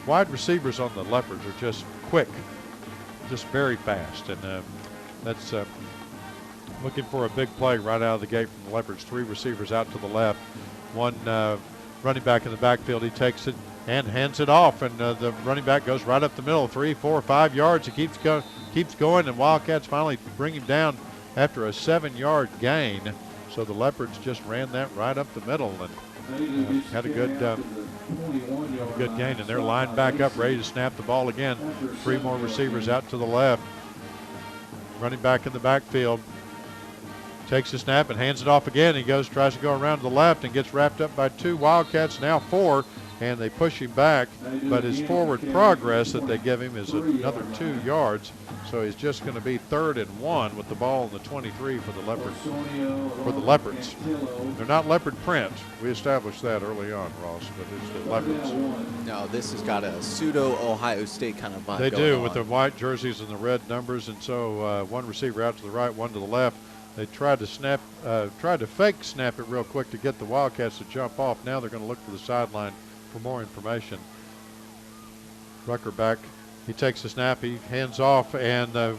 wide receivers on the Leopards are just quick, just very fast, and that's looking for a big play right out of the gate from the Leopards. 3 receivers out to the left, 1 running back in the backfield. He takes it and hands it off, and the running back goes right up the middle, 3, 4, 5 yards. He keeps going, and Wildcats finally bring him down after a 7-yard gain. So the Leopards just ran that right up the middle and had a good gain, and they're lined back up, ready to snap the ball again. 3 more receivers out to the left. Running back in the backfield takes the snap and hands it off again. He tries to go around to the left and gets wrapped up by 2 Wildcats, now 4, and they push him back. But his forward progress that they give him is another 2 yards. So he's just going to be 3rd and 1 with the ball in the 23 for the Leopards. They're not leopard print. We established that early on, Ross, but it's the Leopards. No, this has got a pseudo Ohio State kind of vibe. They going do, on. with the white jerseys and the red numbers, and so 1 receiver out to the right, 1 to the left. They tried to fake snap it real quick to get the Wildcats to jump off. Now they're going to look to the sideline for more information. Rucker back. He takes the snap. He hands off, and the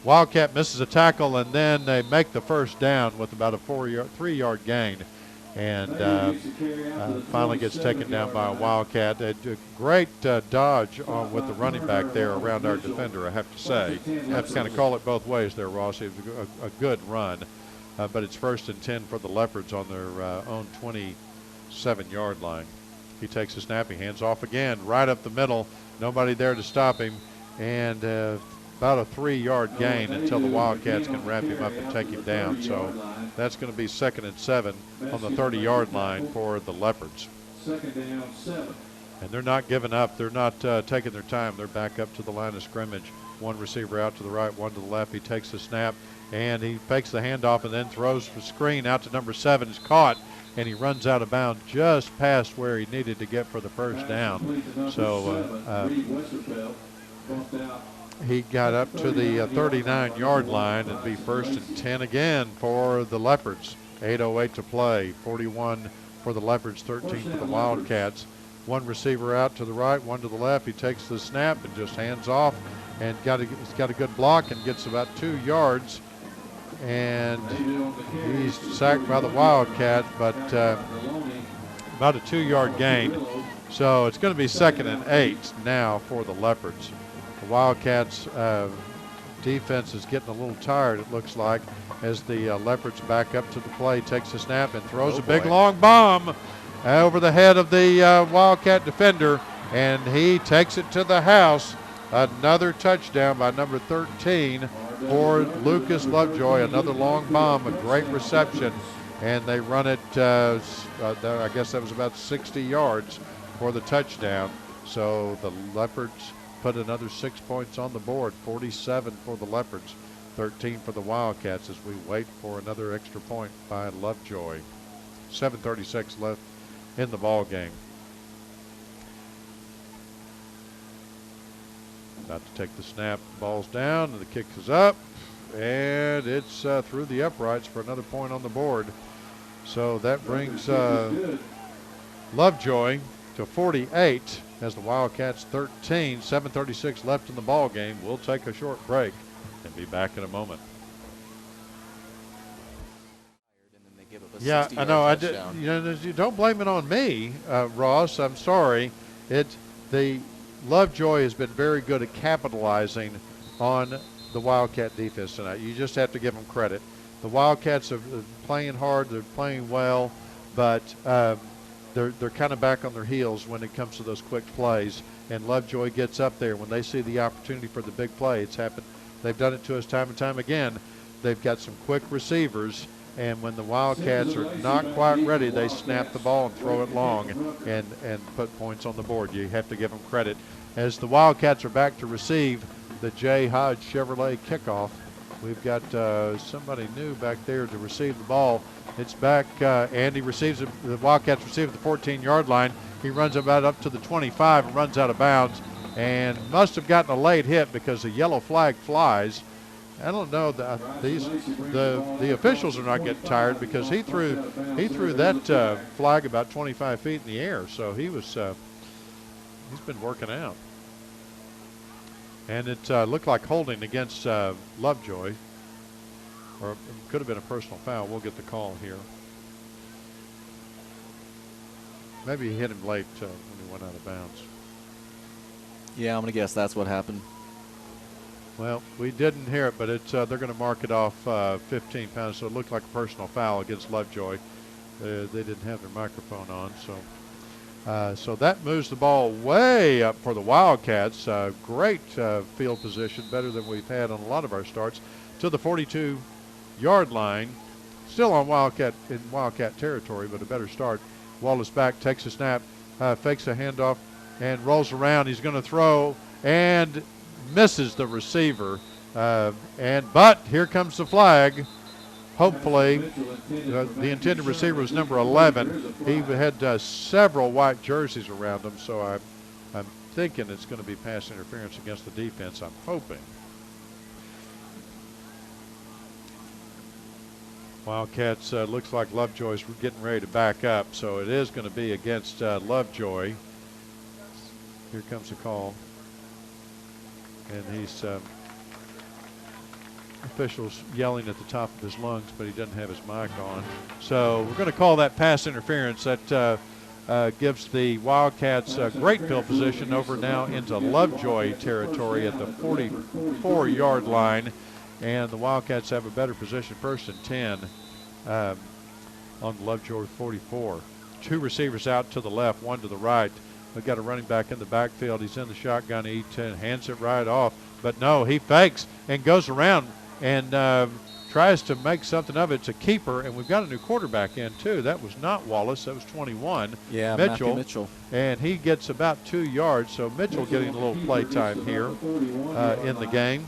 Wildcat misses a tackle, and then they make the first down with about a 3-yard gain, and finally gets taken down by a Wildcat. A great dodge with the running back there around our defender, I have to say. I have to kind of call it both ways there, Ross. It was a good run, but it's 1st and 10 for the Leopards on their own 27-yard line. He takes the snap. He hands off again, right up the middle. Nobody there to stop him, and about a 3-yard gain until the Wildcats can wrap him up and take him down. So that's going to be 2nd and 7 on the 30-yard line for the Leopards. 2nd down, 7. And they're not giving up. They're not taking their time. They're back up to the line of scrimmage. 1 receiver out to the right, 1 to the left. He takes the snap, and he fakes the handoff and then throws for screen out to number 7. Is caught, and he runs out of bounds just past where he needed to get for the first down. So he got up to the 39-yard line and be 1st and 10 again for the Leopards. 8:08 to play. 41 for the Leopards, 13 for the Wildcats. 1 receiver out to the right, 1 to the left. He takes the snap and just hands off, and he's got a good block and gets about 2 yards. And he's sacked by the Wildcat, but about a 2-yard gain. So it's going to be 2nd and 8 now for the Leopards. The Wildcats defense is getting a little tired, it looks like, as the Leopards back up to the play, takes the snap and throws a big long bomb over the head of the Wildcat defender, and he takes it to the house. Another touchdown by number 13 for Lucas Lovejoy. Another long bomb, a great reception, and they run it, I guess that was about 60 yards for the touchdown. So the Leopards put another 6 points on the board, 47 for the Leopards, 13 for the Wildcats, as we wait for another extra point by Lovejoy. 7:36 left in the ball game. About to take the snap, ball's down, and the kick is up, and it's through the uprights for another point on the board. So that brings Lovejoy to 48 as the Wildcats 13. 7:36 left in the ball game. We'll take a short break and be back in a moment. Yeah, I know. You don't blame it on me, Ross. I'm sorry. The Lovejoy has been very good at capitalizing on the Wildcat defense tonight. You just have to give them credit. The Wildcats are playing hard. They're playing well, but they're kind of back on their heels when it comes to those quick plays. And Lovejoy gets up there when they see the opportunity for the big play. It's happened. They've done it to us time and time again. They've got some quick receivers, and when the Wildcats are not quite ready, they snap the ball and throw it long and put points on the board. You have to give them credit. As the Wildcats are back to receive the J. Hodge Chevrolet kickoff, we've got somebody new back there to receive the ball. It's back. Andy receives it. The Wildcats receive at the 14-yard line. He runs about up to the 25 and runs out of bounds, and must have gotten a late hit because the yellow flag flies. I don't know. The officials are not getting tired because he threw that flag about 25 feet in the air. So he's been working out, and it looked like holding against Lovejoy, or it could have been a personal foul. We'll get the call here. Maybe he hit him late when he went out of bounds. Yeah, I'm going to guess that's what happened. Well, we didn't hear it, but they're going to mark it off 15 pounds, so it looked like a personal foul against Lovejoy. They didn't have their microphone on, so that moves the ball way up for the Wildcats. Great field position, better than we've had on a lot of our starts, to the 42-yard line. Still on Wildcat territory, but a better start. Wallace back, takes a snap, fakes a handoff, and rolls around. He's going to throw and misses the receiver. But here comes the flag. Hopefully, the intended receiver was number 11. He had several white jerseys around him, so I'm thinking it's going to be pass interference against the defense. I'm hoping. Wildcats looks like Lovejoy's getting ready to back up, so it is going to be against Lovejoy. Here comes the call. And he's officials yelling at the top of his lungs, but he doesn't have his mic on. So we're going to call that pass interference. That gives the Wildcats great field position over now into Lovejoy territory at the 44-yard line. And the Wildcats have a better position, 1st and 10 on the Lovejoy 44. 2 receivers out to the left, 1 to the right. We've got a running back in the backfield. He's in the shotgun. He hands it right off. But no, he fakes and goes around and tries to make something of it. It's a keeper, and we've got a new quarterback in, too. That was not Wallace. That was 21. Yeah, Mitchell. And he gets about 2 yards. So Mitchell getting a little play time here in the game.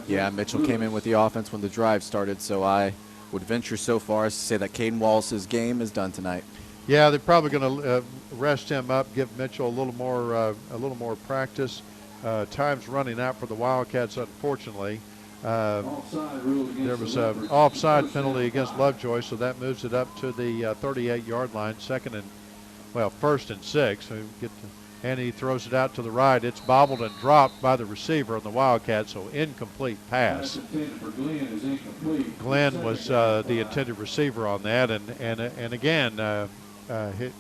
Yeah, Mitchell came in with the offense when the drive started, so I would venture so far as to say that Caden Wallace's game is done tonight. Yeah, they're probably going to rest him up, give Mitchell a little more practice. Time's running out for the Wildcats, unfortunately. There was an offside penalty against Lovejoy, so that moves it up to the 38-yard line, 1st and 6. So and he throws it out to the right. It's bobbled and dropped by the receiver on the Wildcats, so incomplete pass. Glenn was the intended receiver on that, and again, it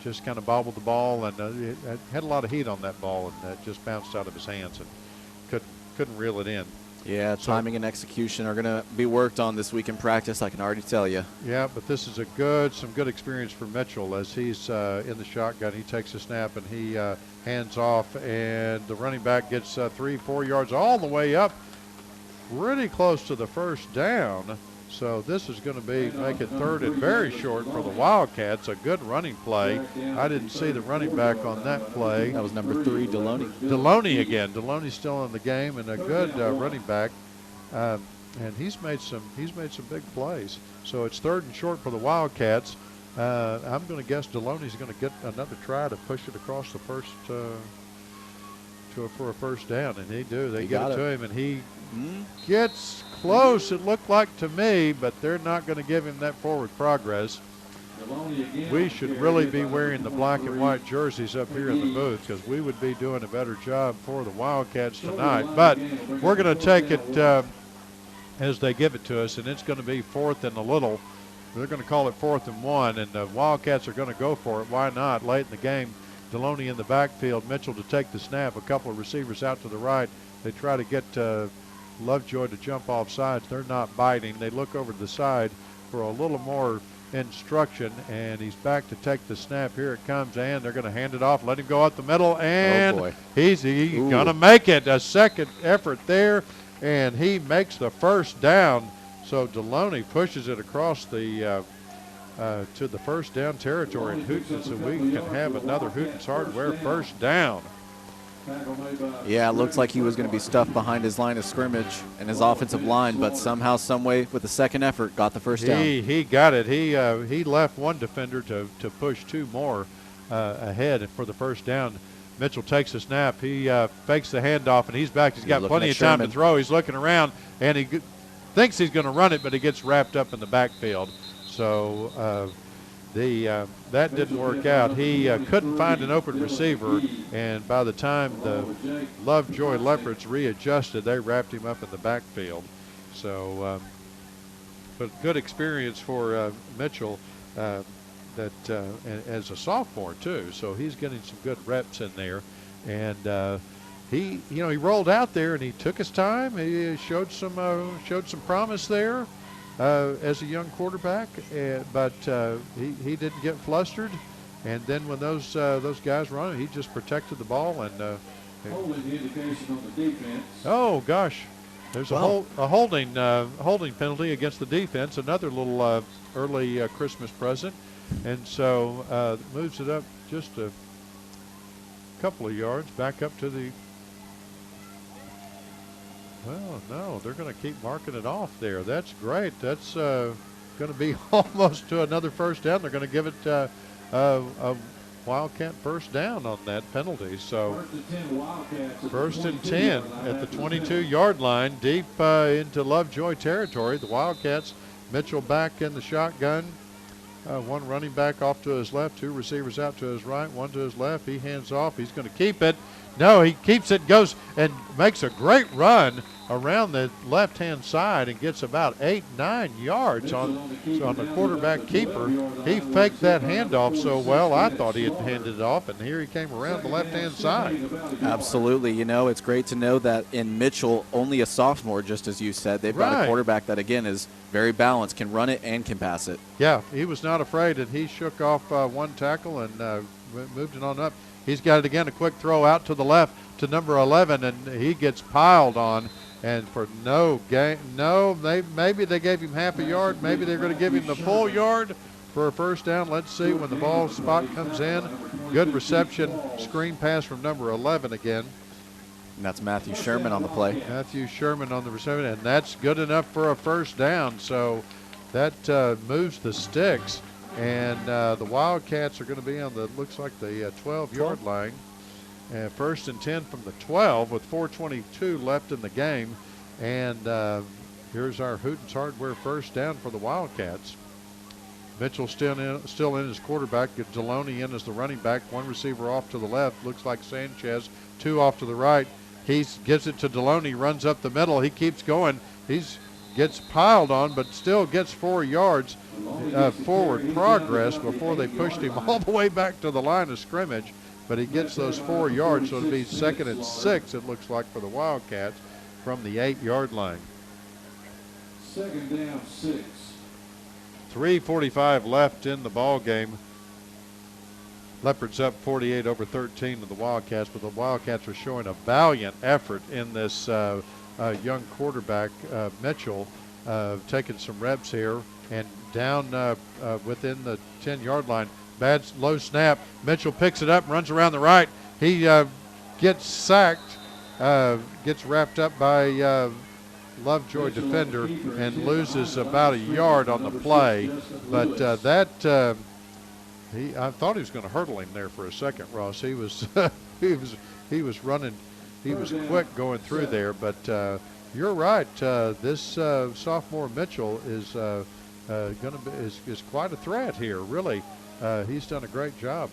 just kind of bobbled the ball, and it had a lot of heat on that ball, and it just bounced out of his hands and couldn't reel it in. Yeah, timing and execution are going to be worked on this week in practice, I can already tell you. Yeah, but this is some good experience for Mitchell as he's in the shotgun. He takes a snap and he hands off, and the running back gets 3-4 yards all the way up, pretty close to the first down. So this is going to make it 3rd and very short for the Wildcats. A good running play. I didn't see the running back on that play. That was number 3, Deloney. Deloney again. Deloney's still in the game, and a good running back. And he's made some big plays. So it's 3rd and short for the Wildcats. I'm going to guess Deloney's going to get another try to push it across the first for a first down, and they get it to him, and he gets close, it looked like to me, but they're not going to give him that forward progress. We should really be wearing the black and white jerseys up here in the booth, because we would be doing a better job for the Wildcats tonight. But we're going to take it as they give it to us, and it's going to be 4th and a little. They're going to call it 4th and 1, and the Wildcats are going to go for it. Why not? Late in the game, Deloney in the backfield, Mitchell to take the snap, a couple of receivers out to the right. They try to get Lovejoy to jump off sides. They're not biting. They look over to the side for a little more instruction, and he's back to take the snap. Here it comes, and they're going to hand it off, let him go up the middle, and he's going to make it. A second effort there, and he makes the first down. So Deloney pushes it across the to the first down territory in Hootens, and we can have another Hootens Hardware first down. Yeah, it looks like he was going to be stuffed behind his line of scrimmage and his offensive line, but somehow, some way, with the second effort, got the first down. He got it. He left one defender to push 2 more ahead for the first down. Mitchell takes a snap. He fakes the handoff, and he's back. He's got looking plenty at of time Sherman. to throw. He's looking around, and he thinks he's going to run it, but he gets wrapped up in the backfield. So that didn't work out. He couldn't find an open receiver, and by the time the Lovejoy Leopards readjusted, they wrapped him up in the backfield. So, but good experience for Mitchell. As a sophomore too, so he's getting some good reps in there, and he rolled out there and he took his time. He showed some promise there as a young quarterback, but he didn't get flustered. And then when those guys were on it, he just protected the ball and. Holding indication on the defense. Oh gosh, there's a holding penalty against the defense. Another little early Christmas present. And so moves it up just a couple of yards back up to the. Well, no, they're going to keep marking it off there. That's great. That's going to be almost to another first down. They're going to give it a Wildcat first down on that penalty. So first and 10 at the 22-yard line, deep into Lovejoy territory. The Wildcats, Mitchell back in the shotgun. One running back off to his left, two receivers out to his right, one to his left. He hands off. He's going to keep it. No, he keeps it, goes and makes a great run around the left-hand side and gets about 8-9 yards on the quarterback keeper. He faked that handoff so well, I thought he had handed it off, and here he came around the left-hand side. Absolutely. You know, it's great to know that in Mitchell, only a sophomore, just as you said. They've got a quarterback that, again, is very balanced, can run it and can pass it. Yeah, he was not afraid, and he shook off one tackle and moved it on up. He's got it again, a quick throw out to the left to number 11, and he gets piled on. And for no gain, maybe they gave him half a yard. Maybe they're going to give him the full yard for a first down. Let's see when the ball spot comes in. Good reception, screen pass from number 11 again. And that's Matthew Sherman on the play. Matthew Sherman on the reception, and that's good enough for a first down. So that moves the sticks, and the Wildcats are going to be on the, looks like the 12-yard line. First and 10 from the 12 with 4:22 left in the game. And here's our Hooten's Hardware first down for the Wildcats. Mitchell still in as quarterback. Deloney in as the running back. One receiver off to the left. Looks like Sanchez. Two off to the right. He gives it to Deloney. Runs up the middle. He keeps going. Gets piled on, but still gets 4 yards forward progress before they pushed him all the way back to the line of scrimmage. But he gets those 4 yards, so it'll be 2nd and 6, it looks like, for the Wildcats from the 8-yard line. 2nd down, 6. 3:45 left in the ball game. Leopards up 48-13 to the Wildcats, but the Wildcats are showing a valiant effort in this young quarterback, Mitchell, taking some reps here and down within the 10-yard line. Bad low snap. Mitchell picks it up and runs around the right. He gets sacked, gets wrapped up by Lovejoy defender and loses about a yard on the play. But I thought he was going to hurdle him there for a second, Ross. He was he was running. He was quick going through there. But you're right. This sophomore Mitchell is is quite a threat here, really. He's done a great job.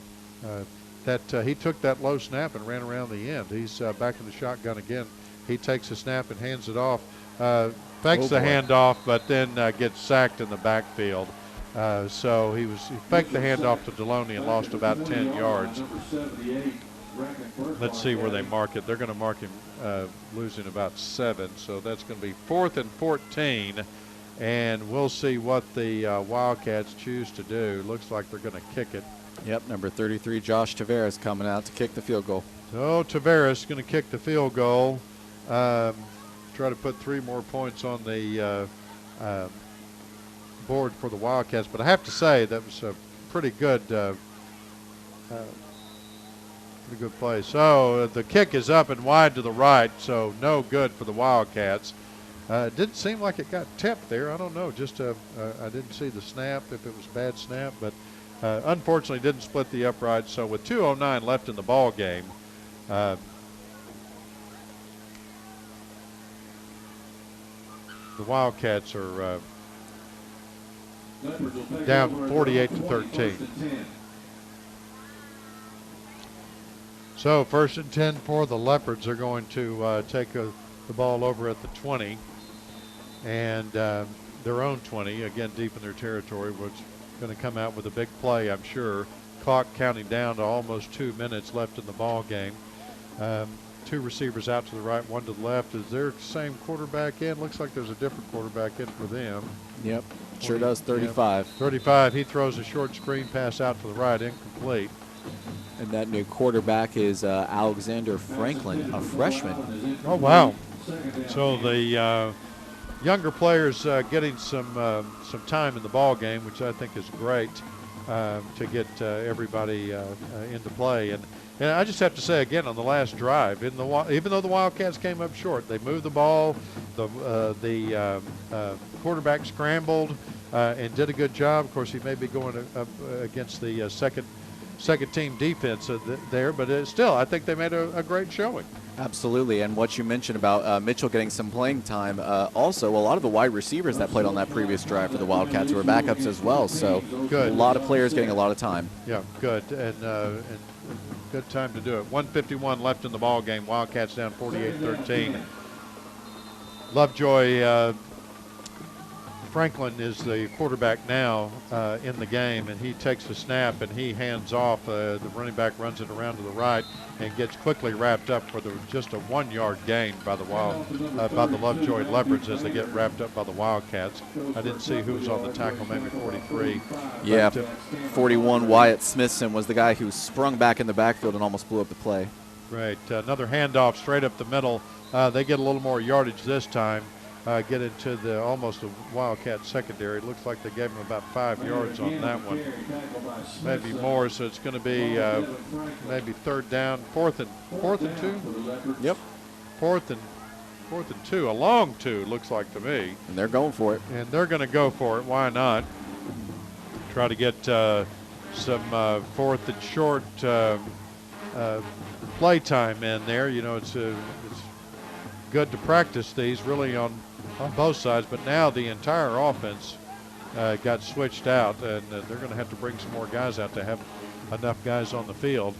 He took that low snap and ran around the end. He's back in the shotgun again. He takes a snap and hands it off. Fakes the handoff, but then gets sacked in the backfield. So he faked the handoff to Deloney and lost about 10 yards. Let's see where they mark it. They're going to mark him losing about 7. So that's going to be 4th and 14. And we'll see what the Wildcats choose to do. Looks like they're going to kick it. Yep, number 33, Josh Tavares, coming out to kick the field goal. So Tavares going to kick the field goal. Try to put 3 more points on the board for the Wildcats. But I have to say that was a pretty good play. So the kick is up and wide to the right, so no good for the Wildcats. It didn't seem like it got tipped there. I don't know. Just I didn't see the snap, if it was a bad snap. But unfortunately didn't split the uprights. So with 2:09 left in the ball game, the Wildcats are down 48-13. So 1st and 10 for the Leopards. Are going to take the ball over at the 20 and their own 20, again deep in their territory, was going to come out with a big play, I'm sure. Clock counting down to almost 2 minutes left in the ball game. 2 receivers out to the right, 1 to the left. Is their same quarterback in? Looks like there's a different quarterback in for them. Yep, sure does, 35. Yeah, 35, he throws a short screen pass out to the right, incomplete. And that new quarterback is Alexander Franklin, a freshman. Oh, wow. So the younger players getting some time in the ball game, which I think is great to get everybody into play. And I just have to say again, on the last drive, even though the Wildcats came up short, they moved the ball. The quarterback scrambled and did a good job. Of course, he may be going up against the second team defense there, but still, I think they made a great showing. Absolutely, and what you mentioned about Mitchell getting some playing time, also a lot of the wide receivers that played on that previous drive for the Wildcats were backups as well, so good. A lot of players getting a lot of time. Yeah, good, and good time to do it. 1:51 left in the ball game. Wildcats down 48-13. Lovejoy Franklin is the quarterback now in the game, and he takes the snap and he hands off. The running back runs it around to the right and gets quickly wrapped up for just a 1-yard gain by the Lovejoy Leopards as they get wrapped up by the Wildcats. I didn't see who was on the tackle, maybe 43. Yeah, 41 Wyatt Smithson was the guy who sprung back in the backfield and almost blew up the play. Great. Another handoff straight up the middle. They get a little more yardage this time. Get into almost a Wildcat secondary. It looks like they gave him about 5 yards on that one, maybe more. So it's going to be maybe third down, fourth and 2. Yep. Fourth and 2, a long 2 looks like to me. And they're going for it. And they're going to go for it. Why not? Try to get some fourth and short play time in there. You know, it's good to practice these really on both sides, but now the entire offense got switched out, and they're going to have to bring some more guys out to have enough guys on the field.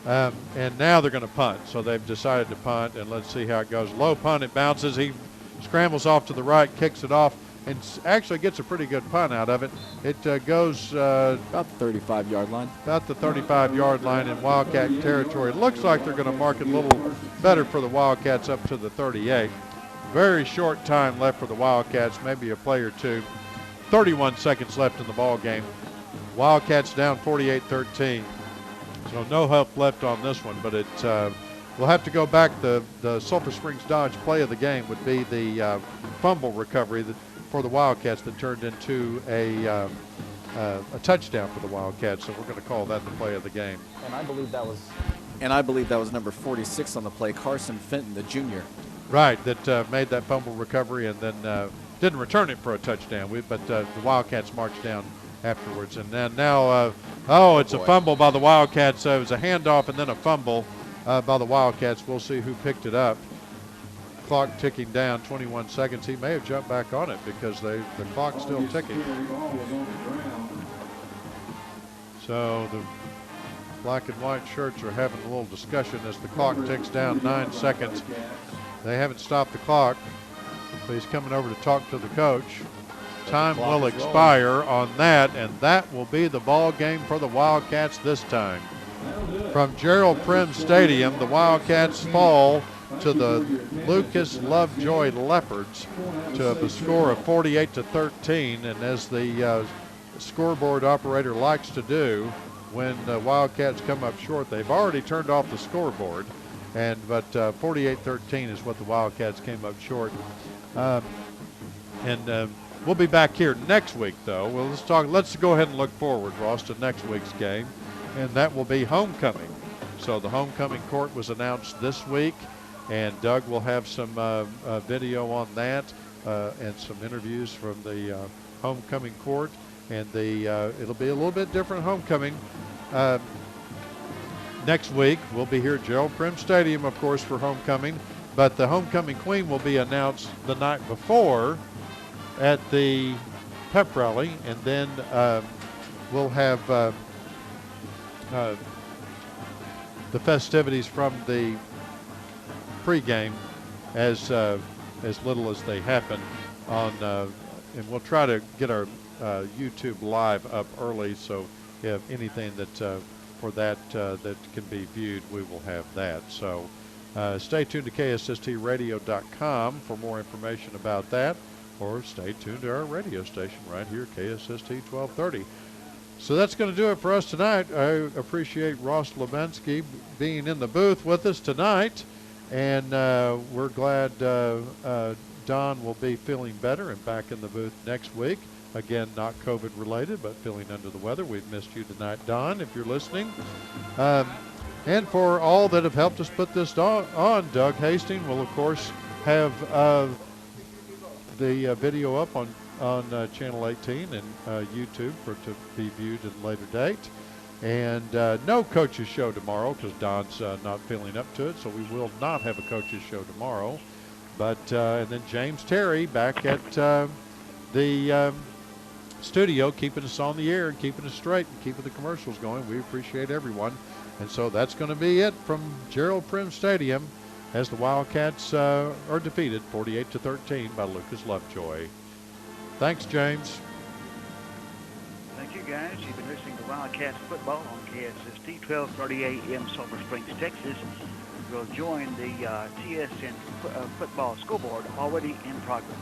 And now they're going to punt, so they've decided to punt, and let's see how it goes. Low punt, it bounces. He scrambles off to the right, kicks it off, and actually gets a pretty good punt out of it. It goes about the 35-yard line. About the 35-yard line in Wildcat territory. It looks like they're going to mark it a little better for the Wildcats up to the 38. Very short time left for the Wildcats, maybe a play or two. 31 seconds left in the ball game. Wildcats down 48-13. So no help left on this one, but we'll have to go back. The Sulphur Springs Dodge play of the game would be the fumble recovery for the Wildcats that turned into a touchdown for the Wildcats. So we're going to call that the play of the game. And I believe that was number 46 on the play, Carson Fenton, the junior. Right, that made that fumble recovery and then didn't return it for a touchdown. But the Wildcats marched down afterwards. And then now, it's a fumble by the Wildcats. It was a handoff and then a fumble by the Wildcats. We'll see who picked it up. Clock ticking down, 21 seconds. He may have jumped back on it because the clock's still ticking. So the black and white shirts are having a little discussion as the clock ticks down 9 seconds. They haven't stopped the clock, so he's coming over to talk to the coach. Time will expire on that, and that will be the ball game for the Wildcats this time. From Gerald Prim Stadium, the Wildcats fall to the Lucas Lovejoy Leopards to the score of 48-13, and as the scoreboard operator likes to do when the Wildcats come up short, they've already turned off the scoreboard, but 48-13 is what the Wildcats came up short. We'll be back here next week, though. Well, let's go ahead and look forward, Ross, to next week's game, and that will be homecoming. So the homecoming court was announced this week, and Doug will have some video on that and some interviews from the homecoming court. and it'll be a little bit different homecoming. Next week, we'll be here at Gerald Prim Stadium, of course, for homecoming, but the homecoming queen will be announced the night before at the pep rally, and then we'll have the festivities from the pregame as little as they happen on, and we'll try to get our YouTube live up early, so if anything that for that that can be viewed, we will have that. So stay tuned to KSSTradio.com for more information about that, or stay tuned to our radio station right here, KSST 1230. So that's going to do it for us tonight. I appreciate Ross Levinsky being in the booth with us tonight, and we're glad Don will be feeling better and back in the booth next week. Again, not COVID related, but feeling under the weather. We've missed you tonight, Don, if you're listening. And for all that have helped us put this on, Doug Hastings will, of course, have the video up on Channel 18 and YouTube to be viewed at a later date. And no coaches show tomorrow because Don's not feeling up to it, so we will not have a coaches show tomorrow. But and then James Terry back at the studio, keeping us on the air and keeping us straight and keeping the commercials going. We appreciate everyone. And so that's going to be it from Gerald Prim Stadium as the Wildcats are defeated 48-13 by Lucas Lovejoy. Thanks, James. Thank you, guys. You've been listening to Wildcats football on KSST 1230 AM, Sulphur Springs, Texas. We'll join the TSN football scoreboard already in progress.